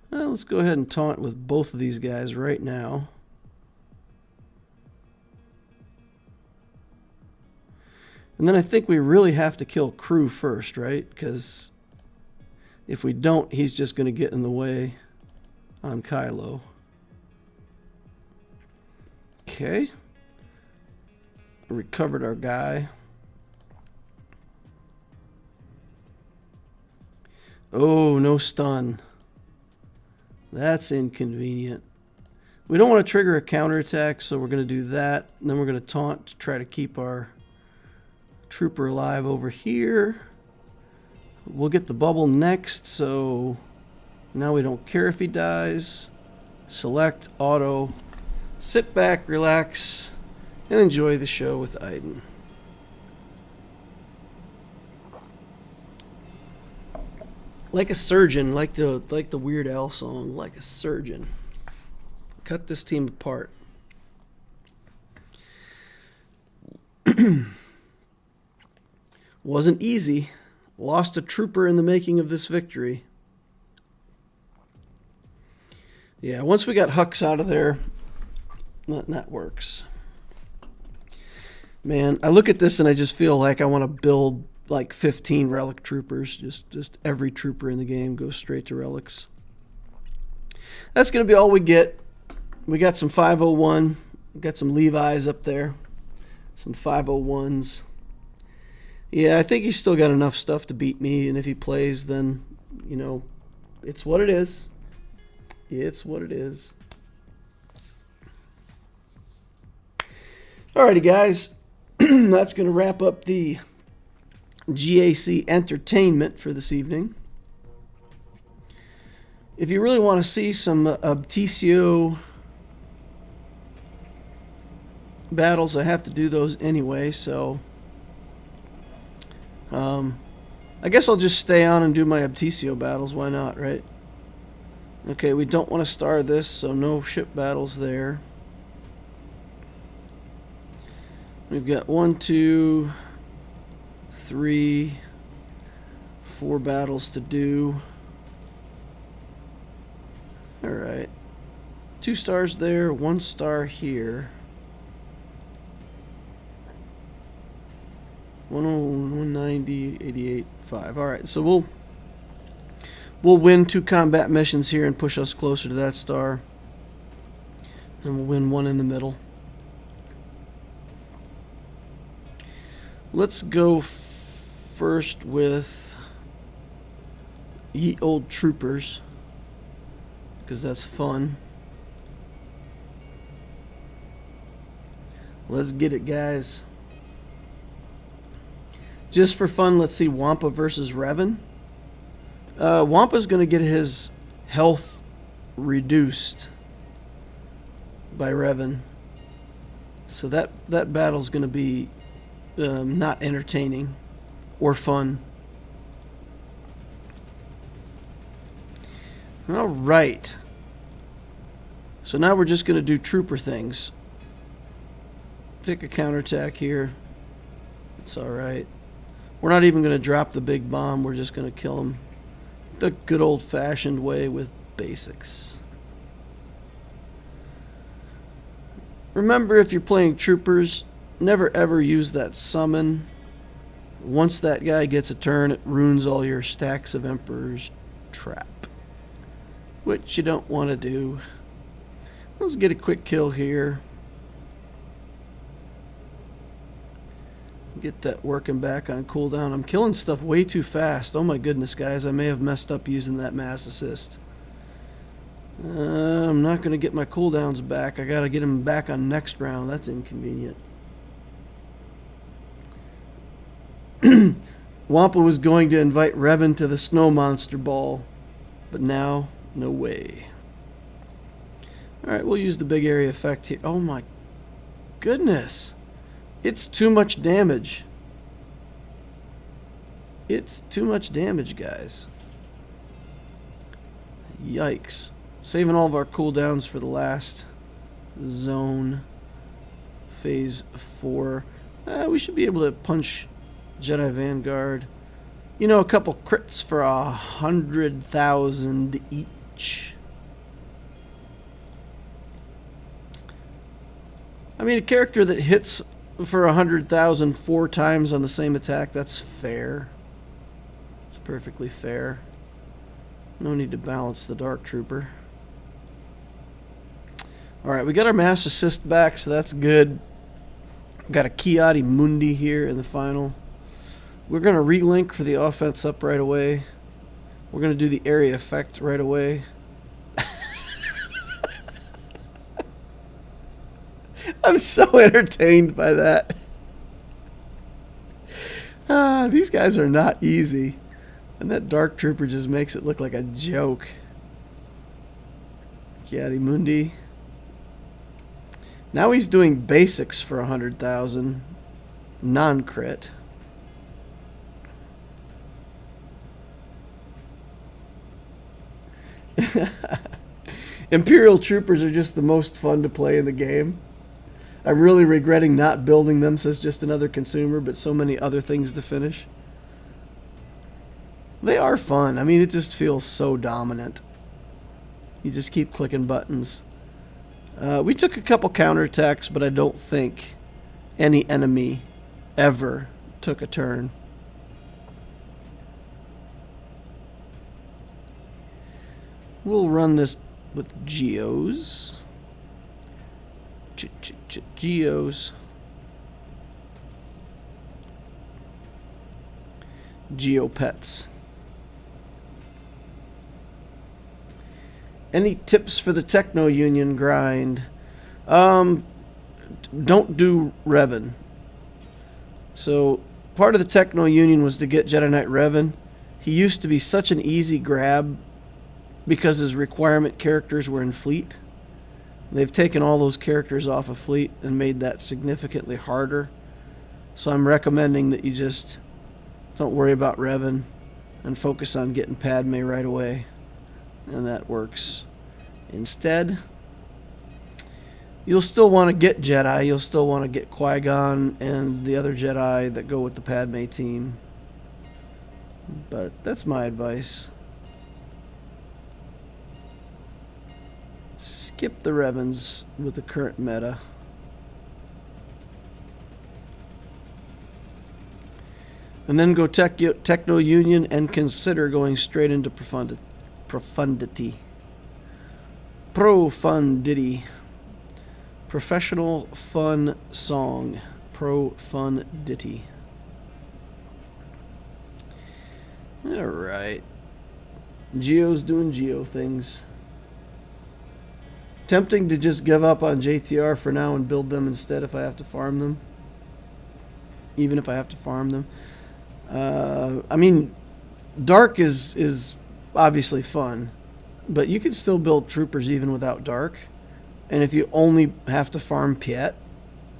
Well, let's go ahead and taunt with both of these guys right now. And then I think we really have to kill Crew first, right? Because if we don't, he's just going to get in the way on Kylo. Okay. recovered our guy. Oh, no stun. That's inconvenient. We don't want to trigger a counterattack, so we're going to do that. And then we're going to taunt to try to keep our trooper alive over here. We'll get the bubble next, so now we don't care if he dies. Select, auto, sit back, relax, and enjoy the show with Iden. Like a surgeon, like the Weird Al song, like a surgeon. Cut this team apart. Wasn't easy. Lost a trooper in the making of this victory. Yeah, once we got Hux out of there, that works. Man, I look at this and I just feel like I want to build like 15 relic troopers. Just every trooper in the game goes straight to relics. That's going to be all we get. We got some 501. We got some Levi's up there. Some 501s. Yeah, I think he's still got enough stuff to beat me, and if he plays, then, you know, it's what it is. It's what it is. Alrighty, guys. That's going to wrap up the GAC entertainment for this evening. If you really want to see some TCO battles, I have to do those anyway, so I guess I'll just stay on and do my Abtesio battles. Why not, right? Okay, we don't want to star this, so no ship battles there. We've got 1, 2, 3, 4 battles to do. Alright. 2 stars there, 1 star here. 190, 88, 5. Alright, so we'll win 2 combat missions here and push us closer to that star. And we'll win 1 in the middle. Let's go first with Ye Old Troopers, because that's fun. Let's get it, guys. Just for fun, let's see Wampa versus Revan. Wampa's going to get his health reduced by Revan. So that battle's going to be not entertaining or fun. All right. So now we're just going to do trooper things. Take a counterattack here. It's all right. We're not even going to drop the big bomb. We're just going to kill him the good old-fashioned way with basics. Remember, if you're playing troopers, never ever use that summon. Once that guy gets a turn, it ruins all your stacks of Emperor's Trap, which you don't want to do. Let's get a quick kill here. Get that working back on cooldown. I'm killing stuff way too fast. Oh my goodness, guys. I may have messed up using that mass assist. I'm not going to get my cooldowns back. I got to get them back on next round. That's inconvenient. Wampa was going to invite Revan to the snow monster ball, but now, no way. Alright, we'll use the big area effect here. Oh my goodness. It's too much damage. It's too much damage, guys. Yikes. Saving all of our cooldowns for the last zone. Phase 4. We should be able to punch Jedi Vanguard. You know, a couple crits for 100,000 each. I mean, a character that hits for 100,000 4 times on the same attack, that's fair. It's perfectly fair. No need to balance the Dark Trooper. Alright, we got our mass assist back, so that's good. Got a Ki-Adi Mundi here in the final. We're going to relink for the offense up right away. We're going to do the area effect right away. I'm so entertained by that. These guys are not easy. And that Dark Trooper just makes it look like a joke. Ki-Adi Mundi. Now he's doing basics for 100,000. Non-crit. Imperial Troopers are just the most fun to play in the game. I'm really regretting not building them, says just another consumer, but so many other things to finish. They are fun. I mean, it just feels so dominant. You just keep clicking buttons. We took a couple counterattacks, but I don't think any enemy ever took a turn. We'll run this with Geos. Geos. Geopets. Any tips for the Techno Union grind? Don't do Revan. So part of the Techno Union was to get Jedi Knight Revan. He used to be such an easy grab because his requirement characters were in Fleet. They've taken all those characters off of Fleet and made that significantly harder. So I'm recommending that you just don't worry about Revan and focus on getting Padme right away. And that works. Instead, you'll still want to get Jedi. You'll still want to get Qui-Gon and the other Jedi that go with the Padme team. But that's my advice. Skip the Revans with the current meta. And then go Techno Union and consider going straight into Profundity. Professional fun song. Profundity. Alright. Geo's doing Geo things. Tempting to just give up on JTR for now and build them instead if I have to farm them. Even if I have to farm them. I mean, Dark is obviously fun, but you can still build troopers even without Dark. And if you only have to farm Piet,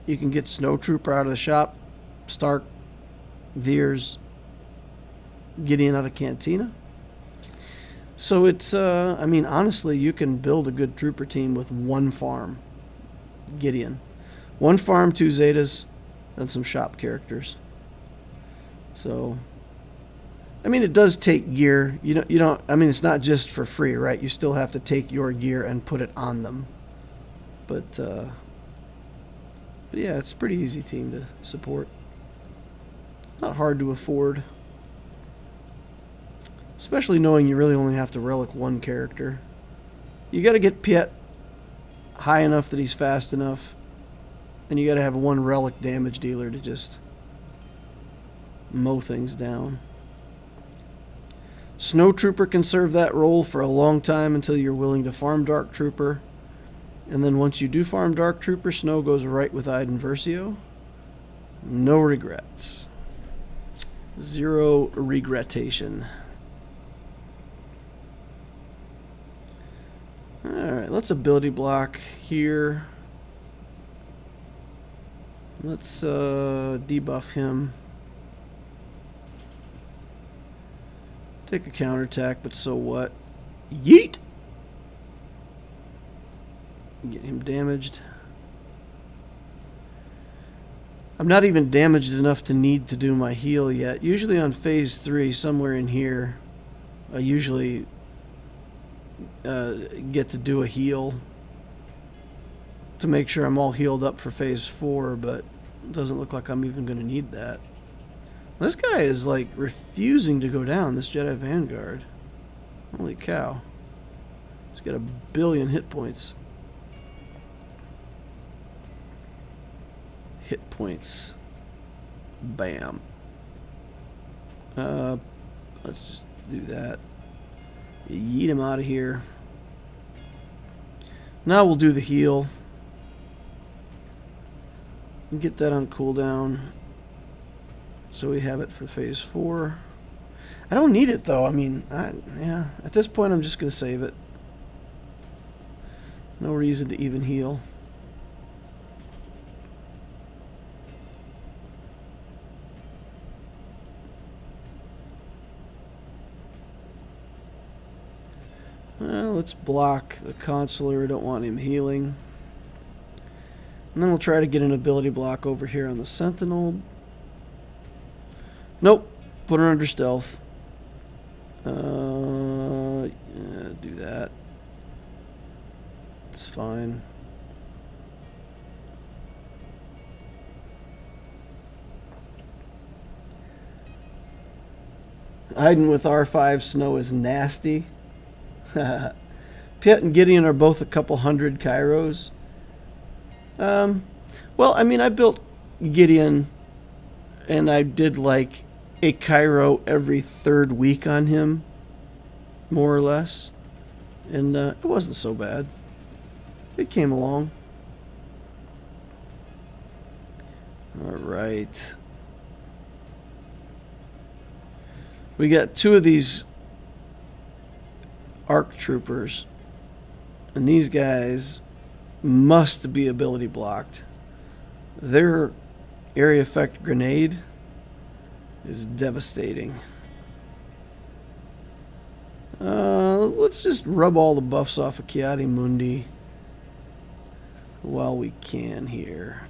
you can get Snow Trooper out of the shop, Stark, Veers, Gideon out of Cantina. So it's, I mean, honestly, you can build a good trooper team with one farm. Gideon. One farm, 2 Zetas, and some shop characters. So, I mean, it does take gear. You don't, I mean, it's not just for free, right? You still have to take your gear and put it on them. But yeah, it's a pretty easy team to support. Not hard to afford. Especially knowing you really only have to relic one character. You got to get Piet high enough that he's fast enough. And you got to have one relic damage dealer to just mow things down. Snow Trooper can serve that role for a long time until you're willing to farm Dark Trooper. And then once you do farm Dark Trooper, Snow goes right with Iden Versio. No regrets. Zero regretation. Alright, let's ability block here. Let's debuff him. Take a counterattack, but so what? Yeet! Get him damaged. I'm not even damaged enough to need to do my heal yet. Usually on phase 3, somewhere in here, I usually get to do a heal to make sure I'm all healed up for phase 4, but it doesn't look like I'm even going to need that. This guy is like refusing to go down, this Jedi Vanguard. Holy cow. He's got 1 billion hit points. hit points. Bam. Let's just do that. Yeet him out of here. Now we'll do the heal. And get that on cooldown. So we have it for phase 4. I don't need it though. I mean, yeah. At this point, I'm just going to save it. No reason to even heal. Well, let's block the consular. I don't want him healing. And then we'll try to get an ability block over here on the Sentinel. Nope. Put her under stealth. Yeah, do that. It's fine. Iden with R5 snow is nasty. Piet and Gideon are both a couple hundred Kairos. Well, I mean, I built Gideon and I did like a Cairo every 3rd week on him, more or less. And it wasn't so bad. It came along. Alright. We got 2 of these ARC troopers. And these guys must be ability blocked. Their area effect grenade is devastating. Let's just rub all the buffs off of Ki-Adi Mundi while we can here.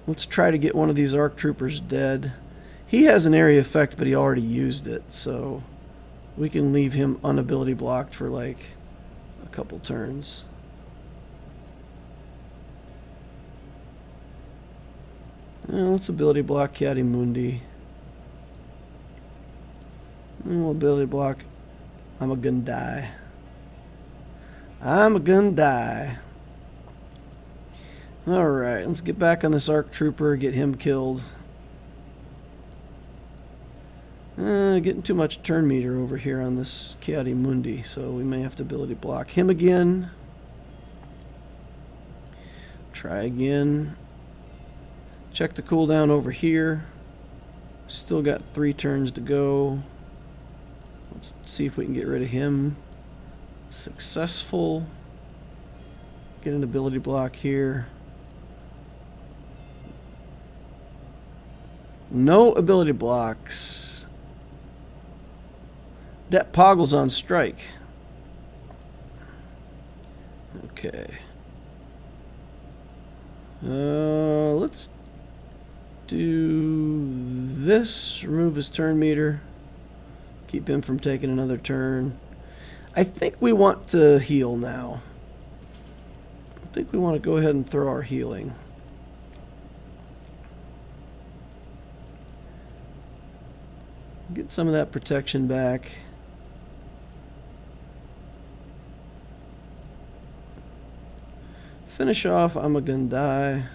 Let's try to get one of these ARC troopers dead. He has an area effect, but he already used it, so we can leave him unability blocked for like a couple turns. Let's ability block Ki-Adi Mundi. And we'll ability block. I'm a gonna die. I'm a gonna die. Alright, let's get back on this ARC trooper, get him killed. Getting too much turn meter over here on this Ki-Adi Mundi, so we may have to ability block him again. Try again. Check the cooldown over here. Still got 3 turns to go. Let's see if we can get rid of him. Successful. Get an ability block here. No ability blocks. That Poggle's on strike. Okay. Let's do this. Remove his turn meter. Keep him from taking another turn. I think we want to heal now. I think we want to go ahead and throw our healing. Get some of that protection back. Finish off, I'm gonna die.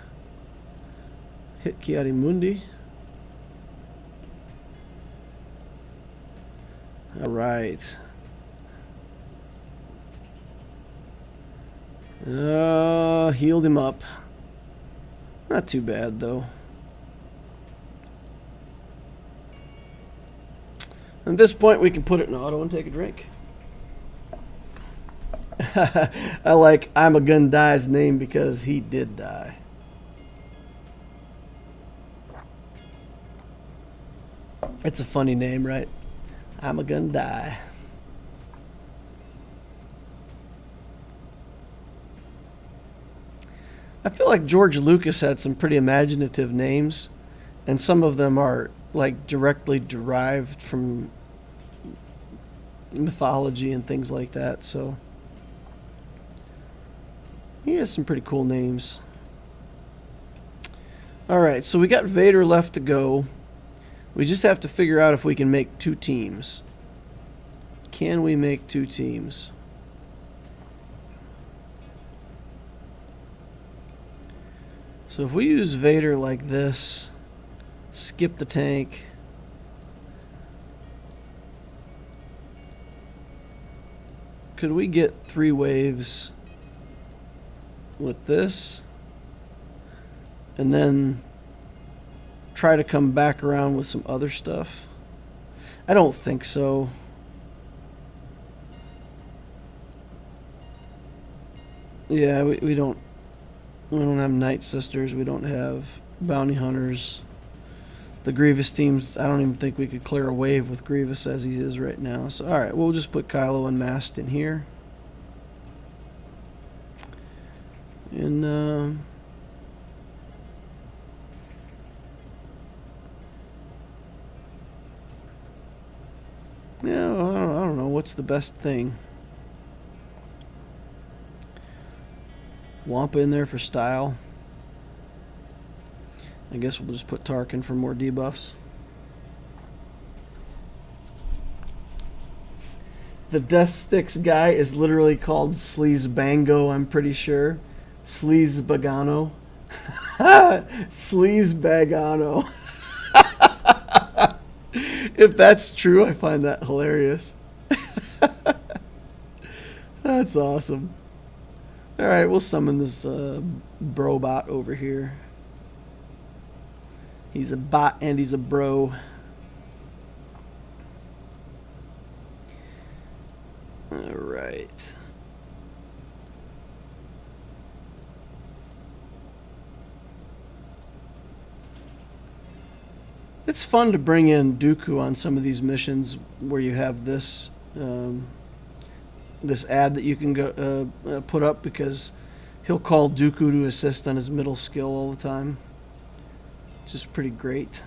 Hit Ki-Adi Mundi. Alright. Healed him up. Not too bad though. At this point we can put it in auto and take a drink. I like I'm a Gun Die's name because he did die. It's a funny name, right? I'm a Gun Die. I feel like George Lucas had some pretty imaginative names, and some of them are like directly derived from mythology and things like that, so he has some pretty cool names. Alright, so we got Vader left to go. We just have to figure out if we can make 2 teams. Can we make 2 teams? So if we use Vader like this, skip the tank, could we get 3 waves with this? And then try to come back around with some other stuff? I don't think so. Yeah, we don't have Night Sisters. We don't have Bounty Hunters. The Grievous teams, I don't even think we could clear a wave with Grievous as he is right now. So, alright, we'll just put Kylo unmasked in here. And, yeah, I don't know. What's the best thing? Wampa in there for style. I guess we'll just put Tarkin for more debuffs. The Death Sticks guy is literally called Sleaze Bango, I'm pretty sure. Sleaze Bagano. Sleaze Bagano. If that's true, I find that hilarious. That's awesome. Alright, we'll summon this bro-bot over here. He's a bot and he's a bro. Alright. It's fun to bring in Dooku on some of these missions where you have this this ad that you can go put up, because he'll call Dooku to assist on his middle skill all the time. Which is pretty great.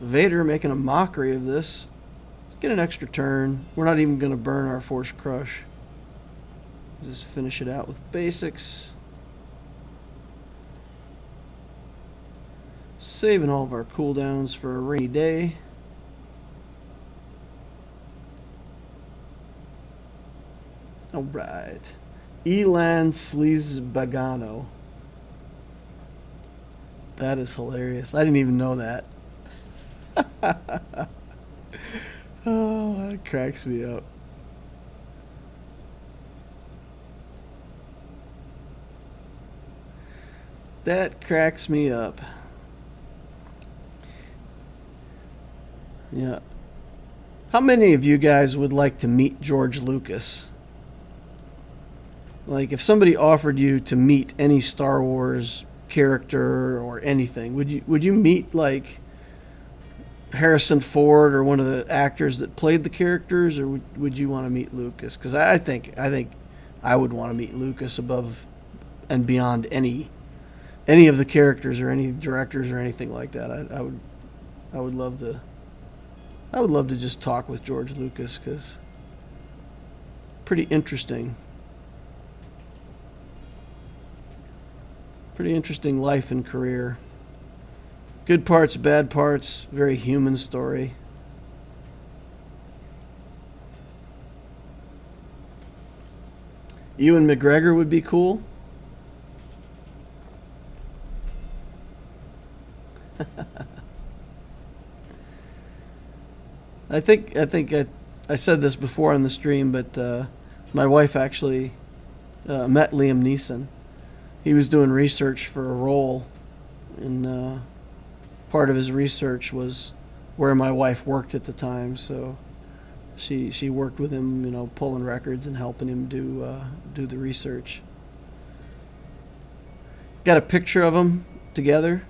Vader making a mockery of this. Let's get an extra turn. We're not even going to burn our Force Crush. Just finish it out with basics. Saving all of our cooldowns for a rainy day. Alright. Elan Sleaze Bagano. That is hilarious. I didn't even know that. Oh, that cracks me up. That cracks me up. Yeah. How many of you guys would like to meet George Lucas? Like, if somebody offered you to meet any Star Wars character or anything, would you meet like Harrison Ford or one of the actors that played the characters, or would you want to meet Lucas? Because I think I would want to meet Lucas above and beyond any of the characters or any directors or anything like that. I would love to just talk with George Lucas, because pretty interesting. Pretty interesting life and career. Good parts, bad parts, very human story. Ewan McGregor would be cool. I think I said this before on the stream, but my wife actually met Liam Neeson. He was doing research for a role, and part of his research was where my wife worked at the time. So she worked with him, you know, pulling records and helping him do the research. Got a picture of them together,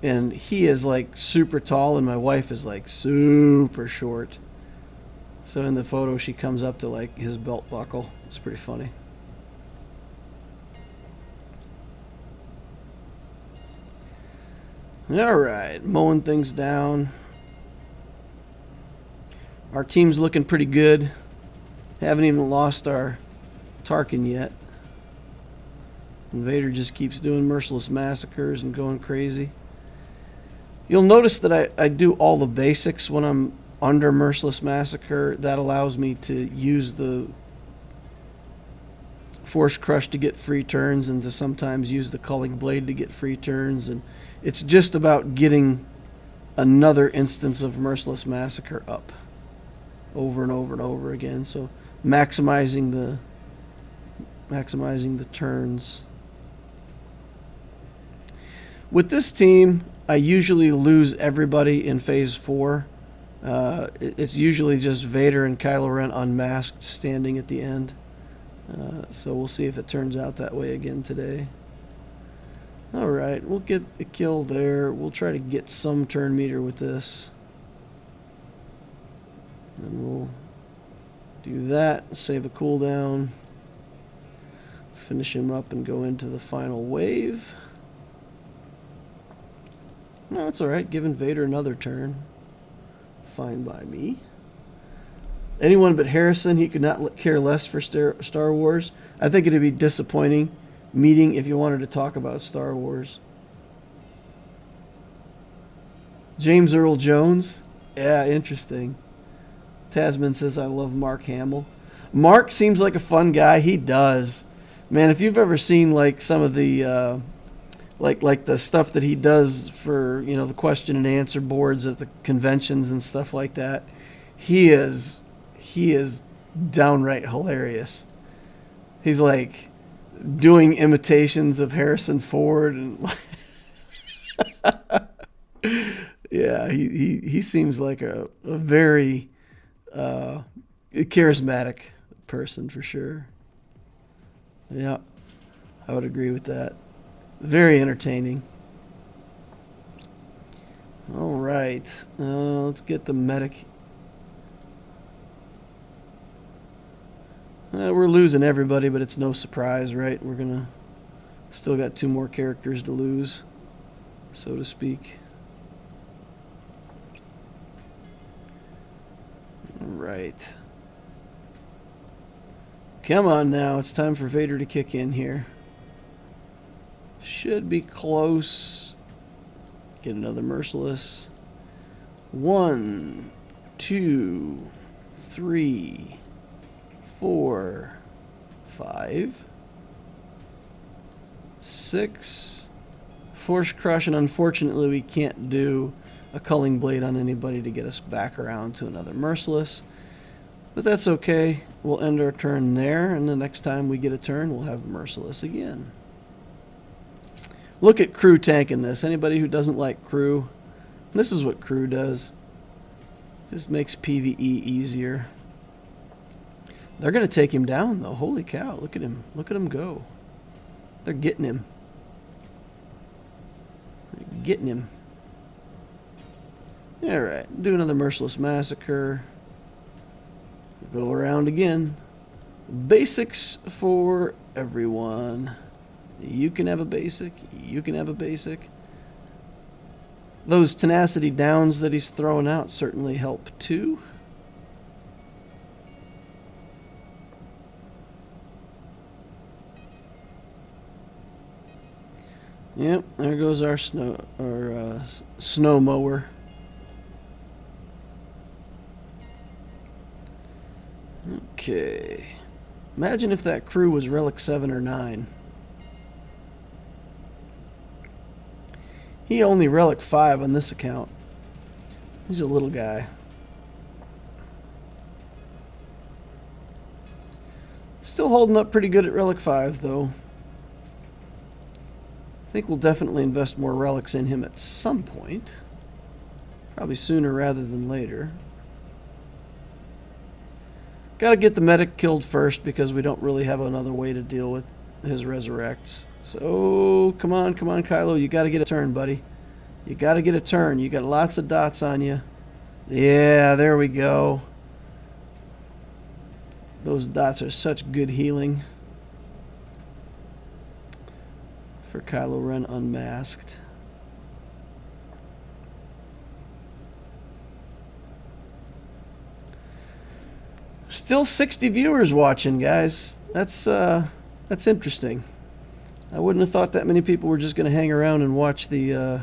and he is like super tall, and my wife is like super short. So in the photo, she comes up to like his belt buckle. It's pretty funny. Alright, mowing things down. Our team's looking pretty good. Haven't even lost our Tarkin yet. And Vader just keeps doing merciless massacres and going crazy. You'll notice that I do all the basics when I'm under Merciless Massacre. That allows me to use the Force Crush to get free turns and to sometimes use the Culling Blade to get free turns. And it's just about getting another instance of Merciless Massacre up over and over and over again. So maximizing the turns. With this team, I usually lose everybody in Phase 4. It's usually just Vader and Kylo Ren unmasked standing at the end. So we'll see if it turns out that way again today. Alright, we'll get a kill there. We'll try to get some turn meter with this. And we'll do that, save a cooldown, finish him up and go into the final wave. No, that's alright, giving Vader another turn. Fine by me. Anyone but Harrison, he could not care less for Star Wars. I think it'd be disappointing meeting if you wanted to talk about Star Wars. James Earl Jones? Yeah, interesting. Tasman says, I love Mark Hamill. Mark seems like a fun guy. He does. Man, if you've ever seen like some of the like the stuff that he does for, you know, the question and answer boards at the conventions and stuff like that, he is downright hilarious. He's like doing imitations of Harrison Ford and yeah, he seems like a very charismatic person for sure. Yeah, I would agree with that. Very entertaining. All right, let's get the medic. We're losing everybody, but it's no surprise, right? We're gonna still got 2 more characters to lose, so to speak. All right. Come on now, it's time for Vader to kick in here. Should be close. Get another Merciless. 1, 2, 3, 4, 5, 6. Force Crush, and unfortunately we can't do a Culling Blade on anybody to get us back around to another Merciless. But that's okay. We'll end our turn there, and the next time we get a turn, we'll have Merciless again. Look at Crew tanking this. Anybody who doesn't like Crew, this is what Crew does. Just makes PvE easier. They're going to take him down, though. Holy cow. Look at him. Look at him go. They're getting him. They're getting him. Alright. Do another Merciless Massacre. Go around again. Basics for everyone. You can have a basic. You can have a basic. Those tenacity downs that he's throwing out certainly help too. Yep, there goes our snow mower. Okay. Imagine if that crew was Relic 7 or 9. He only Relic 5 on this account. He's a little guy. Still holding up pretty good at Relic 5, though. I think we'll definitely invest more relics in him at some point. Probably sooner rather than later. Gotta get the medic killed first because we don't really have another way to deal with his resurrects. So, come on, Kylo. You gotta get a turn, buddy. You gotta get a turn. You got lots of dots on you. Yeah, there we go. Those dots are such good healing for Kylo Ren unmasked. Still 60 viewers watching, guys. That's interesting. I wouldn't have thought that many people were just going to hang around and watch the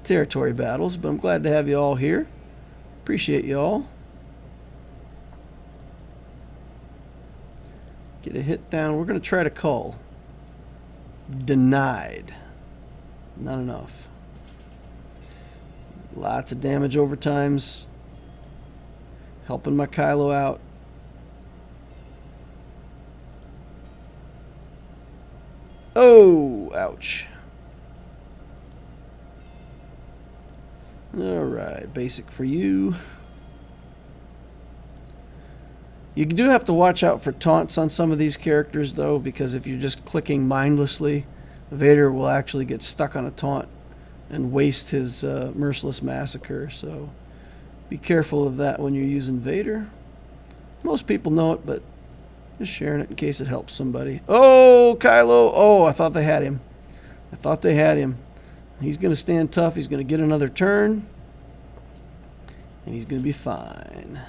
territory battles, but I'm glad to have you all here. Appreciate you all. Get a hit down. We're going to try to call. Denied. Not enough. Lots of damage overtimes. Helping my Kylo out. Oh, ouch. Alright, basic for you. You do have to watch out for taunts on some of these characters, though, because if you're just clicking mindlessly, Vader will actually get stuck on a taunt and waste his merciless massacre. So be careful of that when you're using Vader. Most people know it, but just sharing it in case it helps somebody. Oh, Kylo! Oh, I thought they had him. I thought they had him. He's going to stand tough. He's going to get another turn. And he's going to be fine.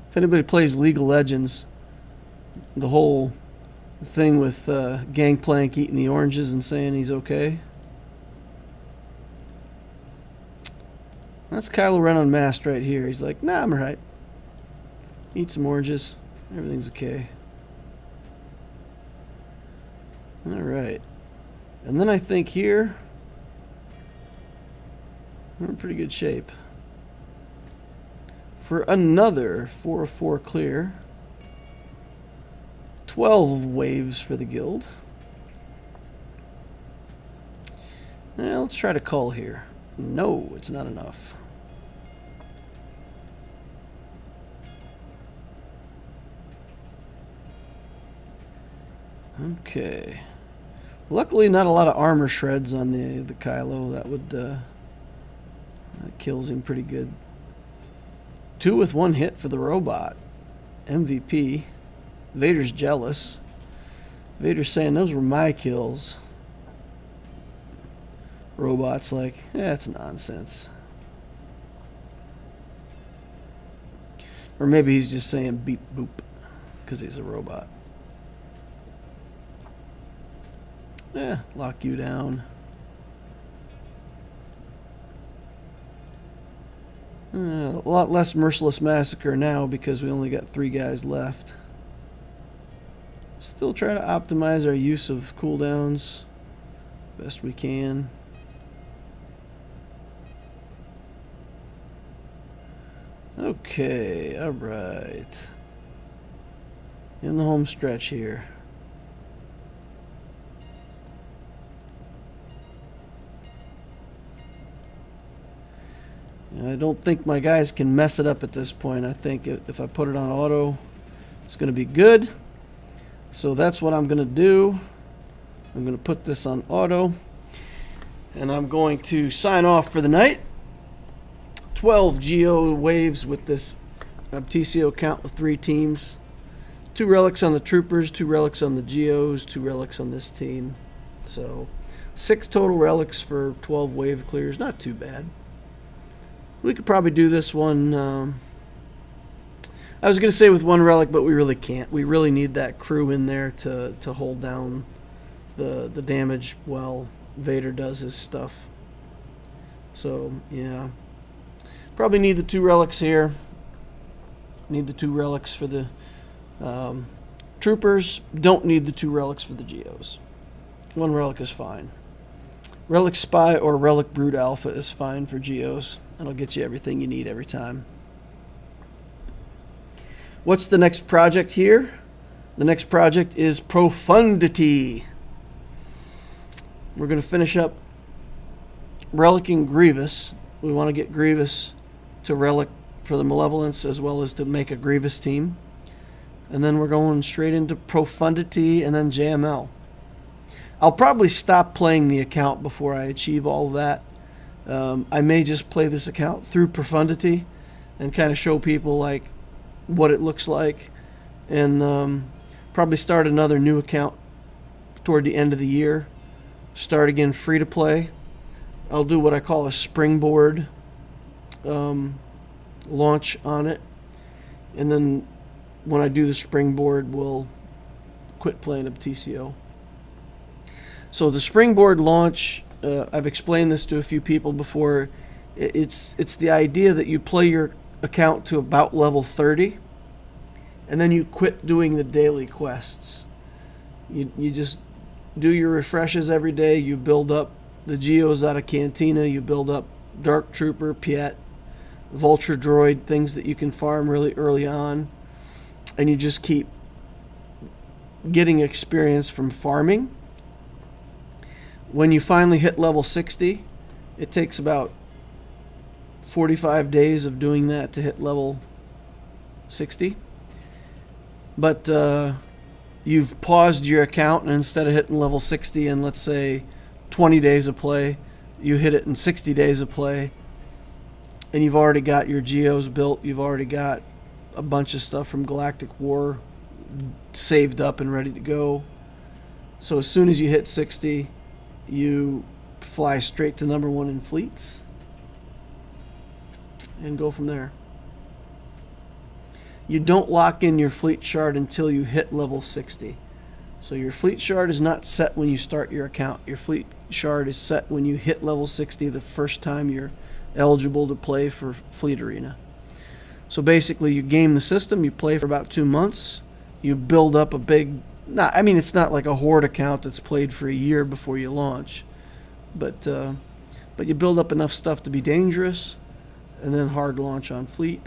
If anybody plays League of Legends, the whole thing with Gangplank eating the oranges and saying he's okay. That's Kylo Ren unmasked right here. He's like, nah, I'm alright. Eat some oranges. Everything's okay. Alright. And then I think here, we're in pretty good shape. For another 4 of 4 clear. 12 waves for the guild. Now let's try to call here. No, it's not enough. Okay. Luckily, not a lot of armor shreds on the Kylo. That would that kills him pretty good. 2 with 1 hit for the robot. MVP. Vader's jealous. Vader's saying those were my kills. Robot's like, that's nonsense. Or maybe he's just saying beep boop because he's a robot. Yeah, lock you down. A lot less merciless massacre now because we only got 3 guys left. Still try to optimize our use of cooldowns best we can. Okay, alright. In the home stretch here. I don't think my guys can mess it up at this point. I think if I put it on auto, it's going to be good. So that's what I'm going to do. I'm going to put this on auto. And I'm going to sign off for the night. 12 Geo waves with this TCO count with 3 teams. 2 relics on the Troopers, 2 relics on the Geos, 2 relics on this team. So 6 total relics for 12 wave clears. Not too bad. We could probably do this one. I was going to say with 1 relic, but we really can't. We really need that crew in there to hold down the damage while Vader does his stuff. So, yeah. Probably need the 2 relics here. Need the 2 relics for the Troopers. Don't need the 2 relics for the Geos. 1 relic is fine. Relic Spy or Relic Brood Alpha is fine for Geos. That'll get you everything you need every time. What's the next project here? The next project is Profundity. We're going to finish up relicking Grievous. We want to get Grievous to relic for the Malevolence as well as to make a Grievous team. And then we're going straight into Profundity and then JML. I'll probably stop playing the account before I achieve all of that. I may just play this account through Profundity and kind of show people like what it looks like, and probably start another new account toward the end of the year. Start again free to play. I'll do what I call a springboard launch on it, and then when I do the springboard, we'll quit playing up TCO. So the springboard launch, I've explained this to a few people before. It's the idea that you play your account to about level 30, and then you quit doing the daily quests. You just do your refreshes every day. You build up the Geos out of Cantina. You build up Dark Trooper, Piet, Vulture Droid, things that you can farm really early on. And you just keep getting experience from farming. When you finally hit level 60, it takes about 45 days of doing that to hit level 60. But you've paused your account, and instead of hitting level 60 in, let's say, 20 days of play, you hit it in 60 days of play, and you've already got your Geos built. You've already got a bunch of stuff from Galactic War saved up and ready to go. So as soon as you hit 60, you fly straight to number 1 in fleets and go from there. You don't lock in your fleet shard until you hit level 60. So your fleet shard is not set when you start your account. Your fleet shard is set when you hit level 60 the first time you're eligible to play for Fleet Arena. So basically you game the system, you play for about 2 months, you build up a big, it's not like a horde account that's played for a year before you launch, but you build up enough stuff to be dangerous, and then hard launch on fleet.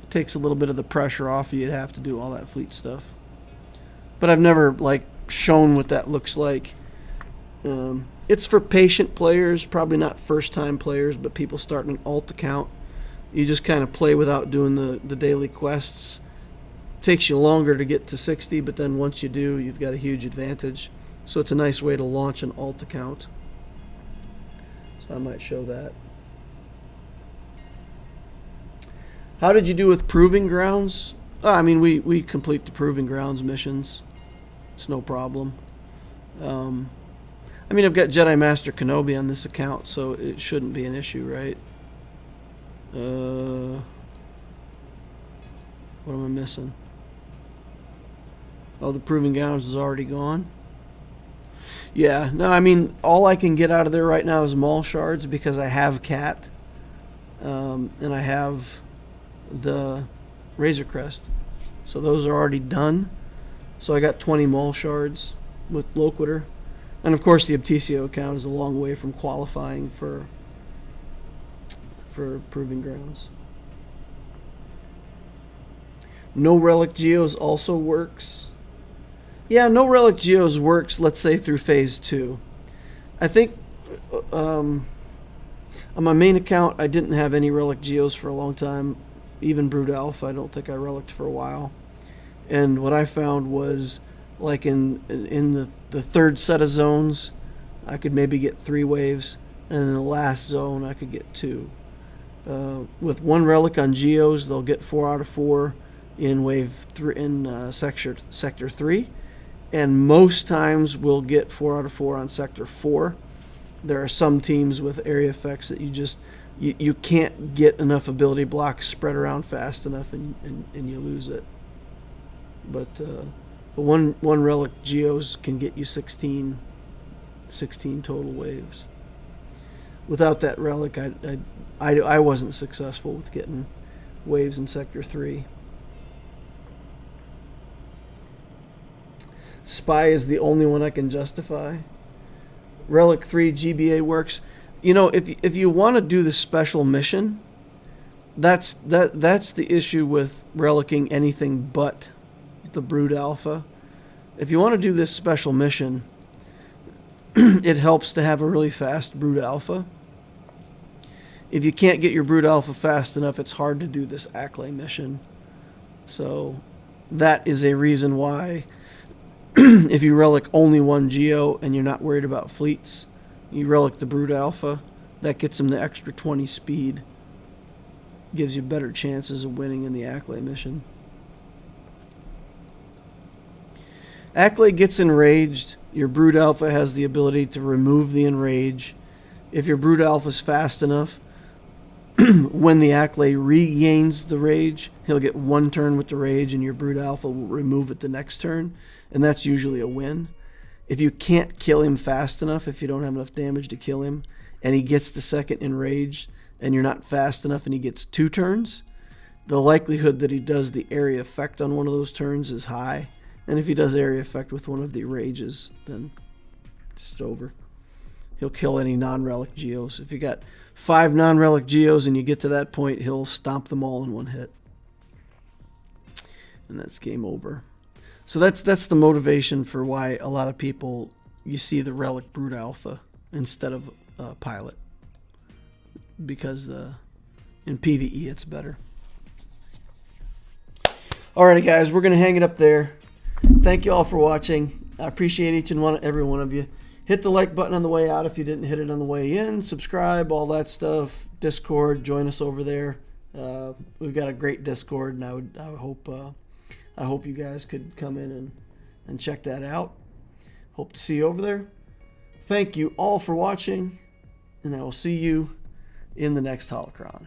It takes a little bit of the pressure off you to have to do all that fleet stuff. But I've never shown what that looks like. It's for patient players, probably not first-time players, but people starting an alt account. You just kind of play without doing the daily quests. It takes you longer to get to 60, but then once you do, you've got a huge advantage. So it's a nice way to launch an alt account. So I might show that. How did you do with Proving Grounds? We complete the Proving Grounds missions. It's no problem. I've got Jedi Master Kenobi on this account, so it shouldn't be an issue, right? What am I missing? Oh, the Proving Grounds is already gone? Yeah, no, all I can get out of there right now is Maul shards because I have Cat. And I have the Razor Crest. So those are already done. So I got 20 Maul shards with Loquitur. And of course the Abtisio account is a long way from qualifying for Proving Grounds. No Relic Geos also works. Yeah, No Relic Geos works, let's say, through Phase 2. I think on my main account, I didn't have any Relic Geos for a long time. Even Brood Alpha, I don't think I relicked for a while. And what I found was, in the third set of zones, I could maybe get 3 waves, and in the last zone, I could get 2. With 1 relic on Geos, they'll get 4 out of 4 in wave 3 in sector 3, and most times we'll get 4 out of 4 on sector 4. There are some teams with area effects that you can't get enough ability blocks spread around fast enough, and you lose it. But one relic Geos can get you 16 total waves. Without that relic, I wasn't successful with getting waves in sector 3. Spy is the only one I can justify. Relic 3 GBA works. If you want to do the special mission, that's the issue with relicking anything but the Brood Alpha. If you want to do this special mission, it helps to have a really fast Brood Alpha. If you can't get your Brood Alpha fast enough, it's hard to do this Acklay mission. So that is a reason why if you relic only 1 Geo and you're not worried about fleets, you relic the Brood Alpha. That gets him the extra 20 speed. Gives you better chances of winning in the Acklay mission. Acklay gets enraged. Your Brood Alpha has the ability to remove the enrage. If your Brood Alpha is fast enough, when the Acklay regains the rage, he'll get 1 turn with the rage, and your Brood Alpha will remove it the next turn, and that's usually a win. If you can't kill him fast enough, if you don't have enough damage to kill him, and he gets the second enraged, and you're not fast enough and he gets 2 turns, the likelihood that he does the area effect on one of those turns is high. And if he does area effect with one of the rages, then it's over. He'll kill any non-relic Geos. If you got 5 non-relic Geos and you get to that point, he'll stomp them all in one hit. And that's game over. So that's the motivation for why a lot of people, you see the Relic Brute Alpha instead of Pilot. Because in PvE it's better. Alrighty guys, we're going to hang it up there. Thank you all for watching. I appreciate each and every one of you. Hit the like button on the way out if you didn't hit it on the way in. Subscribe, all that stuff. Discord, join us over there. We've got a great Discord, and I hope you guys could come in and check that out. Hope to see you over there. Thank you all for watching, and I will see you in the next Holocron.